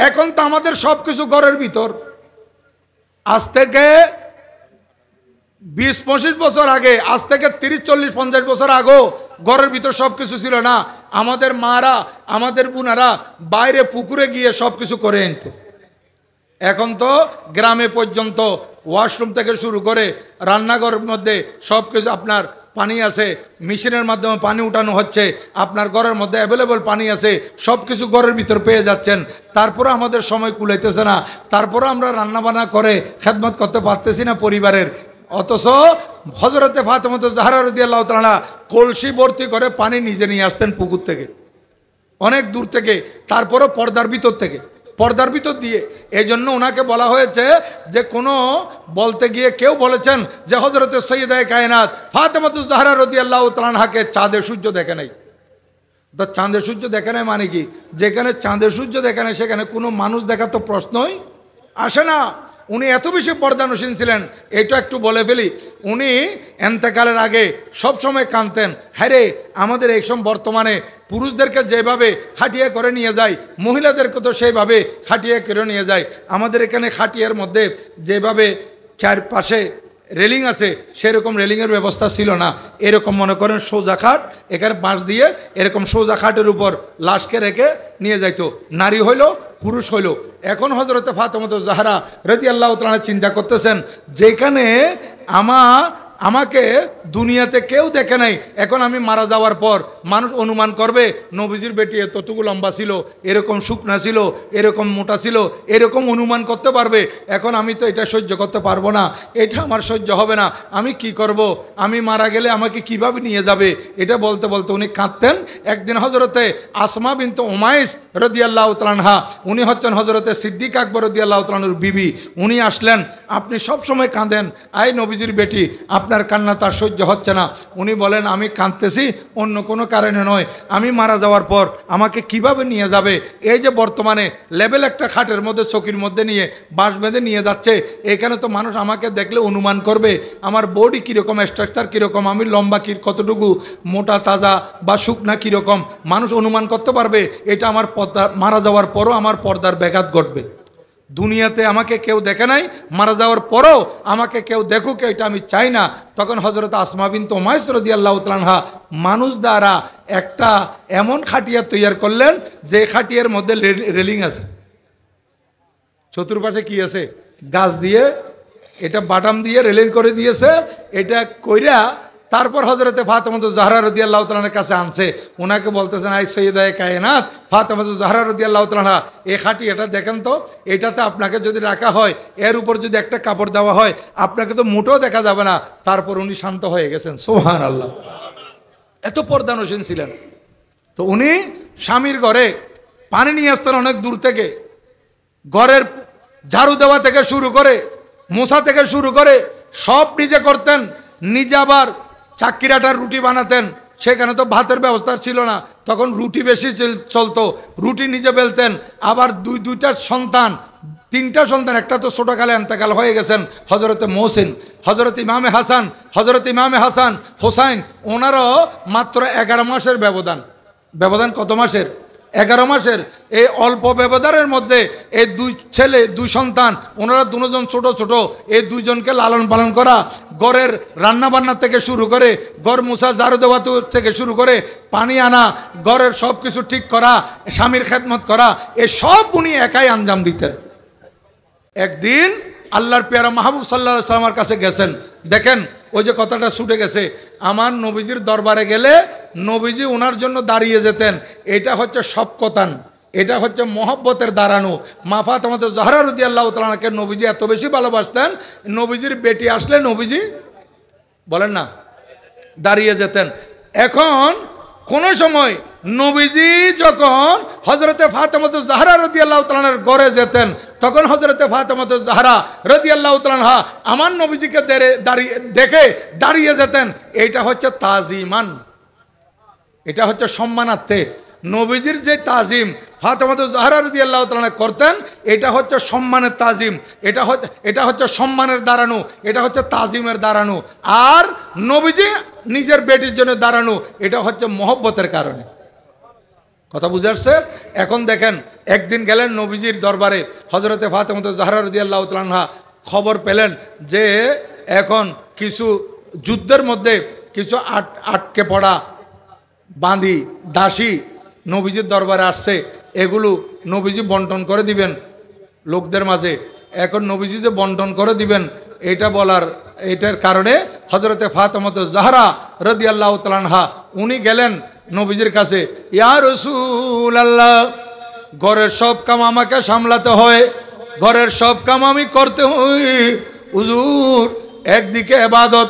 এখন তো আমাদের সব কিছু ঘরের ভিতর। আজ থেকে 20-25 বছর আগে, আজ থেকে 30-40-50 বছর আগেও ঘরের ভিতর সব কিছু ছিল না। আমাদের মারা, আমাদের বোনেরা বাইরে পুকুরে গিয়ে সব কিছু করে আনত। এখন তো গ্রামে পর্যন্ত ওয়াশরুম থেকে শুরু করে রান্নাঘরের মধ্যে সব কিছু আপনার পানি আছে, মেশিনের মাধ্যমে পানি উঠানো হচ্ছে, আপনার ঘরের মধ্যে অ্যাভেলেবল পানি আছে, সব কিছু ঘরের ভিতর পেয়ে যাচ্ছেন। তারপরে আমাদের সময় কুলাইতেছে না, তারপরে আমরা রান্নাবান্না করে খেদমত করতে পারতেছি না পরিবারের। অথচ হযরতে ফাতেমাতুজ জাহরা রাদিয়াল্লাহু তাআলা কলসি ভর্তি করে পানি নিজে নিয়ে আসতেন পুকুর থেকে, অনেক দূর থেকে, তারপরও পর্দার ভিতর থেকে, পর্দার ভিতর দিয়ে। এই জন্য ওনাকে বলা হয়েছে যে কোনো বলতে গিয়ে কেউ বলেছেন যে হযরতে সৈয়দায়ে কায়নাত ফাতেমাতুজ জাহরা রাদিয়াল্লাহু তাআলাকে চাঁদের সূর্য দেখে নাই। তো চাঁদের সূর্য দেখে নাই মানে কি? যেখানে চাঁদের সূর্য দেখে নাই সেখানে কোনো মানুষ দেখা তো প্রশ্নই আসে না। উনি এত বেশি পর্দানসীন ছিলেন। এটা একটু বলে ফেলি, উনি এন্তেকালের আগে সব সময় কাঁদতেন, হ্যাঁ রে আমাদের এইসব বর্তমানে পুরুষদেরকে যেভাবে খাটিয়ে করে নিয়ে যায়, মহিলাদেরকে তো সেইভাবে খাটিয়ে করে নিয়ে যায়। আমাদের এখানে খাটিয়ার মধ্যে যেভাবে চারপাশে রেলিং আছে সেরকম রেলিংয়ের ব্যবস্থা ছিল না। এরকম মনে করেন সোজা খাট, এখানে বাঁশ দিয়ে এরকম সোজা খাটের উপর লাশকে রেখে নিয়ে যাইতো, নারী হইল পুরুষ হইল। এখন হযরতে ফাতেমাতুজ জাহরা রাদিয়াল্লাহু তাআলা চিন্তা করতেছেন, যেখানে আমাকে দুনিয়াতে কেউ দেখে নাই, এখন আমি মারা যাওয়ার পর মানুষ অনুমান করবে নবীজির বেটি এতটুকু লম্বা ছিল, এরকম শুকনা ছিল, এরকম মোটা ছিল, এরকম অনুমান করতে পারবে। এখন আমি তো এটা সহ্য করতে পারবো না, এটা আমার সহ্য হবে না, আমি কি করব, আমি মারা গেলে আমাকে কিভাবে নিয়ে যাবে, এটা বলতে বলতে উনি কাঁদতেন। একদিন হযরতে আসমা বিনতে উমাইস রাদিয়াল্লাহু তাআলা আনহা, উনি হচ্ছেন হযরতে সিদ্দিক আকবর রাদিয়াল্লাহু তাআলার বিবি, উনি আসলেন। আপনি সব সময় কাঁদেন, আই নবীজির বেটি আপনার কান্না তার সহ্য হচ্ছে না। উনি বলেন আমি কাঁদতেছি অন্য কোনো কারণে নয়, আমি মারা যাওয়ার পর আমাকে কিভাবে নিয়ে যাবে। এই যে বর্তমানে লেভেল একটা খাটের মধ্যে চকির মধ্যে নিয়ে বাঁশ বেঁধে নিয়ে যাচ্ছে, এখানে তো মানুষ আমাকে দেখলে অনুমান করবে আমার বডি কীরকম, স্ট্রাকচার কীরকম, আমি লম্বা কতটুকু, মোটা তাজা বা শুকনা কীরকম, মানুষ অনুমান করতে পারবে। এটা আমার পর্দা, মারা যাওয়ার পরও আমার পর্দার ব্যাঘাত ঘটবে। দুনিয়াতে আমাকে কেউ দেখে নাই, মারা যাওয়ার পরও আমাকে কেউ দেখুক, এটা আমি চাই না। তখন হযরত আসমা বিনতে উমাইস রাদিয়াল্লাহু তাআলা আনহা মানুষ দ্বারা একটা এমন খাটিয়া তৈরি করলেন যে খাটিয়ার মধ্যে রেলিং আছে, চতুর্পাশে কি আছে, গাছ দিয়ে, এটা বাটাম দিয়ে রেলিং করে দিয়েছে। এটা কইরা তারপর হযরতে ফাতেমাতুজ জাহরা রাদিয়াল্লাহু তাআলার কাছে আনছে। ওনাকে বলতেছেন, আই সৈয়দায়ে কায়নাত ফাতেমাতুজ জাহরা রাদিয়াল্লাহু তাআলা, এই খাটিয়াটা দেখেন তো, এটাতে আপনাকে যদি রাখা হয়, এর উপর যদি একটা কাপড় দেওয়া হয়, আপনাকে তো মোটেও দেখা যাবে না। তারপর উনি শান্ত হয়ে গেছেন, সুবহানাল্লাহ। এত পর্দানসীন ছিলেন। তো উনি স্বামীর ঘরে পানি নিয়ে আসতেন অনেক দূর থেকে, ঘরের ঝাড়ু দেওয়া থেকে শুরু করে, মোছা থেকে শুরু করে সব নিজে করতেন। নিজে আবার চাক্কির আটার রুটি বানাতেন, সেখানে তো ভাতের ব্যবস্থা ছিল না, তখন রুটি বেশি চলতো, রুটি নিজে বেলতেন। আবার দুইটা সন্তান, তিনটা সন্তান, একটা তো ছোটকালে এন্তেকাল হয়ে গেছেন, হজরতে মহসিন, হজরত ইমামে হাসান, হজরত ইমামে হাসান হোসাইন, ওনারও মাত্র 11 মাসের ব্যবধান। ব্যবধান কত মাসের? 11 মাসের। এই অল্প ব্যবধানের মধ্যে এই দুই ছেলে, দুই সন্তান, ওনারা দুজন ছোট ছোট, এই দুইজনকে লালন পালন করা, ঘরের রান্নাবান্না থেকে শুরু করে, ঘর মুছা ঝাড়ু দেওয়া থেকে শুরু করে, পানি আনা, ঘরের সব কিছু ঠিক করা, স্বামীর খেদমত করা, এই সব উনি একাই আঞ্জাম দিতেন। একদিন আল্লাহর পেয়ারা মাহবুব সাল্লাল্লাহু আলাইহি ওয়াসাল্লামের কাছে গেছেন। দেখেন ওই যে কথাটা ছুটে গেছে, আমার নবীজির দরবারে গেলে নবীজি ওনার জন্য দাঁড়িয়ে যেতেন। এটা হচ্ছে শফকতান, এটা হচ্ছে মহব্বতের দাঁড়ানো। মা ফাতেমা জাহরা রাদিয়াল্লাহু তাআলা আনহাকে নবীজি এত বেশি ভালোবাসতেন, নবীজির বেটি আসলে নবীজি বলেন না দাঁড়িয়ে যেতেন। এখন কোন সময় নবীজি যখন হযরতে ফাতেমা জাহরা রাদিয়াল্লাহু তাআলা আনহার ঘরে যেতেন, তখন হযরতে ফাতেমা জাহরা রাদিয়াল্লাহু তাআলা আনহা আমার নবীজিকে দেখে দাঁড়িয়ে যেতেন। এইটা হচ্ছে তাজিমান, এটা হচ্ছে সম্মানার্থে। নবীজির যে তাজিম ফাতেমা জাহরা রাদিয়াল্লাহু তাআলা আনহা করতেন, এটা হচ্ছে সম্মানের তাজিম, এটা হচ্ছে সম্মানের দাঁড়ানো, এটা হচ্ছে তাজিমের দাঁড়ানো। আর নবীজি নিজের বেটির জন্য দাঁড়ানো, এটা হচ্ছে মহব্বতের কারণে। কথা বুঝে আসছে? এখন দেখেন, একদিন গেলেন নবীজির দরবারে, হযরতে ফাতেমা জাহরা রাদিয়াল্লাহু তাআলা আনহা খবর পেলেন যে এখন কিছু যুদ্ধের মধ্যে কিছু আটকে পড়া বাঁধি দাসী নবীজির দরবারে আসছে, এগুলো নবীজি বন্টন করে দিবেন লোকদের মাঝে। এখন নবীজি যে বন্টন করে দিবেন এটা বলার, এটার কারণে হযরতে ফাতেমা জাহরা রাদিয়াল্লাহু তাআলা আনহা উনি গেলেন নবীজির কাছে, ইয়া রাসূলুল্লাহ, ঘরের সব কাম আমাকে সামলাতে হয়, ঘরের সব কাম আমি করতে হয় হুজুর। একদিকে ইবাদত,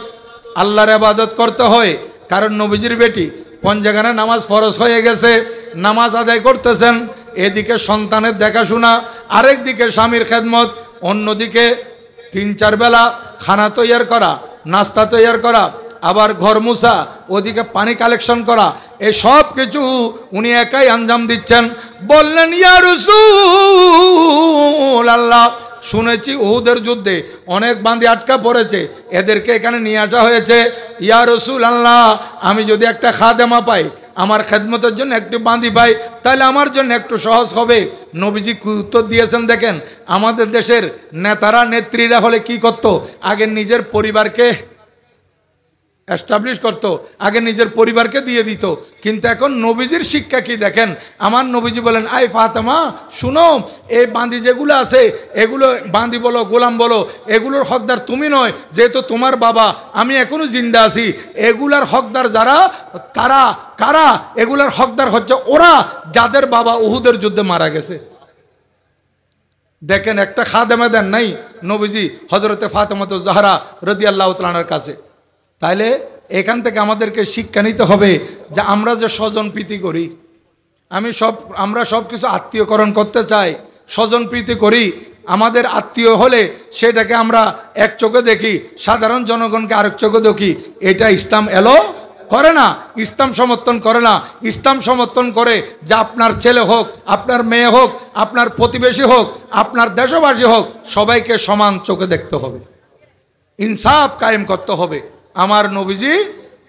আল্লাহর ইবাদত করতে হয়, কারণ নবীজির বেটি পঞ্জাগানে নামাজ ফরজ হয়ে গেছে, নামাজ আদায় করতেছেন, এদিকে সন্তানের দেখাশোনা, আরেকদিকে স্বামীর খেদমত, অন্যদিকে 3-4 বেলা খানা তৈয়ার করা, নাস্তা তৈয়ার করা, আবার ঘর মুছা, ওদিকে পানি কালেকশন করা, এই সব কিছু উনি একাই আঞ্জাম দিচ্ছেন। বললেন, ইয়া রাসূলুল্লাহ, শুনেছি উহুদের যুদ্ধে অনেক বাঁধি আটকা পড়েছে, এদেরকে এখানে নিয়ে আসা হয়েছে। ইয়া রাসূলুল্লাহ, আমি যদি একটা খাদেমা পাই, আমার খেদমতের জন্য একটু বাঁধি পাই, তাহলে আমার জন্য একটু সহজ হবে। নবীজি কি উত্তর দিয়েছেন দেখেন। আমাদের দেশের নেতারা নেত্রীরা হলে কি করতো, আগে নিজের পরিবারকে এস্টাবলিশ করতো, আগে নিজের পরিবারকে দিয়ে দিত। কিন্তু এখন নবীজির শিক্ষা কি দেখেন। আমার নবীজি বলেন, আই ফাতেমা শুনো, এই বাঁধি যেগুলো আছে, এগুলো বাঁধি বলো গোলাম বলো, এগুলোর হকদার তুমি নয়, যেহেতু তোমার বাবা আমি এখনো জিন্দা আছি। এগুলার হকদার যারা, তারা কারা? এগুলার হকদার হচ্ছে ওরা যাদের বাবা উহুদের যুদ্ধে মারা গেছে। দেখেন, একটা খাদেমা দেন নাই নবীজি হযরতে ফাতেমা জাহরা রাদিয়াল্লাহু তাআলা আনহার কাছে। তাইলে এখান থেকে আমাদেরকে শিক্ষা নিতে হবে যে আমরা যে স্বজন প্রীতি করি, আমরা সব কিছু আত্মীয়করণ করতে চাই, স্বজন প্রীতি করি, আমাদের আত্মীয় হলে সেটাকে আমরা এক চোখে দেখি, সাধারণ জনগণকে আরেক চোখে দেখি। এটা ইসলাম এলো করে না, ইসলাম সমর্থন করে না। ইসলাম সমর্থন করে যে আপনার ছেলে হোক, আপনার মেয়ে হোক, আপনার প্রতিবেশী হোক, আপনার দেশবাসী হোক, সবাইকে সমান চোখে দেখতে হবে, ইনসাফ কায়েম করতে হবে। আমার নবীজি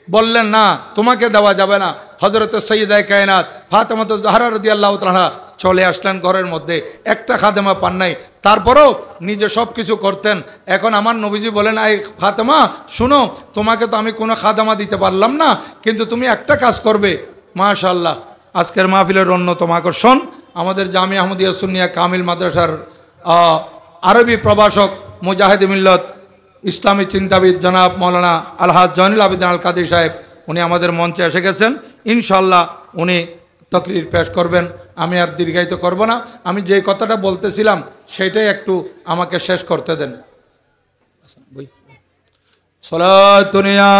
বললেন না, তোমাকে দেওয়া যাবে না। হযরতে সাইয়্যিদা কায়নাত ফাতেমা জাহরা রাদিয়াল্লাহু তাআলা চলে আসলেন ঘরের মধ্যে, একটা খাদেমা পান নাই, তারপরও নিজে সব কিছু করতেন। এখন আমার নবীজি বলেন, আই ফাতেমা শুনো, তোমাকে তো আমি কোনো খাদেমা দিতে পারলাম না, কিন্তু তুমি একটা কাজ করবে। মাশাআল্লাহ, আজকের মাহফিলের অন্যতম আকর্ষণ আমাদের জামিয়া আহমদিয়া সুন্নিয়া কামিল মাদ্রাসার আরবি প্রভাষক মুজাহিদ মিল্লত ইসলামী চিন্তাবিদ জনাব মৌলানা আলহাজ জয়নুল আবেদিন আল কাদির সাহেব, উনি আমাদের মঞ্চে এসে গেছেন। ইনশাল্লাহ উনি তকরির পেশ করবেন। আমি আর দীর্ঘায়িত করব না, আমি যে কথাটা বলতেছিলাম সেইটাই একটু আমাকে শেষ করতে দেন। সলাতুনিয়া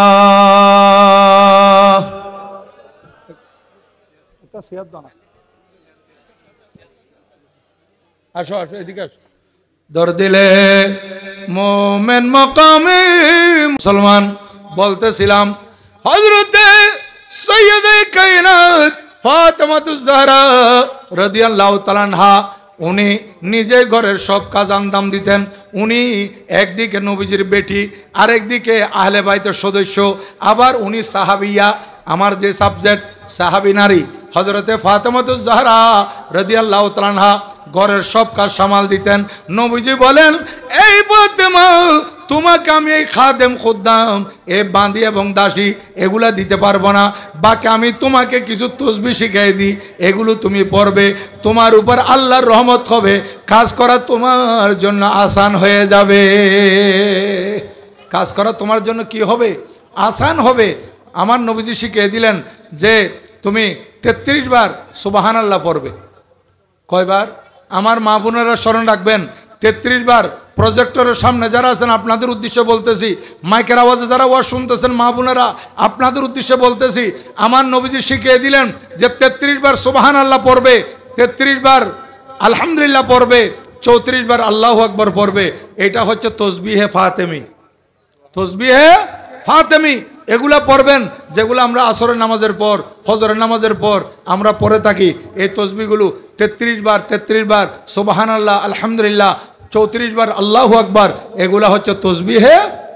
আসো আসো, এদিকে আসো। দর দিলে মোমেন মকামে মুসলমান, বলতেছিলাম হযরতে সৈয়দে কায়নাত ফাতেমাতুজ জাহরা রাদিয়াল্লাহু তাআলা আনহা উনি নিজে ঘরের সব কাজ আঞ্জাম দিতেন। উনি একদিকে নবীজির বেটি, আরেকদিকে আহলে বাইতের সদস্য, আবার উনি সাহাবিয়া। আমার যে সাবজেক্ট সাহাবী নারী হযরতে ফাতেমাতুজ জাহরা রাদিয়াল্লাহু তাআলা আনহা ঘরের সব কাজ সামাল দিতেন। নবীজি বলেন, এই ফাতেমা, তোমাকে আমি এই খাদেম খুদ্দাম, এ বাঁধি এবং দাসী এগুলা দিতে পারবো না, বাকি আমি তোমাকে কিছু তসবিহ শিখিয়ে দিই, এগুলো তুমি পড়বে, তোমার উপর আল্লাহর রহমত হবে, কাজ করা তোমার জন্য আসান হয়ে যাবে। কাজ করা তোমার জন্য কি হবে? আসান হবে। আমার নবীজি শিখিয়ে দিলেন যে তুমি 33 বার সুবহানাল্লাহ পড়বে। কয়বার? আমার মা বোনেরা স্মরণ রাখবেন, 33 বার। প্রজেক্টরের সামনে যারা আছেন আপনাদের উদ্দেশ্যে বলতেছি, মাইকের আওয়াজে যারা ওয়াজ শুনতেছেন মা বোনেরা আপনাদের উদ্দেশ্যে বলতেছি, আমার নবীজি শিখিয়ে দিলেন যে 33 বার সুবহানাল্লাহ পড়বে, 33 বার আলহামদুলিল্লাহ পড়বে, 34 বার আল্লাহু আকবার পড়বে। এটা হচ্ছে তসবিহে ফাতেমি। তসবিহে ফাতেমি এগুলা পড়বেন, যেগুলো আমরা আসরের নামাজের পর, ফজরের নামাজের পর আমরা পড়ে থাকি। এই তসবিহগুলো 33 বার, 33 বার সুবহানাল্লাহ, আলহামদুলিল্লাহ, 34 বার আল্লাহু আকবার, এগুলা হচ্ছে তসবিহে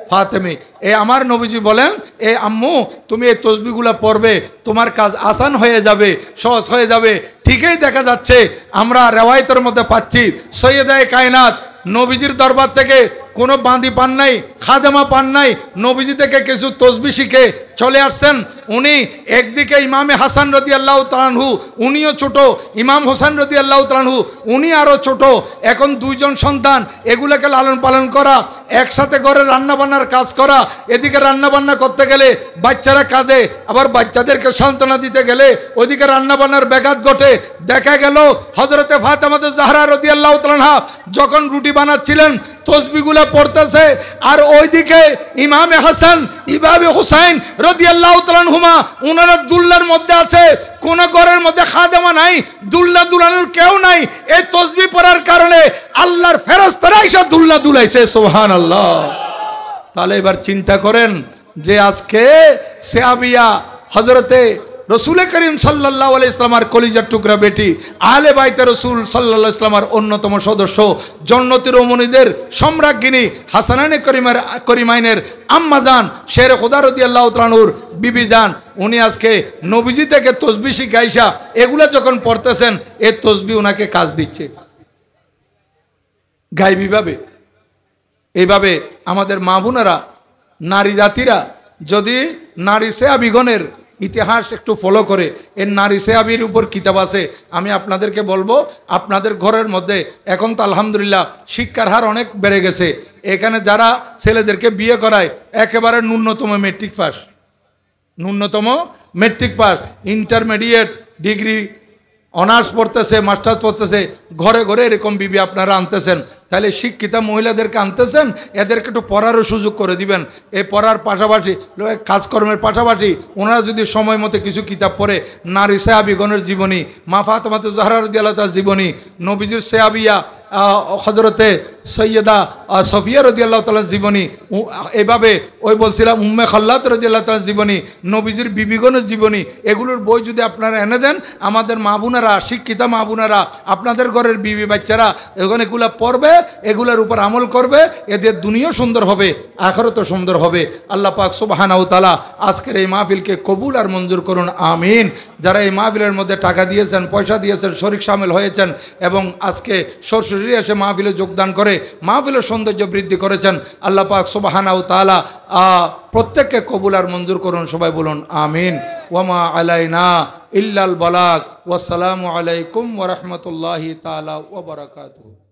ফাতেমি। এ আমার নবীজি বলেন, এ আম্মু তুমি এই তসবিহগুলো পড়বে, তোমার কাজ আসান হয়ে যাবে, সহজ হয়ে যাবে। ঠিকই দেখা যাচ্ছে, আমরা রেওয়ায়তের মধ্যে পাচ্ছি সৈয়দে কায়নাত নবীজির দরবার থেকে কোনো বাঁধি পান নাই, খাদেমা পান নাই, নবীজি থেকে কিছু তসবিহ শিখে চলে আসছেন। উনি একদিকে ইমামে হাসান রাদিয়াল্লাহু তাআলা আনহু, উনিও ছোট, ইমাম হোসেন রাদিয়াল্লাহু তাআলা আনহু উনি আরও ছোট। এখন দুইজন সন্তান, এগুলোকে লালন পালন করা, একসাথে ঘরে রান্নাবান্নার কাজ করা, এদিকে রান্নাবান্না করতে গেলে বাচ্চারা কাঁদে, আবার বাচ্চাদেরকে সান্ত্বনা দিতে গেলে ওইদিকে রান্নাবান্নার ব্যাঘাত ঘটে। দেখা গেল হযরতে ফাতেমাতুজ জাহরা রাদিয়াল্লাহু তাআলা আনহা যখন রুটি বানাচ্ছিলেন তসবিহগুলো পড়তেছে, আর ওইদিকে ইমামে হাসান ইমামে হুসাইন রাদিয়াল্লাহু তাআলা আনহুমা ওনারা দুল্লার মধ্যে আছে। কোন ঘরের মধ্যে খাদেমা নাই, দুল্লা দুলানোর কেউ নাই। এই তসবিহ পড়ার কারণে আল্লাহর ফেরেশতারা এসে দুল্লা দুলাইছে। সুবহানাল্লাহ। তাহলে এবার চিন্তা করেন যে আজকে সাহাবিয়া হযরতে রসুল করিম সাল্লাল্লাহু আলাইহি ইসলামার কলিজার টুকরা বেটি, আহলে বাইতে রসুল সাল্লাল্লাহু আলাইহি ইসলামার অন্যতম সদস্য, জন্নতের রমণীদের সম্রাজ্ঞিনী হাসানানে করিমাইনের আম্মাজান শেরে খোদা রাদিয়াল্লাহু তাআলা আনহুর বিবি জান, উনি আজকে নবীজি থেকে তসবিহ শিখাইসা এগুলা যখন পড়তেছেন, এই তসবিহ ওনাকে কাজ দিচ্ছে গায়বীভাবে। এইভাবে আমাদের মা বোনেরা, নারী জাতিরা যদি নারী সাহাবীগণের ইতিহাস একটু ফলো করে, এর নারী সাহাবীর উপর কিতাব আছে, আমি আপনাদেরকে বলবো, আপনাদের ঘরের মধ্যে এখন তো আলহামদুলিল্লাহ শিক্ষার হার অনেক বেড়ে গেছে। এখানে যারা ছেলেদেরকে বিয়ে করায় একেবারে ন্যূনতম মেট্রিক পাস, ন্যূনতম matric pass, intermediate degree honours পড়তেছে, মাস্টার্স পড়তেছে, ঘরে ঘরে এরকম বিবি আপনারা আনতেছেন। তাহলে শিক্ষিতা মহিলাদেরকে আনতেছেন, এদেরকে একটু পড়ারও সুযোগ করে দিবেন। এই পড়ার পাশাপাশি কাজকর্মের পাশাপাশি ওনারা যদি সময় মতো কিছু কিতাব পড়ে, নারী সাহাবীগণের জীবনী, মা ফাতেমাতুজ জাহরা রাদিয়াল্লাহু তাআলার জীবনী, নবীজির সাহাবিয়া হযরতে সৈয়দা সফিয়া রাদিয়াল্লাহু তাআলার জীবনী, এভাবে ওই বলছিলাম উম্মে খাল্লাদ রাদিয়াল্লাহু তাআলার জীবনী, নবীজির বিবিগণের জীবনী, এগুলোর বই যদি আপনারা এনে দেন, আমাদের মা বোনেরা, শিক্ষিতা মা বোনেরা, আপনাদের ঘরের বিবি বাচ্চারা এখানে এগুলো পড়বে, এগুলোর উপর আমল করবে, এদের দুনিয়াও সুন্দর হবে, আখিরাতও সুন্দর হবে। আল্লাহ পাক সুবহানাহু তাআলা আজকের এই মাহফিলকে কবুল আর মঞ্জুর করুন, আমিন। যারা এই মাহফিলের মধ্যে টাকা দিয়েছেন, পয়সা দিয়েছেন, শরীক শামিল হয়েছেন এবং আজকে সরাসরি এসে মাহফিলে যোগদান করে মাহফিলের সৌন্দর্য বৃদ্ধি করেছেন, আল্লাহ পাক সুবহানাহু তাআলা প্রত্যেককে কবুল আর মঞ্জুর করুন। সবাই বলুন আমিন। ওয়ামা আলাইনা ইল্লাল বালাগ। ওয়াসসালামু আলাইকুম ওয়া রাহমাতুল্লাহি তাআলা ওয়া বারাকাতুহু।